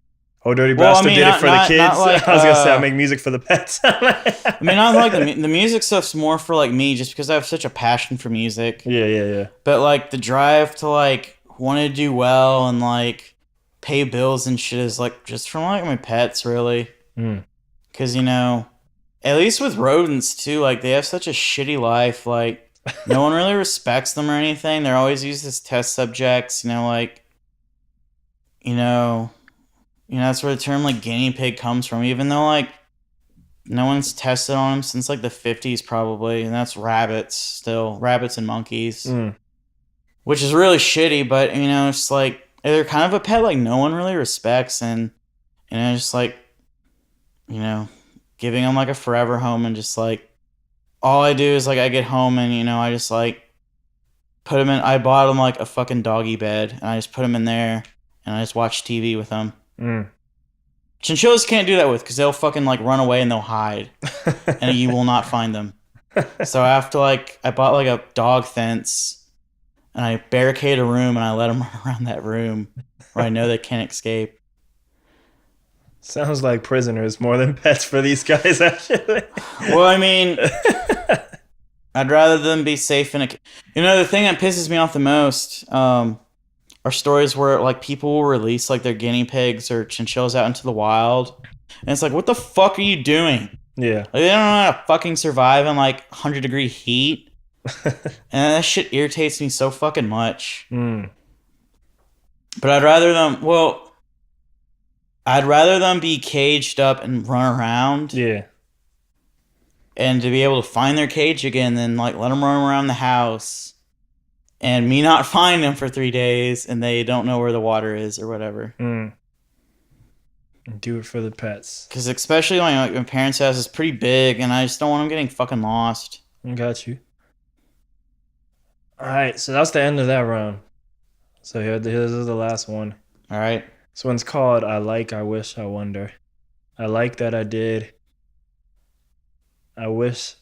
Oh, Dirty Bastard did it for the kids? Like, I was going to say I make music for the pets. I mean, not like the music stuff's more for, like, me just because I have such a passion for music. Yeah. But, like, the drive to, like, want to do well and, like, pay bills and shit is, like, just from, like, my pets, really. Because, at least with rodents, too, like, they have such a shitty life. Like, no one really respects them or anything. They're always used as test subjects, that's where the term, like, guinea pig comes from, even though, like, no one's tested on them since, like, the 50s, probably, and that's rabbits and monkeys, which is really shitty, but, it's, like, they're kind of a pet, like, no one really respects, and, just, like, giving them, like, a forever home, and just, like, all I do is, like, I get home, and, I just, like, I bought them, like, a fucking doggy bed, and I just put them in there, and I just watch TV with them. Chinchillas can't do that with because they'll fucking like run away and they'll hide and you will not find them. So I have to I bought like a dog fence and I barricade a room and I let them run around that room where I know they can't escape. Sounds like prisoners more than pets for these guys, actually. Well, I mean, I'd rather them be safe in a... the thing that pisses me off the most, are stories where like people will release like their guinea pigs or chinchillas out into the wild, and it's like, what the fuck are you doing? Yeah. Like, they don't know how to fucking survive in like 100-degree heat, and that shit irritates me so fucking much. But I'd rather them be caged up and run around. Yeah. And to be able to find their cage again, then like let them run around the house, and me not find them for 3 days, and they don't know where the water is or whatever. Do it for the pets. Because especially like my parents' house is pretty big, and I just don't want them getting fucking lost. I got you. All right, so that's the end of that round. So here's the last one. All right. This one's called I Like, I Wish, I Wonder. I like that I did. I wish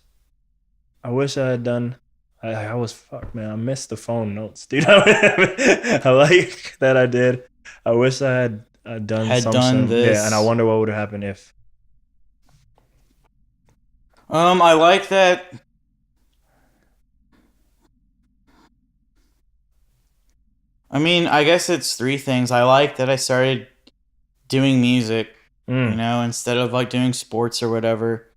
I had done. I was fuck, man. I missed the phone notes, dude. I like that I did. I wish I had done this. Yeah, and I wonder what would have happened if. I like that. I mean, I guess it's 3 things. I like that I started doing music, you know, instead of like doing sports or whatever.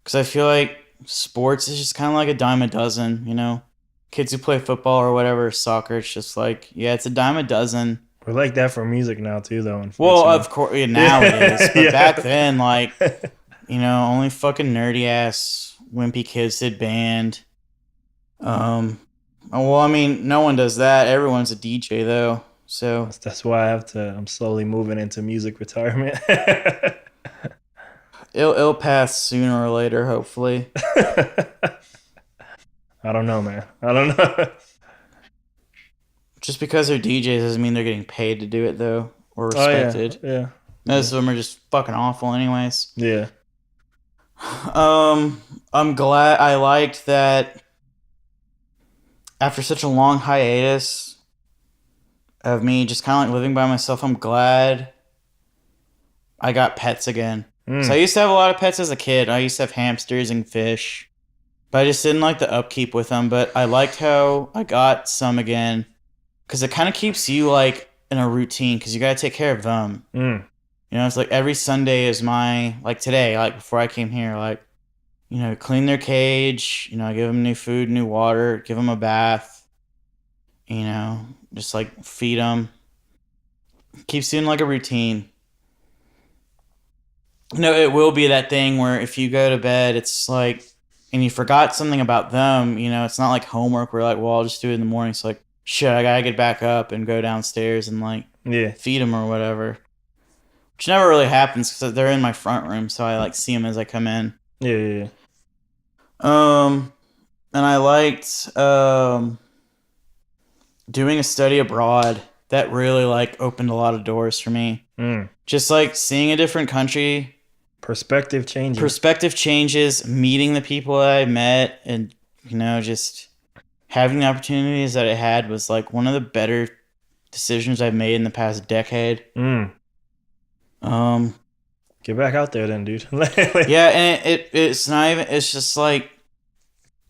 Because I feel like sports is just kind of like a dime a dozen, you know? Kids who play football or whatever, soccer, it's just like, yeah, it's a dime a dozen. We're like that for music now, too, though. Well, of course, now it is. But Yeah. back then, like, you know, only fucking nerdy-ass, wimpy kids did band. Well, I mean, no one does that. Everyone's a DJ, though. So that's why I'm slowly moving into music retirement. It'll pass sooner or later, hopefully. I don't know, man. I don't know. Just because they're DJs doesn't mean they're getting paid to do it, though, or respected. Oh, yeah. Most of them are just fucking awful anyways. Yeah. I'm glad. I liked that after such a long hiatus of me just kind of like living by myself, I'm glad I got pets again. So I used to have a lot of pets as a kid. I used to have hamsters and fish, but I just didn't like the upkeep with them. But I liked how I got some again, because it kind of keeps you like in a routine, because you got to take care of them. You know, it's like every Sunday is my, like today, like before I came here, like, you know, clean their cage, you know, give them new food, new water, give them a bath, you know, just like feed them. Keeps you in like a routine. You know, it will be that thing where if you go to bed, it's like, and you forgot something about them, you know, it's not like homework where like, well, I'll just do it in the morning. It's like, shit, I gotta get back up and go downstairs and like feed them or whatever. Which never really happens because they're in my front room, so I like see them as I come in. Yeah. And I liked doing a study abroad. That really like opened a lot of doors for me. Just like seeing a different country. Perspective changes, meeting the people that I met, and you know, just having the opportunities that I had was like one of the better decisions I've made in the past decade. Get back out there then, dude. Yeah, and it's not even, it's just like,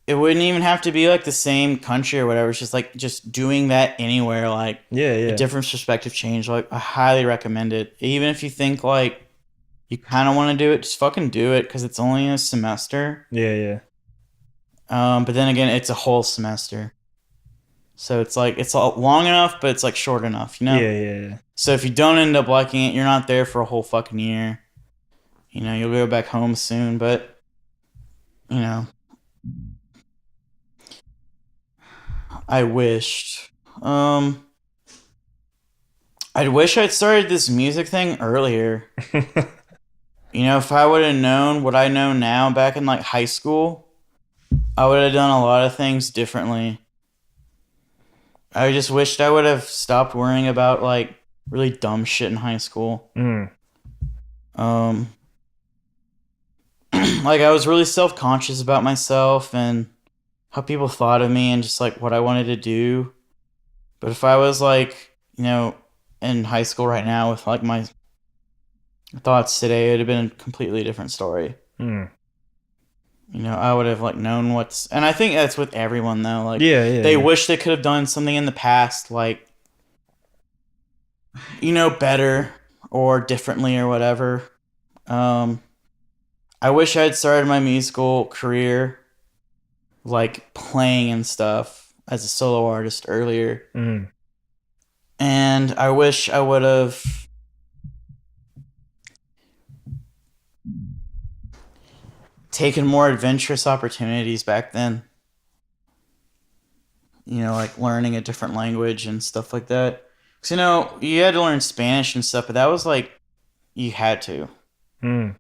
it wouldn't even have to be like the same country or whatever. It's just like just doing that anywhere, like a different perspective change. Like I highly recommend it. Even if you think like you kind of want to do it, just fucking do it, because it's only a semester. Yeah. But then again, it's a whole semester. So it's like, it's long enough, but it's like short enough, you know? Yeah. So if you don't end up liking it, you're not there for a whole fucking year. You know, you'll go back home soon, but, you know, I wished. I wish I'd started this music thing earlier. You know, if I would have known what I know now back in like high school, I would have done a lot of things differently. I just wished I would have stopped worrying about like really dumb shit in high school. Like I was really self-conscious about myself and how people thought of me and just like what I wanted to do. But if I was like, you know, in high school right now with like my thoughts today, it would have been a completely different story. You know, I would have like known what's, and I think that's with everyone though. Like, they wish they could have done something in the past, like better or differently or whatever. I wish I had started my musical career like playing and stuff as a solo artist earlier. And I wish I would have taken more adventurous opportunities back then. Like learning a different language and stuff like that. Because, you had to learn Spanish and stuff, but that was like, you had to. Because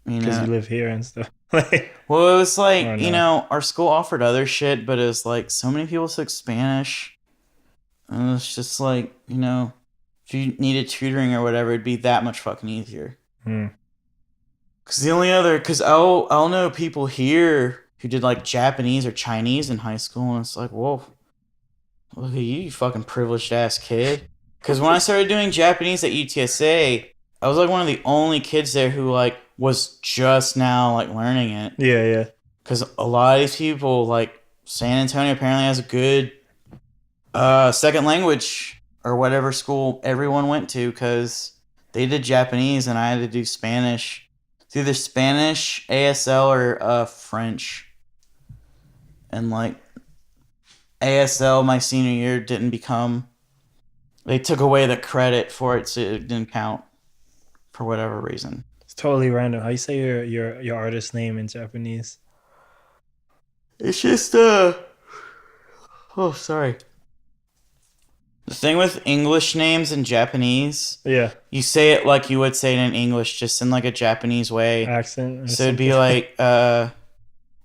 you live here and stuff. Well, it was like, our school offered other shit, but it was like so many people spoke Spanish. And it was just like, if you needed tutoring or whatever, it'd be that much fucking easier. Because I'll know people here who did like Japanese or Chinese in high school, and it's like, whoa, look at you fucking privileged ass kid. Because when I started doing Japanese at UTSA, I was like one of the only kids there who like was just now like learning it. Yeah. Because a lot of these people, like San Antonio apparently has a good second language or whatever school everyone went to, because they did Japanese and I had to do Spanish. It's either Spanish, ASL, or French. And like ASL my senior year they took away the credit for it, so it didn't count for whatever reason. It's totally random. How you say your artist name in Japanese? It's just sorry. The thing with English names in Japanese, you say it like you would say it in English, just in like a Japanese way. Accent. So it'd be like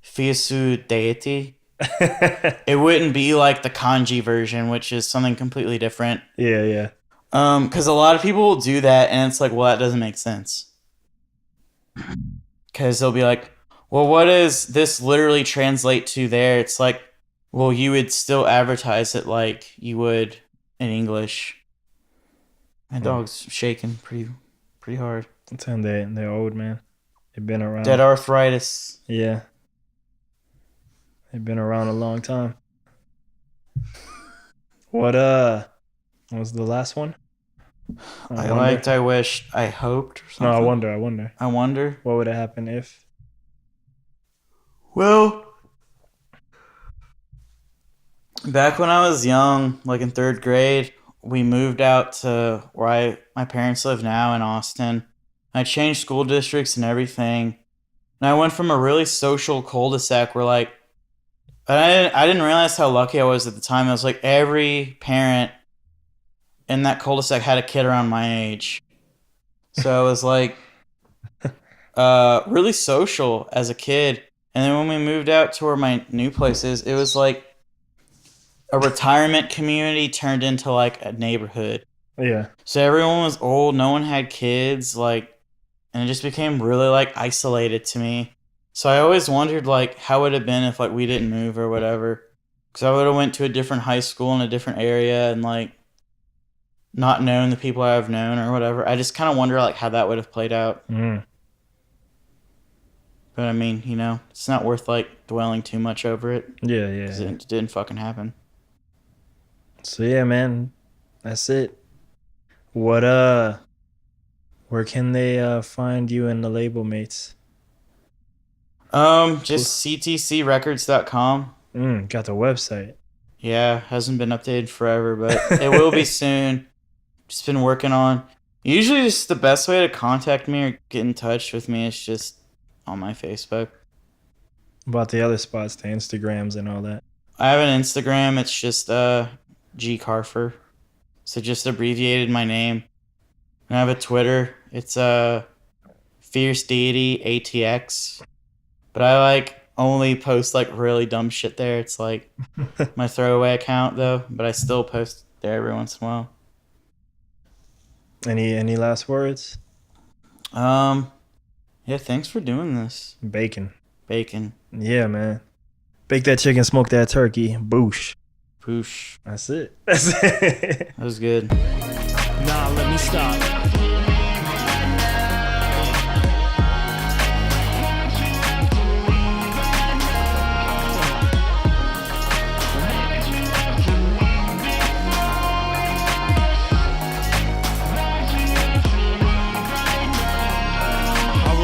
Fierce Deity. It wouldn't be like the kanji version, which is something completely different. Yeah. Because a lot of people will do that, and it's like, well, that doesn't make sense. Because they'll be like, well, what does this literally translate to there? It's like, well, you would still advertise it like you would in English. My dog's shaking pretty hard. It's time they're old, man. They've been around. Dead arthritis. Yeah. They've been around a long time. What was the last one? I wished, I hoped, or something. No, I wonder. What would have happened if? Well, back when I was young, like in 3rd grade, we moved out to where my parents live now in Austin. I changed school districts and everything. And I went from a really social cul-de-sac where like, I didn't realize how lucky I was at the time. It was like every parent in that cul-de-sac had a kid around my age. So I was like really social as a kid. And then when we moved out to where my new place is, it was like a retirement community turned into like a neighborhood. Yeah. So everyone was old, no one had kids, like, and it just became really like isolated to me. So I always wondered like how would it have been if like we didn't move or whatever. Because I would have went to a different high school in a different area and like not known the people I've known or whatever. I just kind of wonder like how that would have played out. But I mean, it's not worth like dwelling too much over it. Yeah. Because it didn't fucking happen. So yeah, man, that's it. What where can they find you and the label mates? Just ctcrecords.com. Got the website. Yeah, hasn't been updated forever, but it will be soon. Just been working on. Usually, just the best way to contact me or get in touch with me is just on my Facebook. About the other spots, the Instagrams and all that. I have an Instagram. It's just G Carfer, so just abbreviated my name. And I have a Twitter. It's Fierce Deity ATX. But I like only post like really dumb shit there. It's like my throwaway account though, but I still post there every once in a while. Any last words? Yeah, thanks for doing this. Bacon. Yeah, man. Bake that chicken, smoke that turkey. Boosh. That's it. That was good. Nah, let me stop.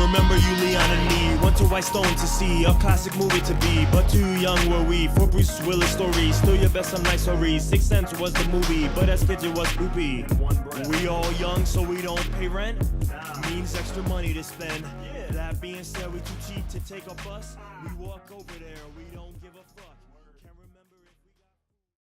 remember you, Leon and me went to Whitestone to see a classic movie to be, but too young were we for Bruce Willis story. Still your best, I'm nice, sorry. Sixth Sense was the movie, but as kids it was poopy. We all young, so we don't pay rent. Means extra money to spend. That being said, we too cheap to take a bus. We walk over there, we don't give a fuck.